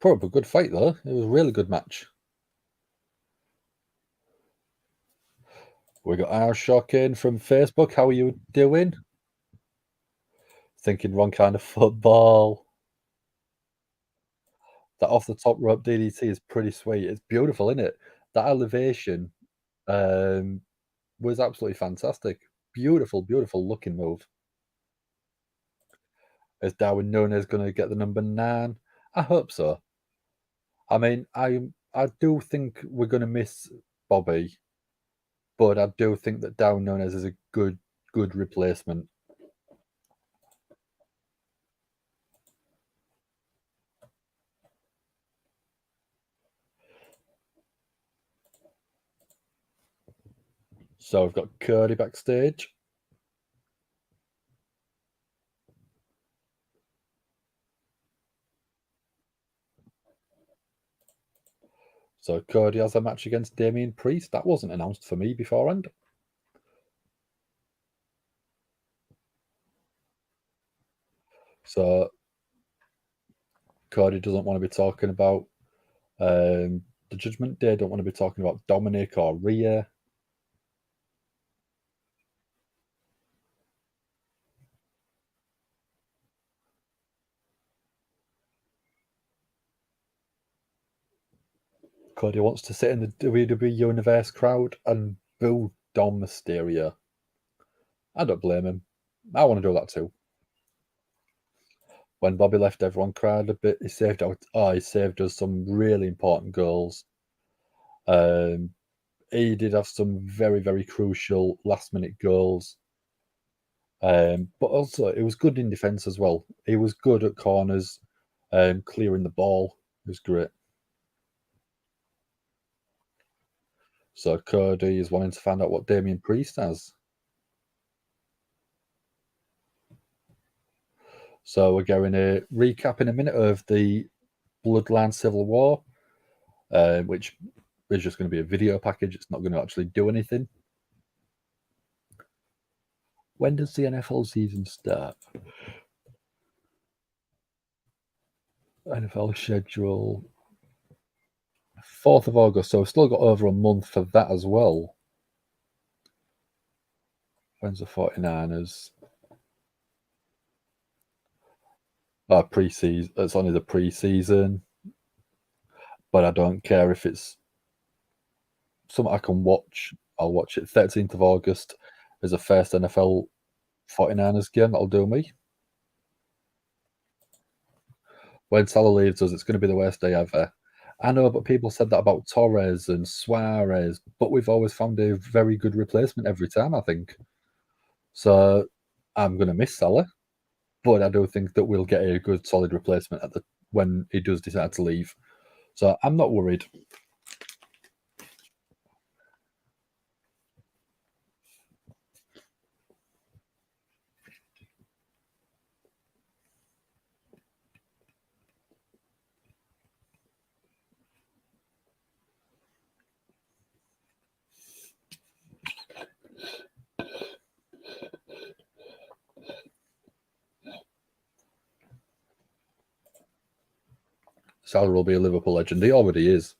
Probably a good fight, though. It was a really good match. We got our shock in from Facebook. How are you doing? Thinking wrong kind of football. That off the top rope DDT is pretty sweet. It's beautiful, isn't it? That elevation was absolutely fantastic. Beautiful looking move. Is Darwin Nunes going to get the number 9? I hope so. I mean, I do think we're going to miss Bobby, but I do think that Darwin Nunes is a good replacement. So we've got Cody backstage. So Cody has a match against Damian Priest. That wasn't announced for me beforehand. So Cody doesn't want to be talking about the Judgment Day. Don't want to be talking about Dominik or Rhea. Cody wants to sit in the WWE Universe crowd and boo Dom Mysterio. I don't blame him. I want to do that too. When Bobby left, everyone cried a bit. He saved us some really important goals. He did have some very, very crucial last-minute goals. But also, it was good in defence as well. He was good at corners, clearing the ball. It was great. So Cody is wanting to find out what Damian Priest has. So we're going to recap in a minute of the Bloodline Civil War, which is just going to be a video package. It's not going to actually do anything. When does the NFL season start? NFL schedule 4th of August, so we've still got over a month for that as well. When's the 49ers? Pre-season. It's only the pre-season, but I don't care if it's something I can watch. I'll watch it. 13th of August is the first NFL 49ers game. That'll do me. When Salah leaves us, it's going to be the worst day ever. I know, but people said that about Torres and Suarez, but we've always found a very good replacement every time, I think. So I'm going to miss Salah, but I do think that we'll get a good, solid replacement when he does decide to leave. So I'm not worried. Salah will be a Liverpool legend. He already is.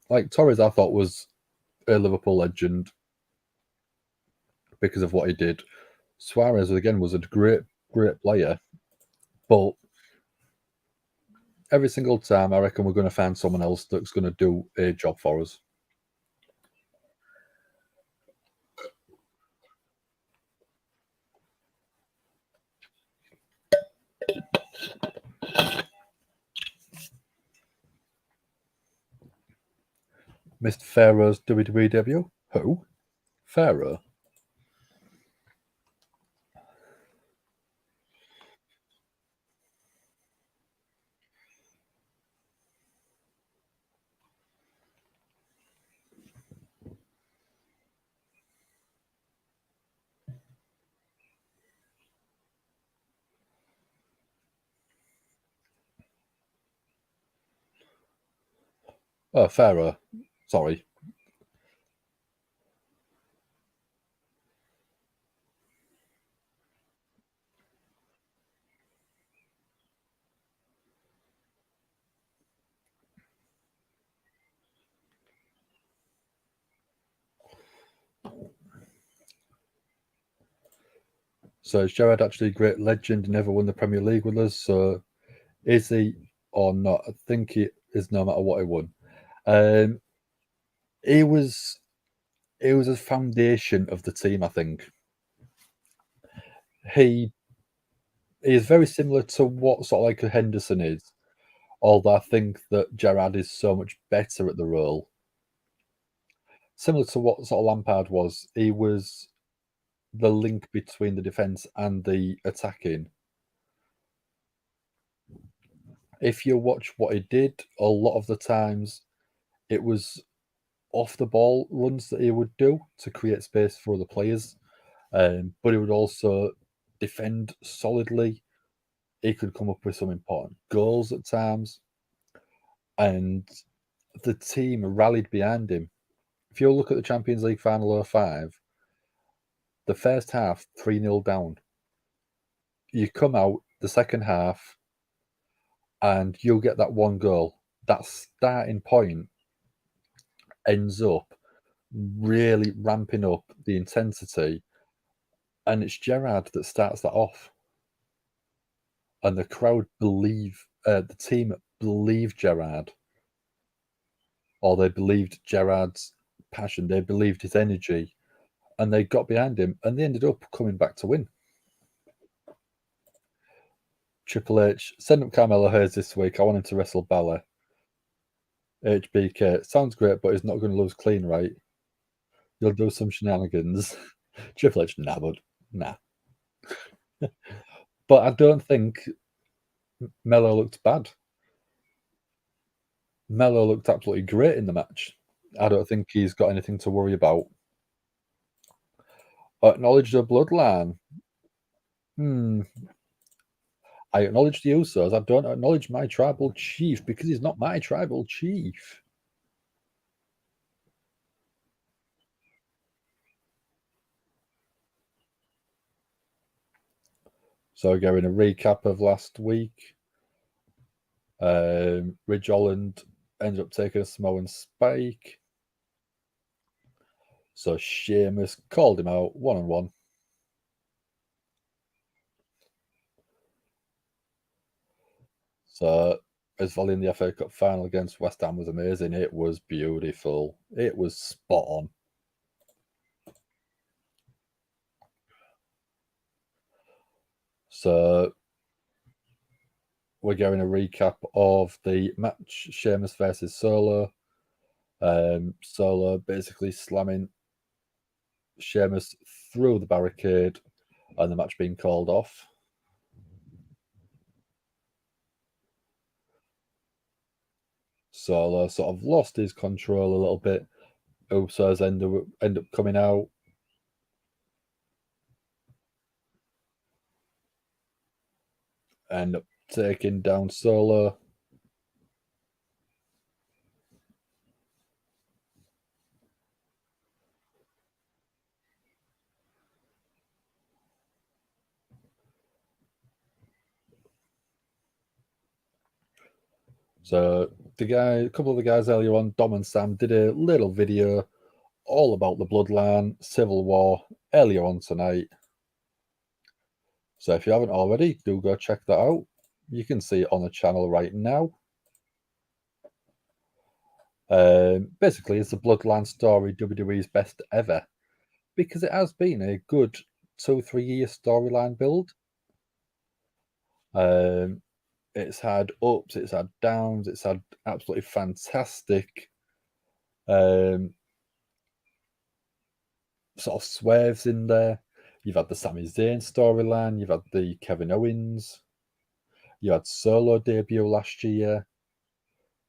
Like Torres, I thought was a Liverpool legend because of what he did. Suarez again was a great player, but every single time I reckon we're going to find someone else that's going to do a job for us. Missed Pharaoh's WWE debut? Who? Pharaoh? Oh, Pharaoh. Sorry. So is Gerrard actually a great legend and never won the Premier League with us? So is he or not? I think he is no matter what he won. He was a foundation of the team, I think. He is very similar to what sort of like a Henderson is, although I think that Gerrard is so much better at the role. Similar to what sort of Lampard was. He was the link between the defence and the attacking. If you watch what he did, a lot of the times it was off the ball runs that he would do to create space for other players. But he would also defend solidly. He could come up with some important goals at times. And the team rallied behind him. If you look at the Champions League final 05, the first half 3-0 down. You come out the second half and you'll get that one goal. That starting point ends up really ramping up the intensity, and it's Gerrard that starts that off. And the crowd believe, the team believed Gerard, or they believed Gerard's passion, they believed his energy, and they got behind him, and they ended up coming back to win. Triple H, send up Carmelo Hayes this week. I want him to wrestle Balor. HBK, sounds great, but he's not going to lose clean, right? You'll do some shenanigans. Triple H, nah, bud. Nah. But I don't think Melo looked bad. Melo looked absolutely great in the match. I don't think he's got anything to worry about. Acknowledge the bloodline. I acknowledge the Usos. I don't acknowledge my tribal chief because he's not my tribal chief. So again, a recap of last week. Ridge Holland ended up taking a Samoan spike. So Sheamus called him out one-on-one. So his volley in the FA Cup final against West Ham was amazing. It was beautiful. It was spot on. So we're getting a recap of the match, Sheamus versus Solo. Solo basically slamming Sheamus through the barricade and the match being called off. Solo sort of lost his control a little bit. Usos end up coming out. End up taking down Solo. So a couple of the guys earlier on, Dom and Sam, did a little video all about the Bloodline Civil War earlier on tonight. So if you haven't already, do go check that out. You can see it on the channel right now. Basically, it's the Bloodline story, WWE's best ever, because it has been a good 2-3 year storyline build. It's had ups, it's had downs, it's had absolutely fantastic sort of swerves in there. You've had the Sami Zayn storyline, you've had the Kevin Owens, you had Solo debut last year.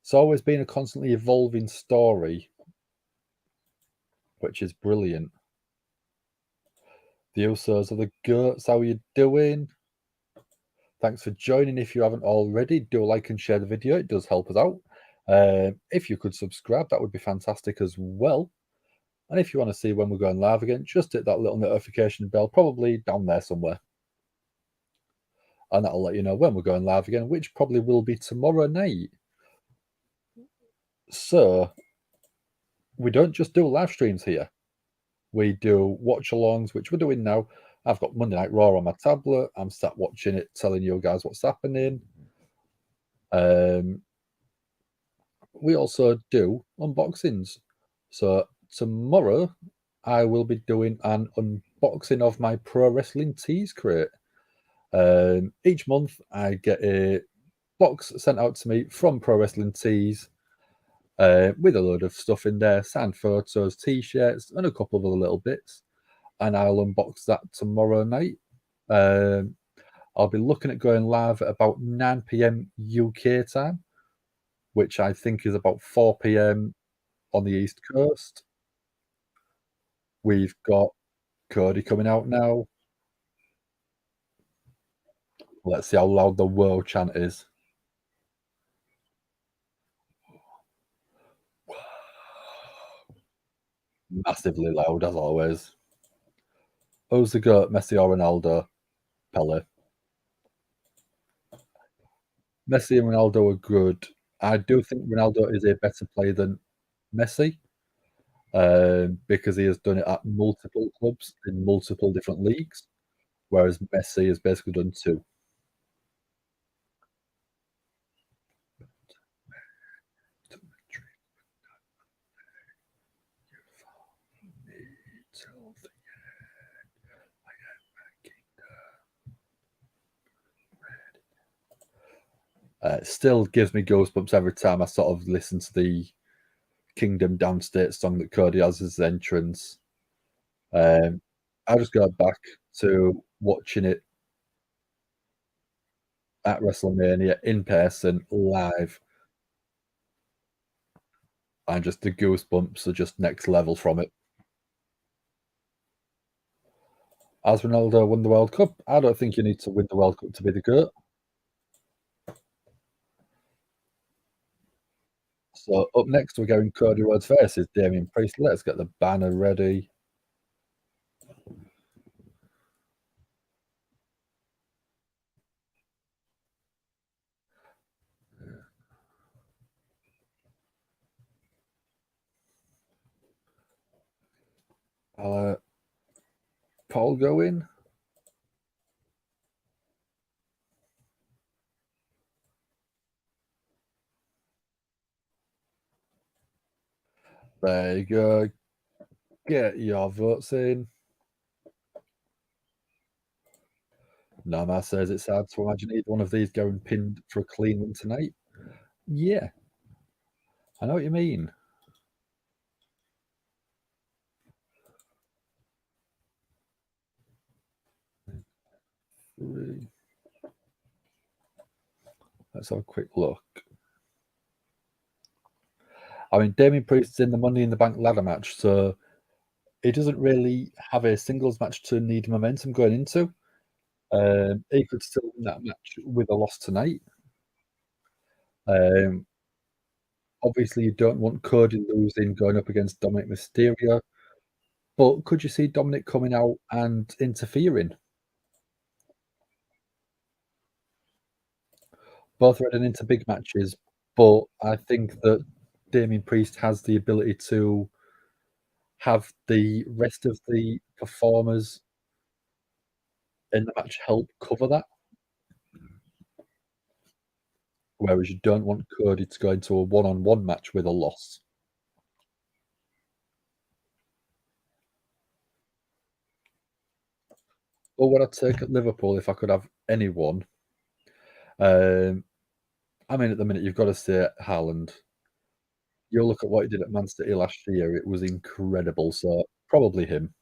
It's always been a constantly evolving story, which is brilliant. The Usos are the goats. How are you doing? Thanks for joining. If you haven't already, do like and share the video. It does help us out. If you could subscribe, that would be fantastic as well. And if you want to see when we're going live again, just hit that little notification bell, probably down there somewhere. And that'll let you know when we're going live again, which probably will be tomorrow night. So, we don't just do live streams here. We do watch-alongs, which we're doing now. I've got Monday Night Raw on my tablet. I'm sat watching it, telling you guys what's happening. We also do unboxings. So tomorrow, I will be doing an unboxing of my Pro Wrestling Tees crate. Each month, I get a box sent out to me from Pro Wrestling Tees with a load of stuff in there, signed photos, T-shirts, and a couple of other little bits. And I'll unbox that tomorrow night. I'll be looking at going live at about 9 p.m. UK time, which I think is about 4 p.m. on the East Coast. We've got Cody coming out now. Let's see how loud the "whoa" chant is. Massively loud, as always. Who's the goat, Messi or Ronaldo? Pele. Messi and Ronaldo are good. I do think Ronaldo is a better player than Messi because he has done it at multiple clubs in multiple different leagues, whereas Messi has basically done two. till the end. I am making it still gives me goosebumps every time I sort of listen to the Kingdom Downstate song that Cody has as his entrance. I just go back to watching it at WrestleMania in person, live, and just the goosebumps are just next level from it. As Ronaldo won the World Cup, I don't think you need to win the World Cup to be the GOAT. So up next, we're going Cody Rhodes versus Damian Priest. Let's get the banner ready. I'll Paul go in. There you go. Get your votes in. Nama says it's hard to imagine either one of these going pinned for a clean win tonight. Yeah, I know what you mean. Let's have a quick look. I mean, Damian Priest's in the Money in the Bank ladder match, so he doesn't really have a singles match to need momentum going into. He could still win that match with a loss tonight. Obviously, you don't want Cody losing going up against Dominik Mysterio, but could you see Dominik coming out and interfering? Both are heading into big matches, but I think that Damian Priest has the ability to have the rest of the performers in the match help cover that. Whereas you don't want Cody to go into a one-on-one match with a loss. Or would I take at Liverpool if I could have anyone? I mean, at the minute, you've got to say Haaland. You look at what he did at Man City last year, it was incredible. So probably him.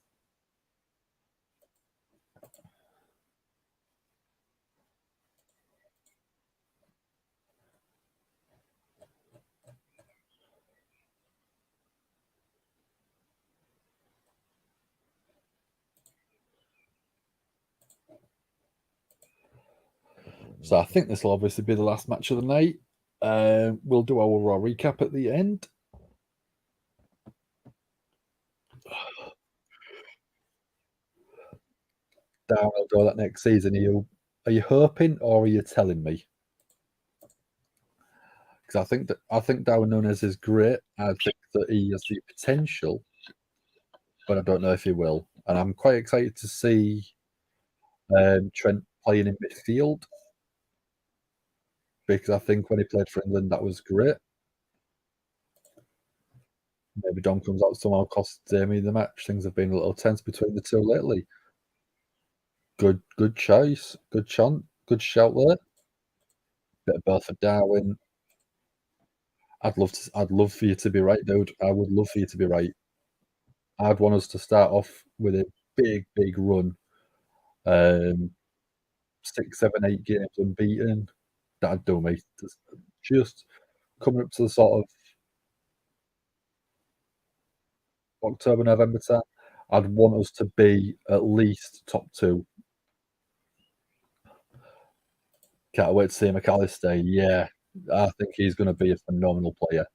So I think this will obviously be the last match of the night. We'll do our Raw recap at the end. Down, I'll do that next season. Are you hoping or are you telling me? Because I think Darwin Nunes is great. I think that he has the potential, but I don't know if he will. And I'm quite excited to see Trent playing in midfield because I think when he played for England, that was great. Maybe Dom comes out somehow costs Jamie the match. Things have been a little tense between the two lately. Good choice. Good chant. Good shout there. Bit of both for Darwin. I'd love for you to be right, dude. I would love for you to be right. I'd want us to start off with a big run. 6, 7, 8 games unbeaten. That'd do me. Just coming up to the sort of October, November time, I'd want us to be at least top 2. Can't wait to see McAllister. Yeah, I think he's going to be a phenomenal player.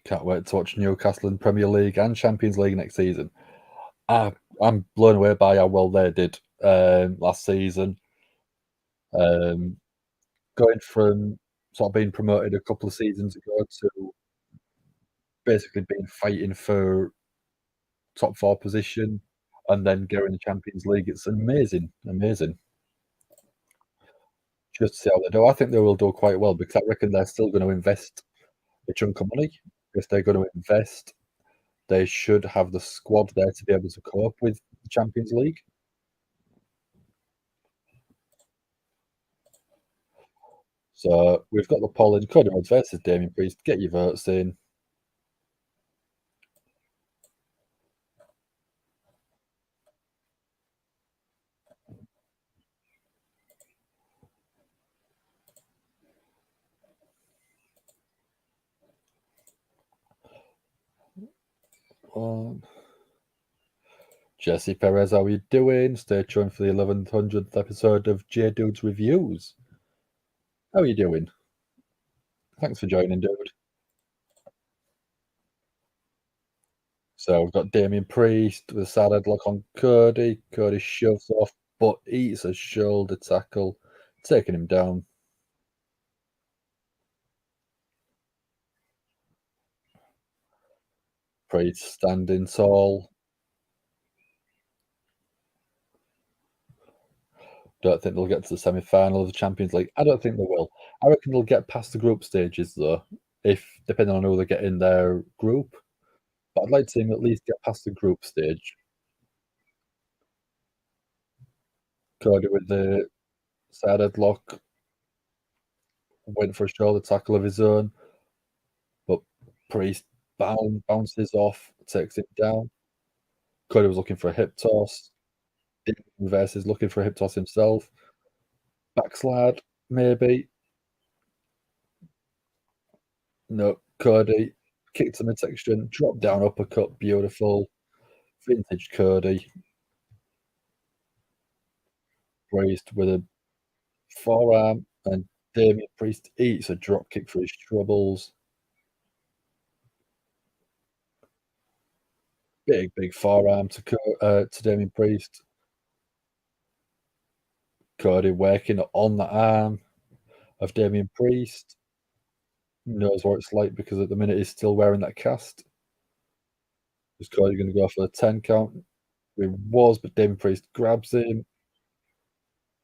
Can't wait to watch Newcastle in Premier League and Champions League next season. I'm blown away by how well they did last season. Going from sort of being promoted a couple of seasons ago to basically being fighting for top 4 position and then going in the Champions League. It's amazing. Just to see how they do. I think they will do quite well because I reckon they're still going to invest a chunk of money. If they're going to invest, they should have the squad there to be able to cope with the Champions League. So we've got the poll in Cody Rhodes versus Damien Priest. Get your votes in. Jesse Perez, how are you doing? Stay tuned for the 1100th episode of J Dude's Reviews. How are you doing? Thanks for joining, dude. So we've got Damien Priest with a sad headlock on Cody. Cody shoves off, but eats a shoulder tackle, taking him down. Priest standing tall. Don't think they'll get to the semi-final of the Champions League. I don't think they will. I reckon they'll get past the group stages though, if depending on who they get in their group. But I'd like to see them at least get past the group stage. Cody with the side headlock went for a shoulder tackle of his own, but Priest bounces off, takes him down. Cody was looking for a hip toss. Versus looking for a hip toss himself. Backslide, maybe. No, Cody kicked to midsection, drop down uppercut, beautiful. Vintage Cody. Priest with a forearm, and Damien Priest eats a drop kick for his troubles. Big forearm to Damien Priest. Cody working on the arm of Damien Priest. Knows what it's like because at the minute he's still wearing that cast. Is Cody going to go for the 10 count? He was, but Damien Priest grabs him.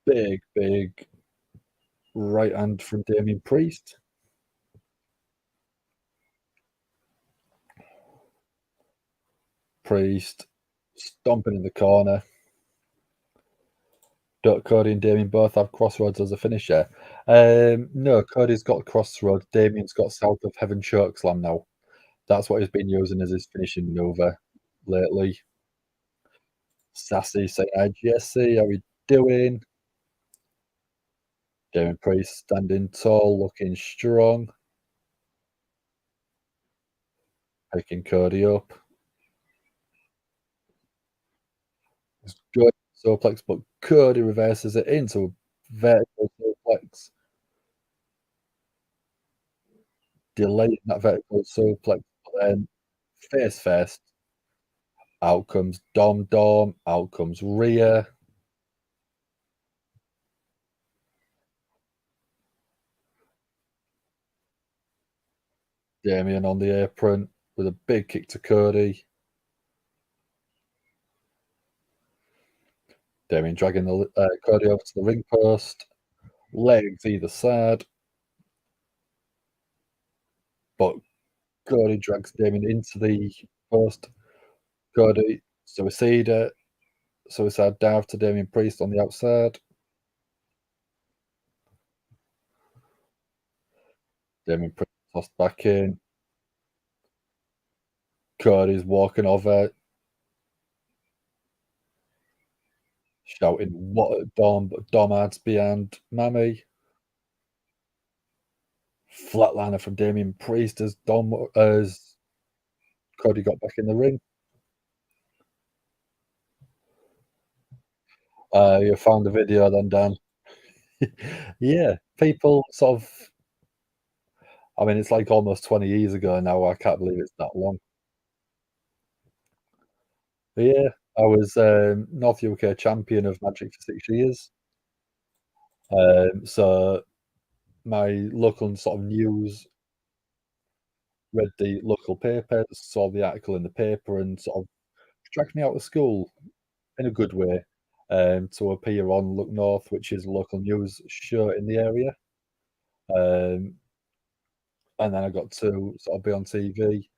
Big right hand from Damien Priest. Priest stomping in the corner. Cody and Damien both have Crossroads as a finisher. No, Cody's got Crossroads. Damien's got South of Heaven Chokeslam now. That's what he's been using as his finishing maneuver lately. Sassy saying, "Hi Jesse, how we doing?" Damien Priest standing tall, looking strong. Picking Cody up. It's good suplex, but Cody reverses it into a vertical suplex. Delaying that vertical suplex, but then face first. Out comes Dom, out comes Rhea. Damien on the apron with a big kick to Cody. Damien dragging Cody over to the ring post. Legs either side. But Cody drags Damien into the post. Cody, suicide dive to Damien Priest on the outside. Damien Priest tossed back in. Cody's walking over, shouting, "What a Dom!" But Dom adds behind Mammy. Flatliner from Damian Priest as Cody got back in the ring. You found the video then, Dan. Yeah, people sort of. I mean, it's like almost 20 years ago now. I can't believe it's that long. But yeah, I was North UK champion of Magic for 6 years. So my local sort of news read the local paper, saw the article in the paper, and sort of dragged me out of school in a good way to appear on Look North, which is a local news show in the area. Um, and then I got to sort of be on TV.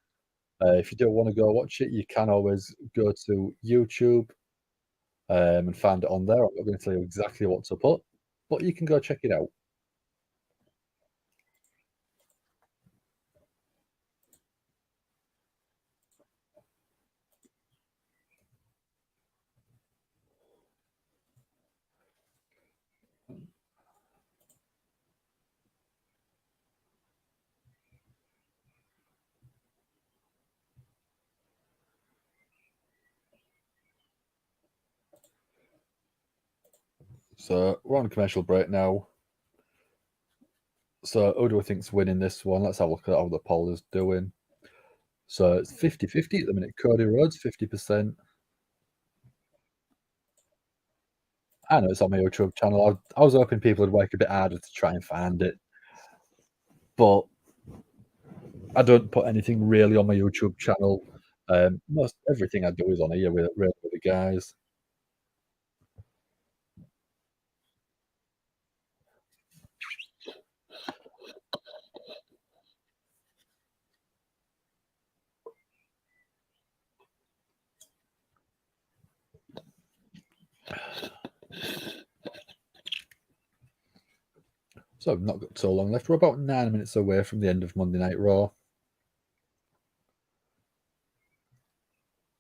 If you don't want to go watch it, you can always go to YouTube and find it on there. I'm not going to tell you exactly what to put, but you can go check it out. So we're on a commercial break now. So who do I think's winning this one? Let's have a look at how the poll is doing. So it's 50-50 at the minute. Cody Rhodes, 50%. I know it's on my YouTube channel. I was hoping people would work a bit harder to try and find it. But I don't put anything really on my YouTube channel. Most everything I do is on here with the guys. So I've not got so long left. We're about 9 minutes away from the end of Monday Night Raw.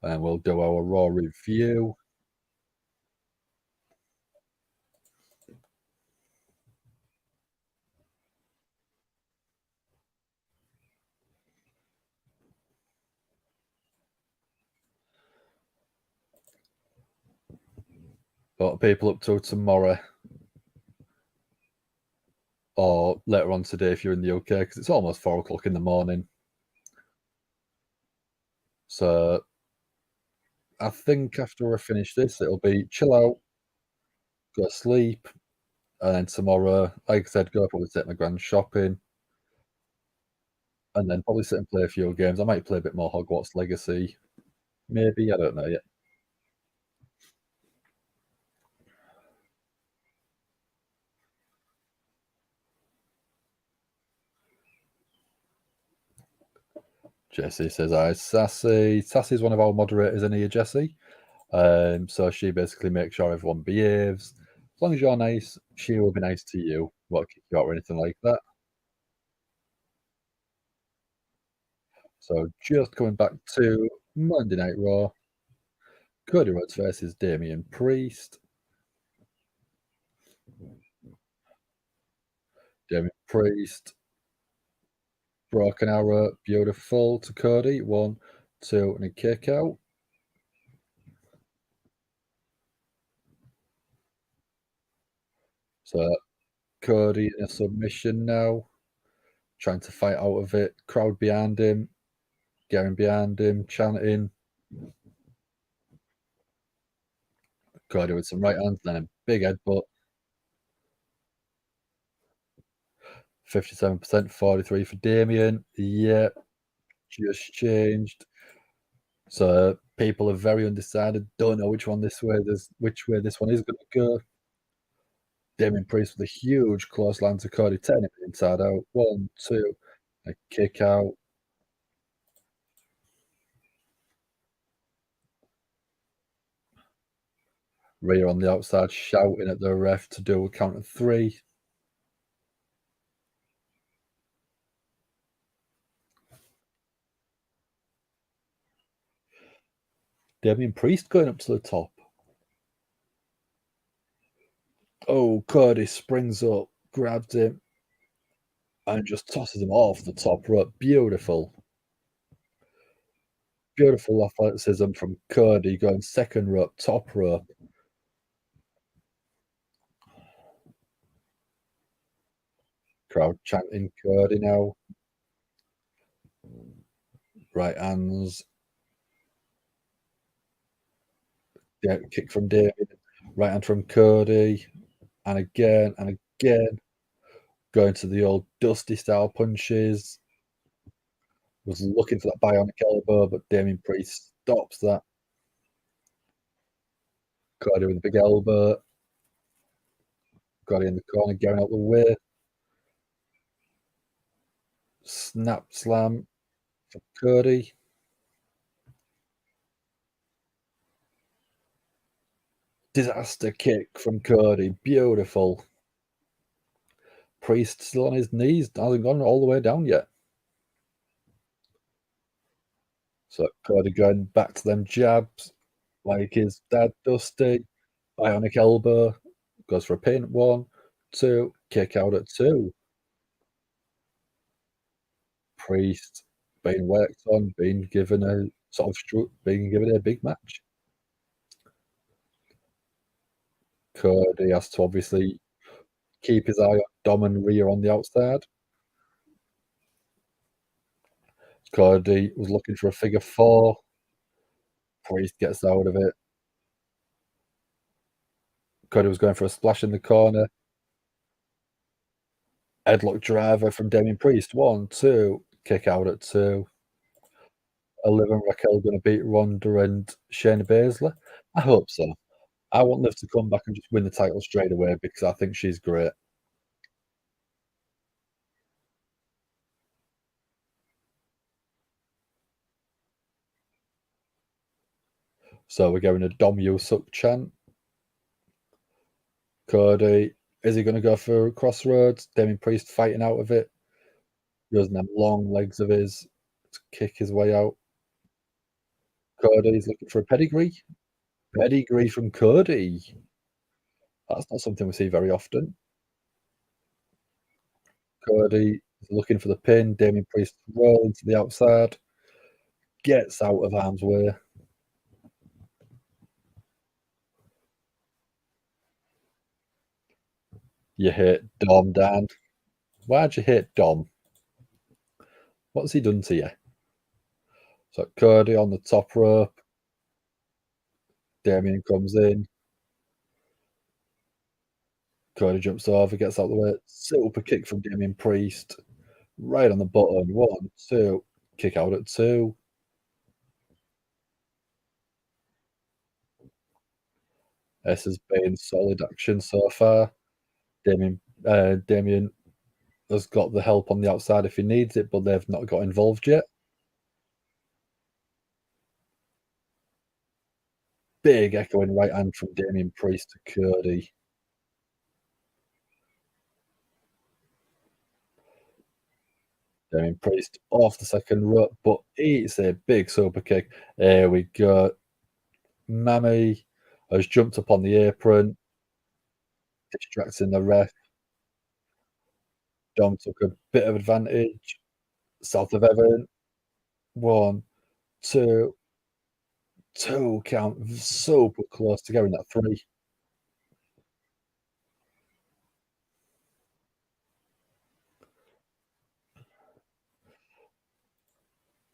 And we'll do our Raw review. What are people up to tomorrow? Or later on today if you're in the UK, because it's almost 4 o'clock in the morning. So I think after I finish this, it'll be chill out, go to sleep, and then tomorrow, like I said, go probably take my grand shopping, and then probably sit and play a few games. I might play a bit more Hogwarts Legacy. Maybe, I don't know yet. Jesse says, "Hi, Sassy." Sassy's one of our moderators in here, Jesse. So she basically makes sure everyone behaves. As long as you're nice, she will be nice to you. Won't kick you out or anything like that. So just coming back to Monday Night Raw. Cody Rhodes versus Damian Priest. Damian Priest. Broken arrow, beautiful to Cody. 1, 2, and a kick out. So Cody in a submission now, trying to fight out of it. Crowd behind him, getting behind him, chanting. Cody with some right hands, then a big headbutt. 57%, 43 for Damian. Yep, just changed. So people are very undecided, don't know which way this one is going to go. Damian Priest with a huge clothesline to Cody, turning him inside out. 1, 2, a kick out. Rhea on the outside shouting at the ref to do a count of 3. Damian Priest going up to the top. Oh, Cody springs up, grabs him. and just tosses him off the top rope. Beautiful. Beautiful athleticism from Cody going second rope, top rope. Crowd chanting Cody now. Right hands. Yeah, kick from David. Right hand from Cody. And again. Going to the old Dusty style punches. Was looking for that bionic elbow, but Damien Priest stops that. Cody with a big elbow. Cody in the corner, going out the way. Snap slam for Cody. Disaster kick from Cody. Beautiful. Priest still on his knees. Hasn't gone all the way down yet. So Cody going back to them jabs like his dad Dusty. Bionic elbow. Goes for a pin. 1, 2. Kick out at 2. Priest being worked on, being given a being given a big match. Cody has to obviously keep his eye on Dom and Rhea on the outside. Cody was looking for a figure 4. Priest gets out of it. Cody was going for a splash in the corner. Headlock driver from Damien Priest. 1, 2. Kick out at 2. Liv and Raquel going to beat Ronda and Shayna Bayzler? I hope so. I want Liv to come back and just win the title straight away because I think she's great. So we're going a Dom You Suck chant. Cody, is he going to go for Crossroads? Damien Priest fighting out of it. Using them long legs of his to kick his way out. Cody's looking for a pedigree. Pedigree from Cody. That's not something we see very often. Cody is looking for the pin. Damien Priest rolling to the outside. Gets out of harm's way. You hit Dom, Dan. Why'd you hit Dom? What's he done to you? So Cody on the top rope. Damien comes in. Cody jumps over, gets out the way. Super kick from Damien Priest. Right on the button. 1, 2. Kick out at 2. This has been solid action so far. Damien has got the help on the outside if he needs it, but they've not got involved yet. Big echoing right hand from Damien Priest to Cody. Damien Priest off the second rope, but eats a big super kick. There we go. Mammy has jumped up on the apron, distracting the ref. Dom took a bit of advantage. South of Evan. 1, 2. 2 count. Super close to going that 3.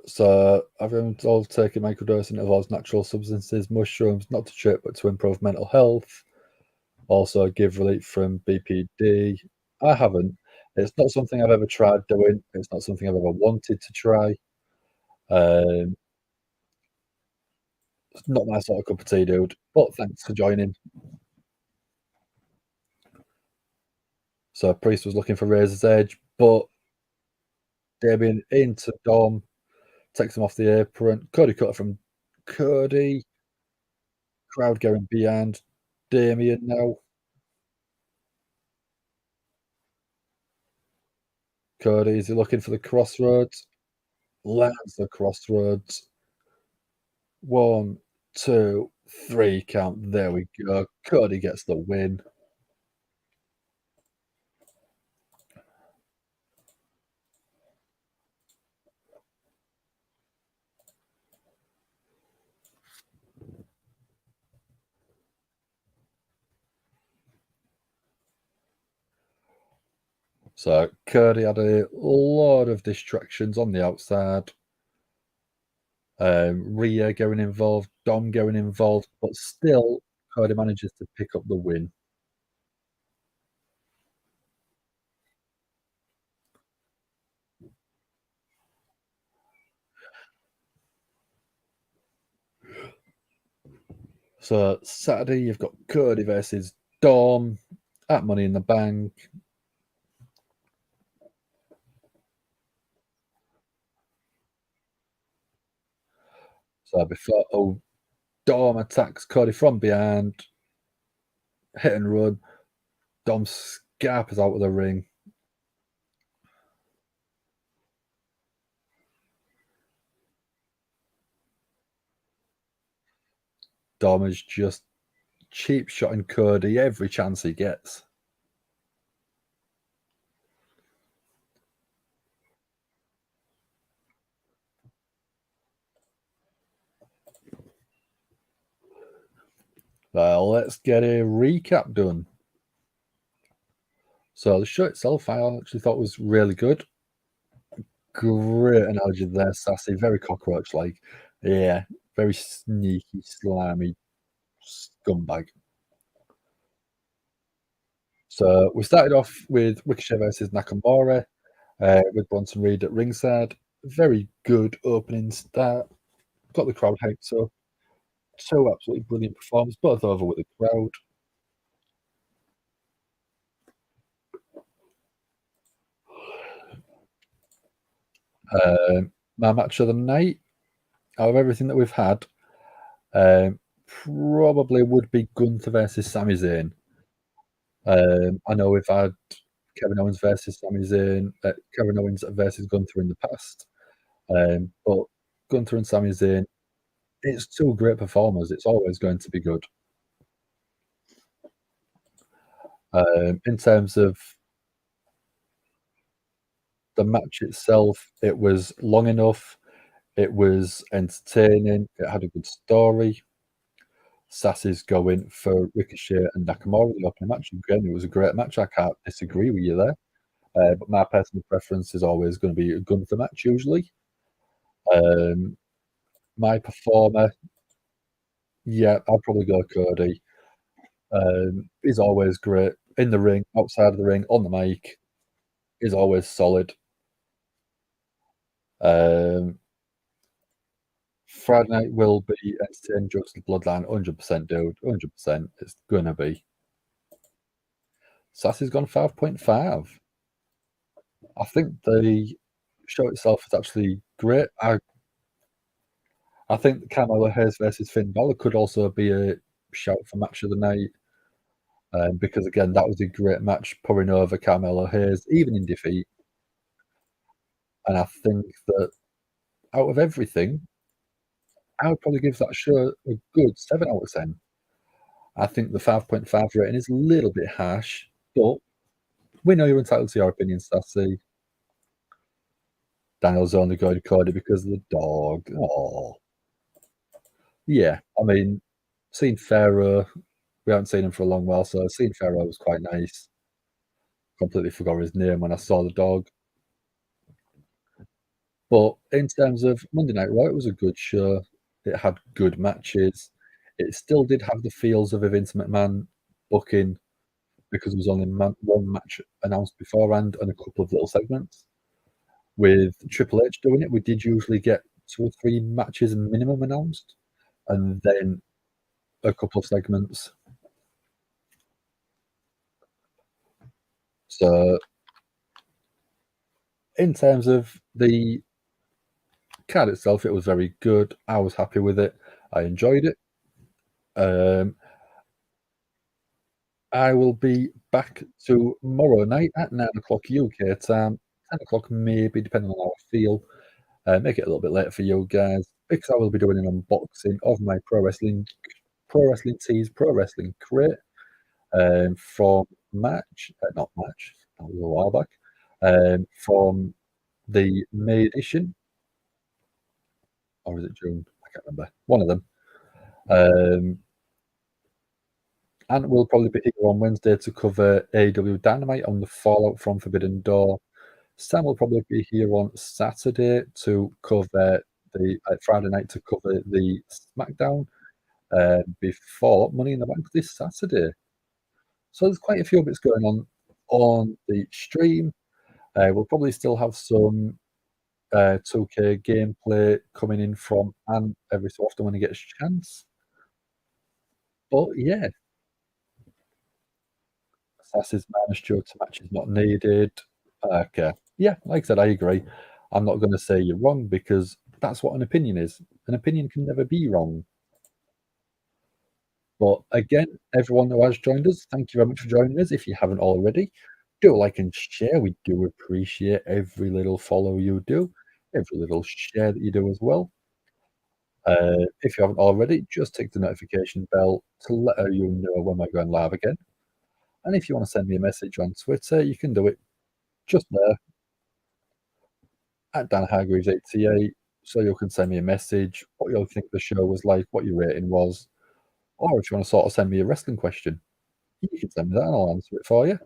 So everyone's all taking microdosing involves natural substances, mushrooms, not to trip but to improve mental health. Also give relief from BPD. I haven't. It's not something I've ever tried doing. It's not something I've ever wanted to try. It's not my sort of cup of tea, dude. But thanks for joining. So Priest was looking for Razor's Edge, but Damien into Dom, takes him off the apron. Cody cut from Cody. Crowd going behind Damien now. Cody, is he looking for the crossroads? Lands the crossroads. 1, 2, 3 count. There we go. Cody gets the win. So Cody had a lot of distractions on the outside. Rhea going involved, Dom going involved, but still Cody manages to pick up the win. So Saturday you've got Cody versus Dom at Money in the Bank. So before Dom attacks Cody from behind, hit and run. Dom scarpers out of the ring. Dom is just cheap shotting Cody every chance he gets. Well, let's get a recap done. So the show itself, I actually thought was really good. Great analogy there, Sassy. Very cockroach-like. Yeah, very sneaky, slimy scumbag. So we started off with Ricochet versus Nakamura with Bronson Reed at ringside. Very good opening start. Got the crowd hyped up. Two absolutely brilliant performers, both over with the crowd. My match of the night, out of everything that we've had, probably would be Gunther versus Sami Zayn. I know we've had Kevin Owens versus Sami Zayn, Kevin Owens versus Gunther in the past, but Gunther and Sami Zayn, it's two great performers. It's always going to be good. In terms of the match itself, it was long enough. It was entertaining. It had a good story. Sassy's going for Ricochet and Nakamura, the opening match. Again, it was a great match. I can't disagree with you there. But my personal preference is always going to be a Gunther match, usually. My performer, yeah, I'd probably go Cody. He's always great in the ring, outside of the ring, on the mic. He's always solid. Friday night will be entertaining. Jokes of the Bloodline, 100%, dude. 100%. It's gonna be. Sassy's gone 5.5. I think the show itself is actually great. I think Carmelo Hayes versus Finn Balor could also be a shout for match of the night. Because again, that was a great match, pouring over Carmelo Hayes, even in defeat. And I think that out of everything, I would probably give that show a good 7 out of 10. I think the 5.5 rating is a little bit harsh, but we know you're entitled to your opinion, Sassy. Daniel's only going to Cody because of the dog. Oh, yeah. I mean, seeing Pharaoh, we haven't seen him for a long while, so seeing Pharaoh was quite nice. Completely forgot his name when I saw the dog. But in terms of Monday Night Raw, it was a good show. It had good matches. It still did have the feels of a Vince McMahon booking because there was only one match announced beforehand and a couple of little segments. With Triple H doing it, we did usually get 2 or 3 matches minimum announced, and then a couple of segments. So, in terms of the card itself, it was very good. I was happy with it. I enjoyed it. I will be back tomorrow night at 9 o'clock UK time. 10 o'clock maybe, depending on how I feel. Make it a little bit later for you guys because I will be doing an unboxing of my Pro Wrestling Tees, Pro Wrestling Crate from March, not March, that was a while back, from the May edition, or is it June? I can't remember. One of them. And we'll probably be here on Wednesday to cover AEW Dynamite on the fallout from Forbidden Door. Sam will probably be here on Saturday to cover the Friday night to cover the Smackdown before Money in the Bank this Saturday. So there's quite a few bits going on the stream. We'll probably still have some 2K gameplay coming in from Anne every so often when he gets a chance. But yeah, Sassy's minus due to matches not needed. Okay. Yeah, like I said, I agree. I'm not going to say you're wrong because that's what an opinion is. An opinion can never be wrong. But again, everyone who has joined us, thank you very much for joining us. If you haven't already, do like and share. We do appreciate every little follow you do, every little share that you do as well. If you haven't already, just tick the notification bell to let you know when we're going live again. And if you want to send me a message on Twitter, you can do it just there at Dan Hargreaves 88. So you can send me a message, what you think the show was like, what your rating was, or if you want to sort of send me a wrestling question, you can send me that and I'll answer it for you,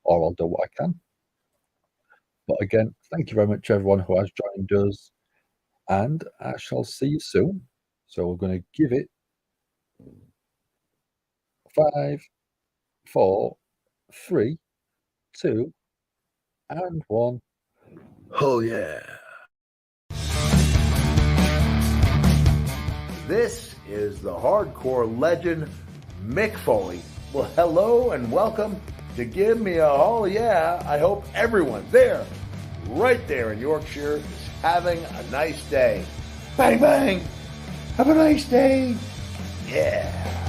or I'll do what I can. But again, thank you very much, everyone who has joined us, and I shall see you soon. So we're going to give it 5, 4, 3, 2, and 1. Oh yeah. This is the hardcore legend, Mick Foley. Well, hello and welcome to Give Me a Oh Yeah. I hope everyone there, right there in Yorkshire, is having a nice day. Bang, bang. Have a nice day. Yeah.